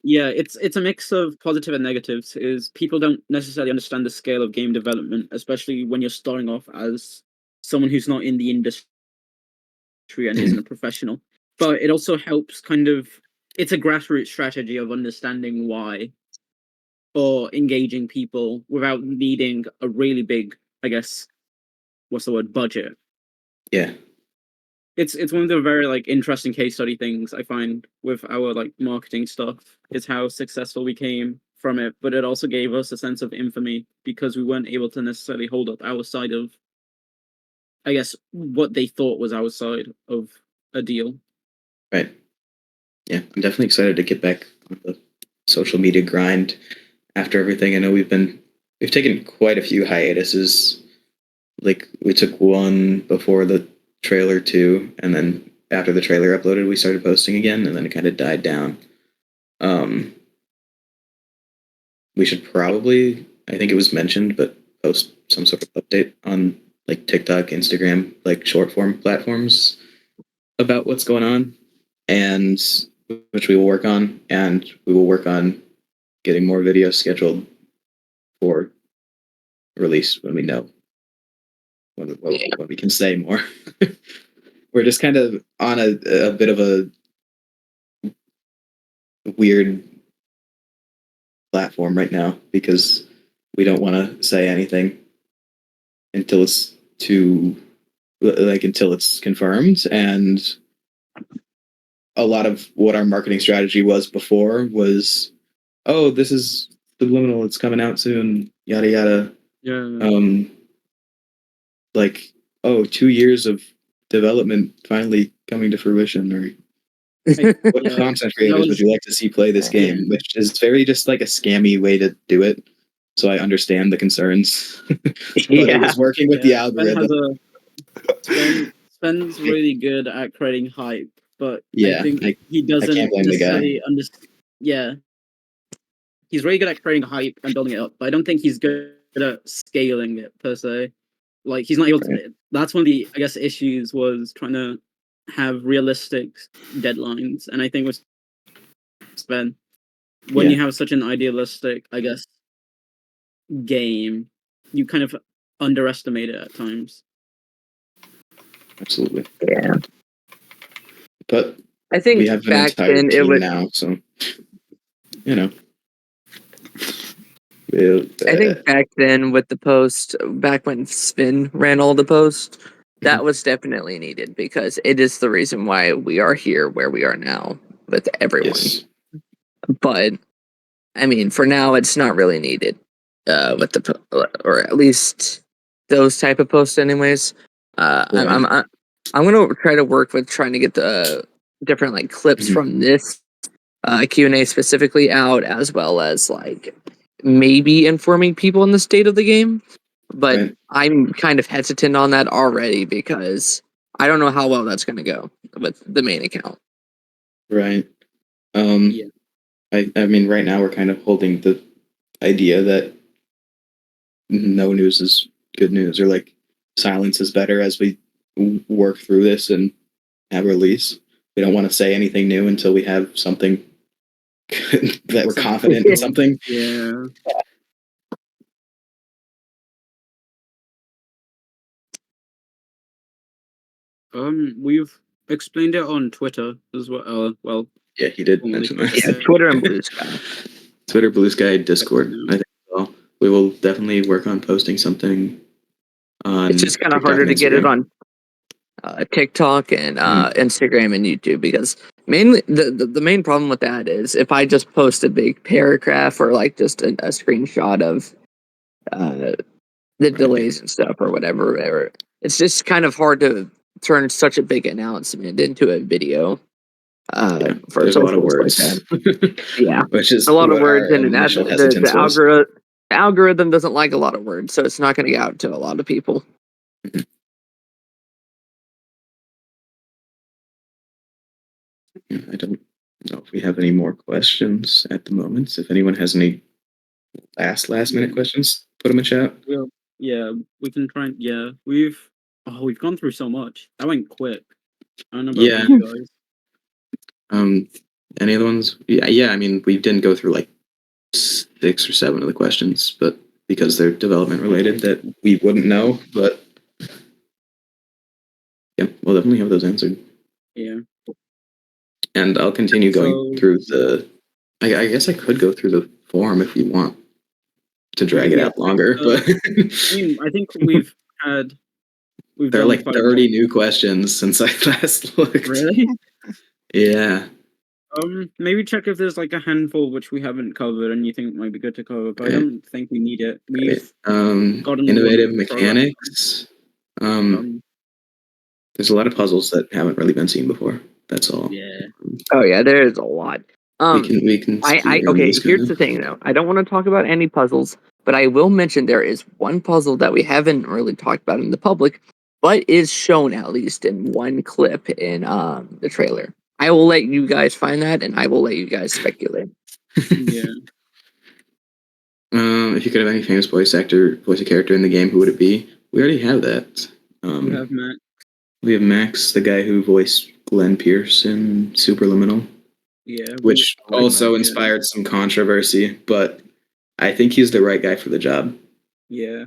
it's a mix of positive and negatives. Is people don't necessarily understand the scale of game development, especially when you're starting off as someone who's not in the industry and isn't a professional. But it also helps it's a grassroots strategy of understanding why or engaging people without needing a really big, I guess, what's the word, budget. Yeah. It's one of the very like interesting case study things I find with our like marketing stuff is how successful we came from it, but it also gave us a sense of infamy because we weren't able to necessarily hold up our side of, I guess, what they thought was our side of a deal. Right. Yeah, I'm definitely excited to get back on the social media grind after everything. I know we've taken quite a few hiatuses. Like we took one before the trailer too, and then after the trailer uploaded, we started posting again, and then it kind of died down. We should probably, I think it was mentioned, but post some some sort of update on like TikTok, Instagram, like short form platforms about what's going on, and which we will work on, and we will work on getting more videos scheduled for release when we know when we can say more. We're just kind of on a bit of a weird platform right now because we don't want to say anything until it's until it's confirmed. And a lot of what our marketing strategy was before was, oh, this is Subliminal, it's coming out soon, yada yada. Yeah. Like, oh, 2 years of development finally coming to fruition, or what Yeah. content creators would you like to see play this game? Yeah. Which is very just like a scammy way to do it. So I understand the concerns. But it was working with the algorithm. Sven's really good at creating hype, but Yeah, I think he I doesn't can't blame the guy. necessarily understand. Yeah, he's really good at creating hype and building it up, but I don't think he's good at scaling it per se. Like he's not able to. That's one of the, I guess, issues was trying to have realistic deadlines, and I think with Sven, when you have such an idealistic, I guess, game, you kind of underestimate it at times. Absolutely. Yeah. But I think we have an back entire then it team was. now, so you know. I think back then with the post, back when Sven ran all the posts, that was definitely needed because it is the reason why we are here where we are now with everyone. Yes. But I mean, for now, it's not really needed with or at least those type of posts, anyways. Right. I'm gonna try to work with trying to get the different like clips from this Q&A specifically out, as well as like maybe informing people on the state of the game. But Right. I'm kind of hesitant on that already because I don't know how well that's going to go with the main account. Right. Yeah. I mean, right now we're kind of holding the idea that no news is good news, or like silence is better as we work through this and have a release. We don't want to say anything new until we have something that we're confident in something. Yeah. We've explained it on Twitter as well. Well, Yeah, he did formally. mention that. Yeah, Twitter and Blue Sky. Twitter, Blue Sky, Discord. I think so. We will definitely work on posting something on. It's just kind of TikTok harder and to get it Instagram. on TikTok and Instagram and YouTube because mainly the main problem with that is if I just post a big paragraph or like just a screenshot of the delays and stuff or whatever, or it's just kind of hard to turn such a big announcement into a video. For There's a lot of socials words. like that. Yeah, Which is a lot of what words, our and initial the hesitance was. algorithm doesn't like a lot of words, so it's not going to get out to a lot of people. I don't know if we have any more questions at the moment. If anyone has any last minute questions, put them in chat. Yeah, we can try and we've gone through so much. That went quick. I don't know about you guys. Any other ones? Yeah. I mean, we didn't go through like 6 or 7 of the questions, but because they're development related, that we wouldn't know. But yeah, we'll definitely have those answered. Yeah. And I'll continue going through the. I guess I could go through the form if you want to drag it out longer, but I mean, I think we've there are like 30 new questions since I last looked. Really? Yeah. Maybe check if there's like a handful which we haven't covered and you think might be good to cover, but I don't think we need it. We've gotten innovative mechanics. There's a lot of puzzles that haven't really been seen before. That's all. Yeah. Oh yeah, there is a lot. We can. Okay. Here's the thing, though. I don't want to talk about any puzzles, but I will mention there is one puzzle that we haven't really talked about in the public, but is shown at least in one clip in the trailer. I will let you guys find that, and I will let you guys speculate. Yeah. If you could have any famous voice a character in the game, who would it be? We already have that. We have Matt. We have Max, the guy who voiced Glenn Pierce in Superliminal, Yeah. which also Yeah. inspired some controversy, but I think he's the right guy for the job. Yeah.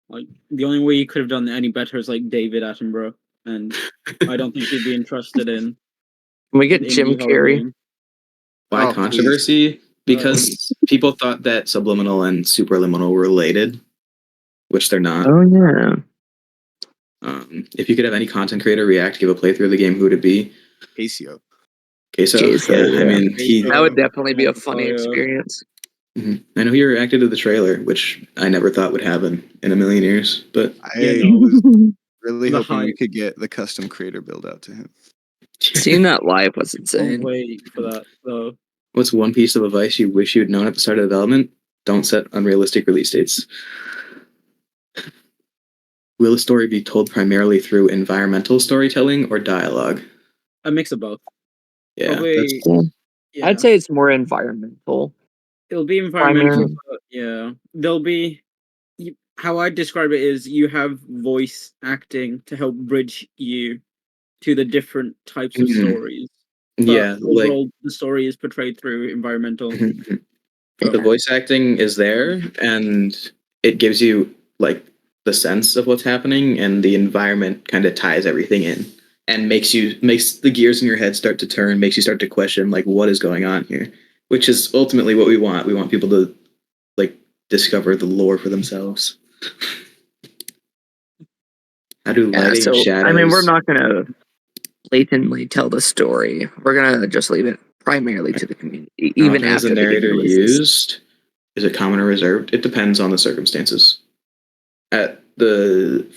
Like the only way you could have done any better is like David Attenborough, and I don't think he'd be interested in. Can we get in Jim Indie Hall of Carrey? Fame. Why Oh, controversy? Because people thought that Subliminal and Superliminal were related, which they're not. Oh yeah. If you could have any content creator react, give a playthrough of the game, who would it be? Casio. Queso? Queso, Yeah, I yeah. mean, That would definitely be a funny Oh, yeah. experience. I know he reacted to the trailer, which I never thought would happen in a million years, but I no. was really The hoping we hype. could get the custom creator build out to him. Seeing that live was Can't insane. wait for that though. what's one piece of advice you wish you'd known at the start of development? Don't set unrealistic release dates. Will the story be told primarily through environmental storytelling or dialogue? A mix of both. Yeah, Probably, yeah. I'd say it's more environmental. It'll be environmental, Primary. but yeah. There'll be how I describe it is you have voice acting to help bridge you to the different types of Mhm. stories. But yeah. Like overall, the story is portrayed through environmental. the voice acting is there, and it gives you like the sense of what's happening, and the environment kind of ties everything in, and makes the gears in your head start to turn, makes you start to question like what is going on here, which is ultimately what we want. We want people to like discover the lore for themselves. How do Yeah, lighting so and shadows? I mean, we're not gonna blatantly tell the story. We're gonna just leave it primarily to the community, How even often is after the the game narrator releases. used? Is it common or reserved? It depends on the circumstances.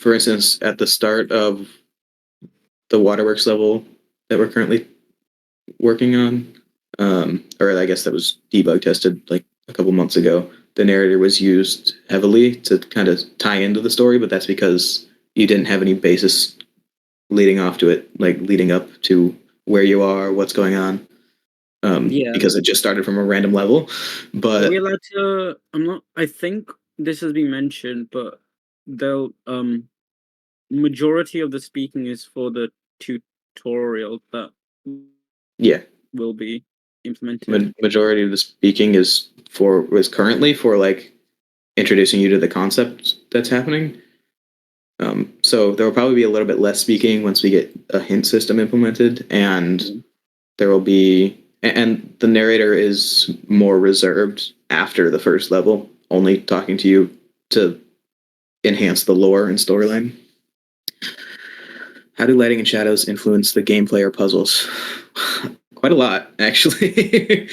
For instance, at the start of the waterworks level that we're currently working on, or I guess that was debug tested like a couple months ago, the narrator was used heavily to kind of tie into the story, but that's because you didn't have any basis leading off to it, like leading up to where you are, what's going on. Yeah. Because it just started from a random level. Are But we allowed to? I think this has been mentioned, but they'll majority of the speaking is for the tutorial that yeah, will be implemented. majority of the speaking is currently for like introducing you to the concept that's happening. So there will probably be a little bit less speaking once we get a hint system implemented, and there will be, and the narrator is more reserved after the first level, only talking to you to enhance the lore and storyline. How do lighting and shadows influence the gameplay or puzzles? Quite a lot, actually.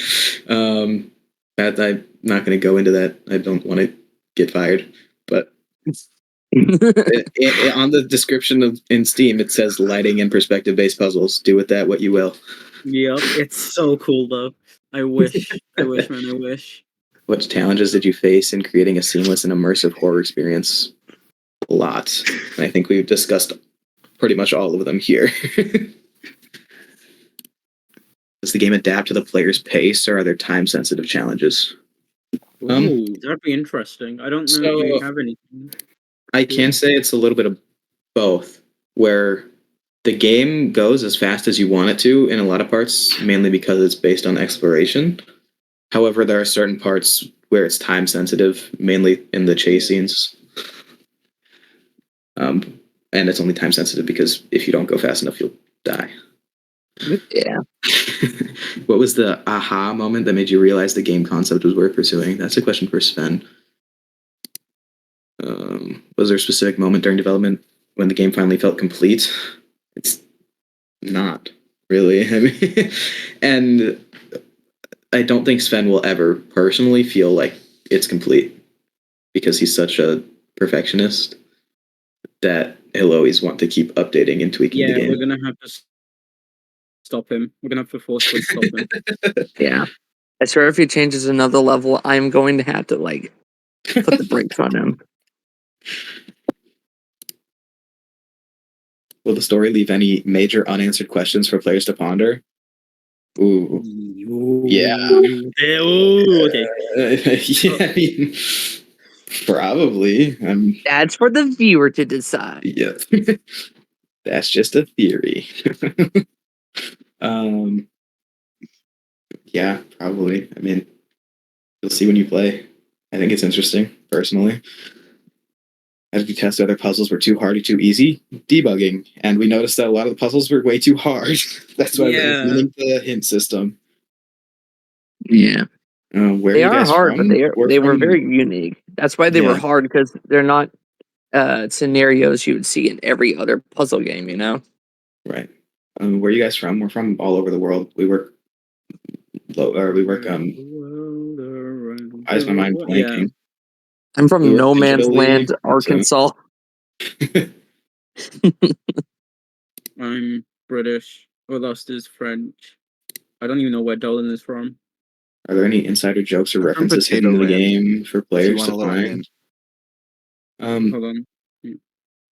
I'm not going to go into that. I don't want to get fired, but on the description in Steam, it says lighting and perspective-based puzzles. Do with that what you will. Yep, it's so cool though. I wish, man, I wish. What challenges did you face in creating a seamless and immersive horror experience? A lot. And I think we've discussed pretty much all of them here. Does the game adapt to the player's pace, or are there time-sensitive challenges? Ooh, that'd be interesting. I don't know if you have anything. I can say it's a little bit of both, where the game goes as fast as you want it to in a lot of parts, mainly because it's based on exploration. However, there are certain parts where it's time sensitive, mainly in the chase scenes. And it's only time sensitive because if you don't go fast enough, you'll die. Yeah. What was the aha moment that made you realize the game concept was worth pursuing? That's a question for Sven. Was there a specific moment during development when the game finally felt complete? It's not really. I mean, and I don't think Sven will ever personally feel like it's complete because he's such a perfectionist that he'll always want to keep updating and tweaking the game. We're gonna have to stop him. We're gonna have to forcefully stop him. Yeah. I swear if he changes another level, I'm going to have to like put the brakes on him. Will the story leave any major unanswered questions for players to ponder? Ooh. Yeah. Okay. Yeah, I mean, probably. That's for the viewer to decide. Yeah. That's just a theory. um, yeah, probably. I mean, you'll see when you play. I think it's interesting, personally. As we test whether puzzles were too hard or too easy, debugging, and we noticed that a lot of the puzzles were way too hard. That's why we're implementing the hint system. Yeah. Where They are you are guys hard, from? but they were from- very unique. That's why they were Yeah. hard, because they're not scenarios you would see in every other puzzle game, you know? Right. Where are you guys from? We're from all over the world. We work why is my mind blanking? Yeah. I'm from We work No Man's digitally, Land, so- Arkansas. I'm British. Olast is French. I don't even know where Dolan is from. Are there any insider jokes or I'm from references Potato hidden in the Land, game for If you players want a to little find? hint. Hold on.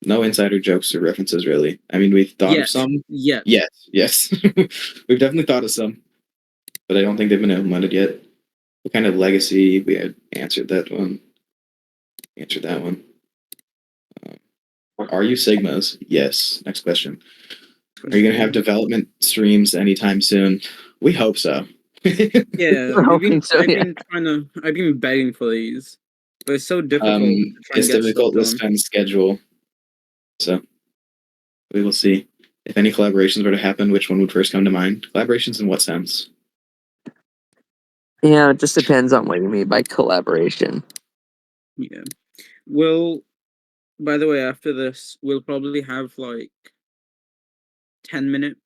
No insider jokes or references, really. I mean, we've thought of Yes. some. Yes. Yes. We've definitely thought of some, but I don't think they've been implemented yet. What kind of legacy? We had answered that one. Are you Sigmas? Yes. Next question. Are you going to have development streams anytime soon? We hope so. Yeah, I think so, yeah. I've been begging for these, but it's so difficult to try and It's get difficult stuff to done. spend schedule. So we will see. If any collaborations were to happen, which one would first come to mind? Collaborations in what sense? Yeah, it just depends on what you mean by collaboration. Yeah. Well, by the way, after this, we'll probably have like 10 minutes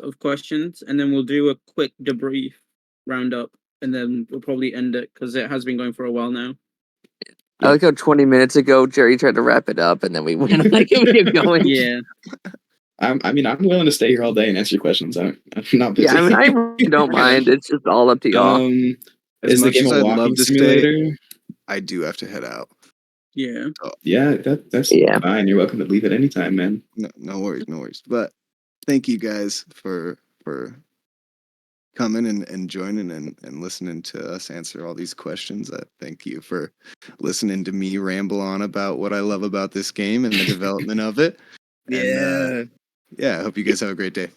of questions, and then we'll do a quick debrief roundup, and then we'll probably end it because it has been going for a while now. I like how 20 minutes ago Jerry tried to wrap it up, and then we went like we kept going. Yeah. I'm willing to stay here all day and answer your questions. I'm not busy. Yeah, I mean, I really don't mind. It's just all up to y'all. As Is the much game as a I'd walking love to simulator? I do have to head out. Yeah. Yeah, that's Yeah. fine. You're welcome to leave at any time, man. No worries. But thank you guys for coming and joining and listening to us answer all these questions. Thank you for listening to me ramble on about what I love about this game and the development of it. And yeah, I hope you guys have a great day.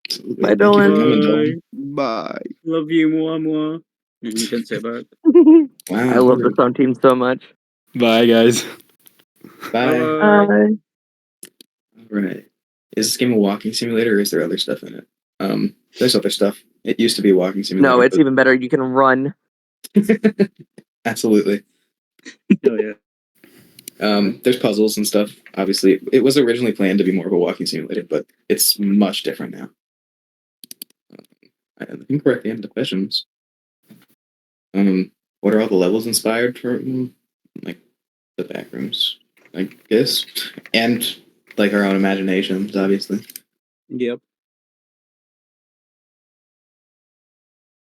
Absolutely. Bye, Thank you for Dolan. coming, Dolan. Bye. Love you, moi. You can say back. Wow. I love the Sun team so much. Bye, guys. Bye. Bye. Bye. All right. Is this game a walking simulator or is there other stuff in it? There's other stuff. It used to be a walking simulator. No, it's even better. You can run. Absolutely. Oh yeah. There's puzzles and stuff. Obviously, it was originally planned to be more of a walking simulator, but it's much different now. I think we're at the end of the questions. What are all the levels inspired from? Like the Backrooms, I guess, and like our own imaginations, obviously. Yep.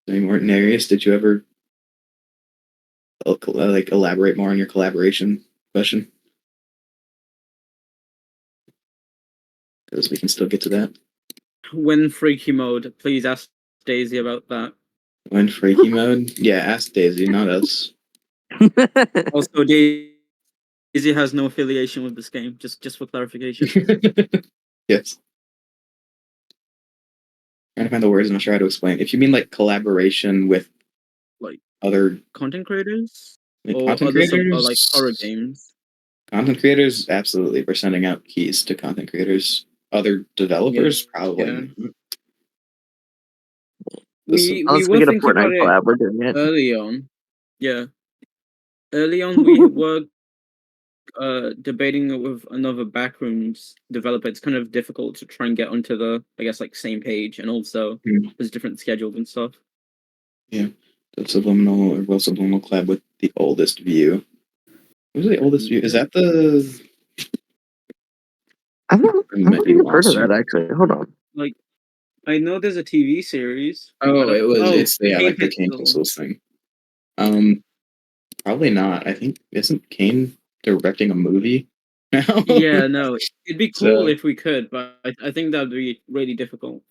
Any more Narius, did you ever like elaborate more on your collaboration question? Because we can still get to that. When freaky mode, please ask Daisy about that. When freaky mode? Yeah, ask Daisy, not us. Also, Daisy has no affiliation with this game. Just for clarification. Yes. Trying to find the words, I'm not sure how to explain. If you mean like collaboration with Like other content creators like, or content other creators, or like horror games. Content creators, absolutely. We're sending out keys to content creators. Other developers, probably. Yeah. not. We Unless we were get a thinking about Fortnite it collab, we're doing it. early on. Yeah. Early on, we were debating it with another Backrooms developer. It's kind of difficult to try and get onto the, I guess, like same page, and also there's different schedules and stuff. Yeah. The Subliminal collab with the oldest view. Who's the oldest view? Is that the I don't might be think I've heard of lost that, actually. Hold on. Like, I know there's a TV series. Oh, it was. It's Kane like the Kane Pixel. Pixels thing. Probably not. I think isn't Kane directing a movie now? Yeah, no, it'd be cool So- if we could, but I think that'd be really difficult.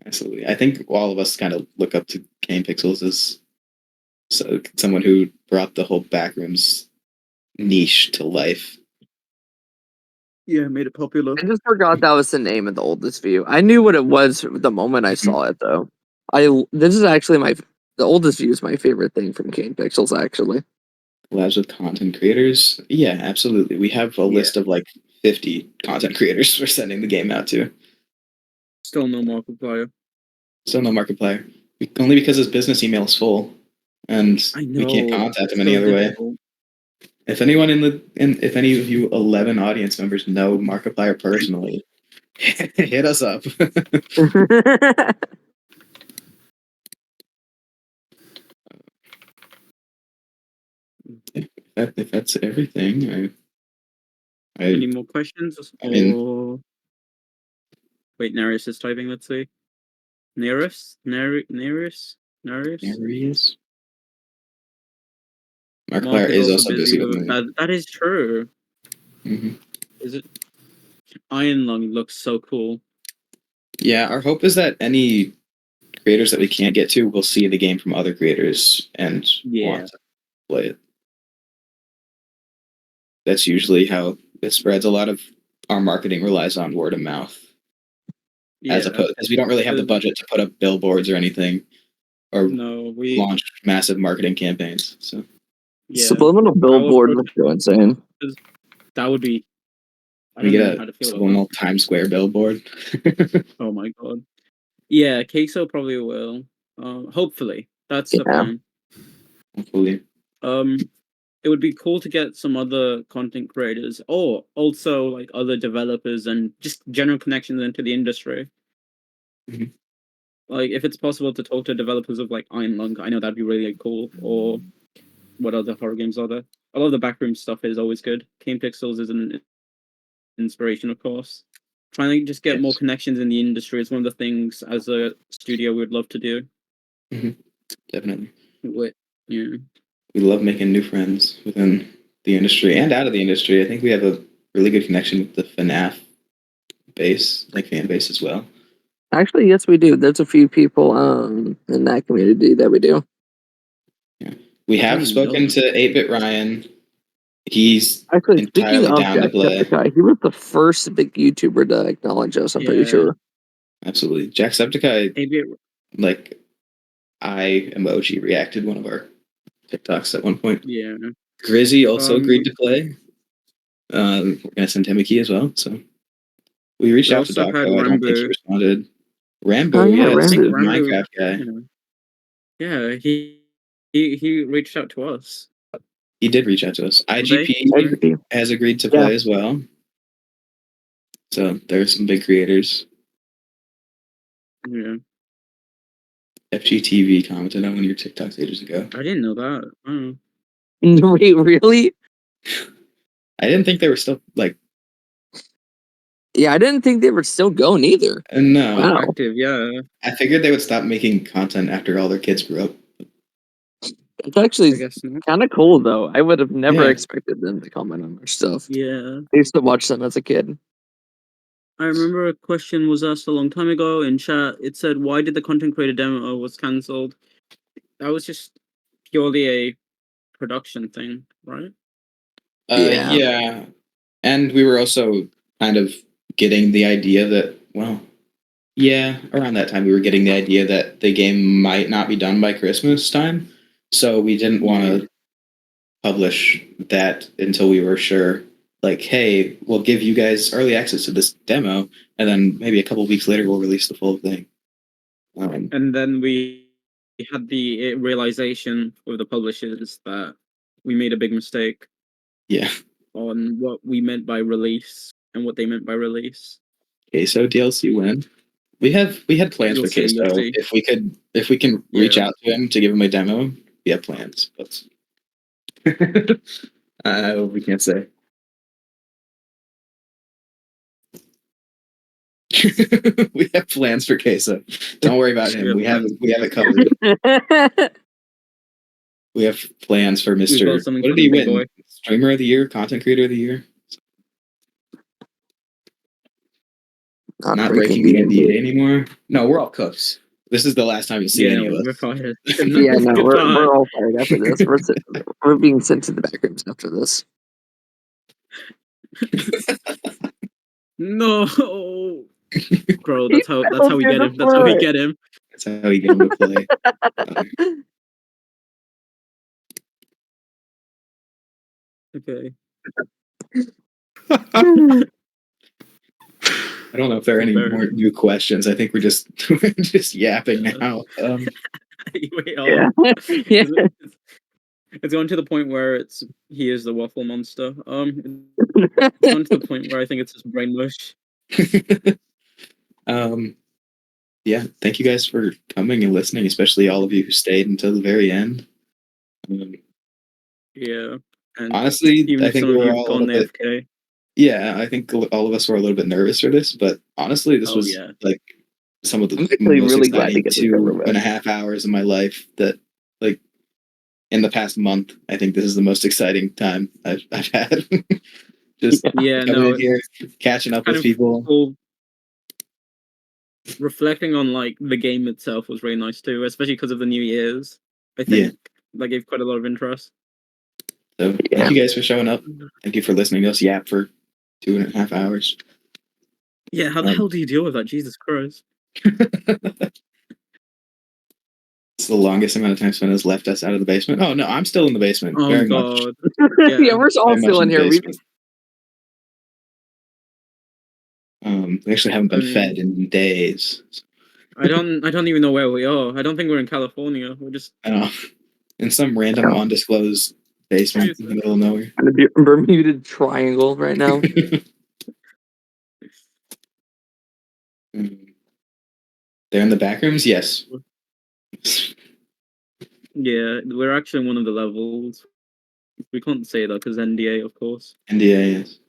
Absolutely. I think all of us kind of look up to Game Pixels as someone who brought the whole Backrooms niche to life. Yeah, made it popular. I just forgot that was the name of the oldest view. I knew what it was the moment I saw it, though. This is actually the oldest view is my favorite thing from Cane Pixels, actually. Collabs with content creators. Yeah, absolutely. We have a list of like 50 content creators we're sending the game out to. Still no Markiplier. Still no Markiplier. Only because his business email is full, and I know. we can't contact him it's any so other difficult. way. If anyone if any of you 11 audience members know Markiplier personally, hit us up. If that's everything, Any more questions? I mean- Wait, Nereus is typing. Let's see. Nereus. Markiplier Mark is also busy with me. that is true. Mm-hmm. Is it? Iron Lung looks so cool. Yeah, our hope is that any creators that we can't get to will see the game from other creators and want to play it. That's usually how it spreads. A lot of our marketing relies on word of mouth, as we don't really have the budget to put up billboards or anything, or launch massive marketing campaigns. So Subliminal billboard would go insane. That would be. We get a subliminal Times Square billboard. Oh my god. Yeah, Queso probably will. Hopefully. That's the plan. Hopefully. It would be cool to get some other content creators or also like other developers and just general connections into the industry. Mm-hmm. Like if it's possible to talk to developers of like Iron Lung, I know that'd be really cool. Or what other horror games are there? A lot of the backroom stuff is always good. Cane Pixels is an inspiration, of course. Trying to just get more connections in the industry is one of the things as a studio we would love to do. Mm-hmm. Definitely. Yeah. We love making new friends within the industry and out of the industry. I think we have a really good connection with the FNAF fan base as well. Actually, yes, we do. There's a few people in that community that we do. Yeah. We have spoken to 8-Bit Ryan. He's actually entirely down to play. He was the first big YouTuber to acknowledge us, I'm pretty sure. Absolutely. Jacksepticeye, like, I emoji reacted one of our TikToks at one point. Yeah. Grizzy also agreed to play. We're gonna send him a key as well. So we reached out to Doc. I don't think he responded. Rambo, Rambo. Minecraft guy. Yeah, he reached out to us. He did reach out to us. IGP has agreed to play as well. So there's some big creators. Yeah. FGTV commented on one of your TikToks ages ago. I didn't know that. Wait, really? I didn't think they were still like. Yeah, I didn't think they were still going either. No. Wow. Active, yeah. I figured they would stop making content after all their kids grew up. It's actually kind of cool, though. I would have never expected them to comment on our stuff. Yeah. I used to watch them as a kid. I remember a question was asked a long time ago in chat. It said, why did the content creator demo was cancelled? That was just purely a production thing, right? Yeah. And we were also kind of getting the idea that, around that time we were getting the idea that the game might not be done by Christmas time. So we didn't want to publish that until we were sure, like, hey, we'll give you guys early access to this demo, and then maybe a couple of weeks later we'll release the full thing. And then we had the realization with the publishers that we made a big mistake. Yeah. On what we meant by release and what they meant by release. Queso DLC when? We had plans for Queso. If we can reach out to him to give him a demo, we have plans. But we can't say. We have plans for Queso. Don't worry about him. We have it covered. We have plans for Mr. What did he win? Streamer of the Year, Content Creator of the Year. not breaking the NDA anymore. No, we're all cooks. This is the last time you'll see any of we're us. fired. Yeah, no, Goodbye. we're all fired after this. We're being sent to the backrooms after this. No, bro, that's how we get him. That's how we get him. That's how we get him to play. Okay. I don't know if there are any Fair. more new questions. I think we're just we're just yapping Yeah. now. Wait, Yeah. Yeah. It's going to the point where he is the waffle monster. It's gone to the point where I think it's just brain mush. Yeah, thank you guys for coming and listening, especially all of you who stayed until the very end. Yeah. And Honestly, even I if think some of we're you've all a gone little bit. AFK. Yeah, I think all of us were a little bit nervous for this, but honestly, this was like some of the I'm actually most really glad to exciting get this over with. 2.5 hours of my life. That like in the past month, I think this is the most exciting time I've had. Just coming in here, catching up with people. Cool. Reflecting on like the game itself was really nice too, especially because of the New Year's. I think that gave quite a lot of interest. So thank you guys for showing up. Thank you for listening to us yap for 2.5 hours. Yeah, how the hell do you deal with that? Jesus Christ. It's the longest amount of time Sven has left us out of the basement. Oh no, I'm still in the basement. Oh very God. much. Yeah, we're all Very still much in here. We actually haven't been fed in days. I don't even know where we are. I don't think we're in California. We're just in some random undisclosed basement in the middle of nowhere. In the Bermuda Triangle right now. They're in the back rooms? Yes. Yeah, we're actually in one of the levels. We can't say that because NDA, of course. NDA, yes.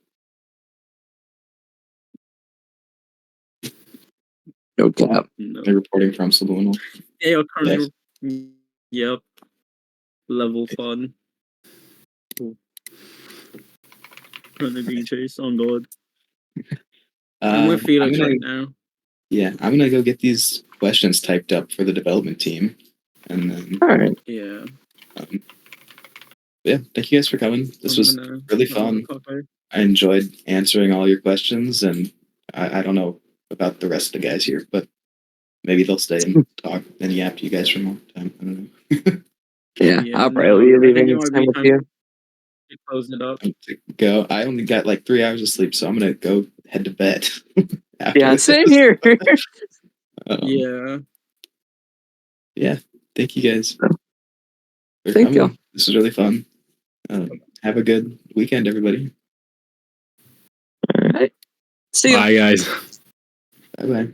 No cap. No. They're reporting from Subliminal. Yeah, currently. Yep. Level fun. Cool. Currently being chased on board. I'm with Felix right now. Yeah, I'm gonna go get these questions typed up for the development team, and then. All right. Yeah. Yeah, thank you guys for coming. This was really fun. I enjoyed answering all your questions, and I don't know about the rest of the guys here, but maybe they'll stay and talk and yap to you guys for more time. I don't know. Yeah, I'll probably be leaving this time with you. Closing it up. Go. I only got like 3 hours of sleep, so I'm gonna go head to bed. Yeah, same here. Yeah. Yeah. Thank you guys. Thank you. This was really fun. Have a good weekend, everybody. All right. See you. Bye, guys. Bye bye.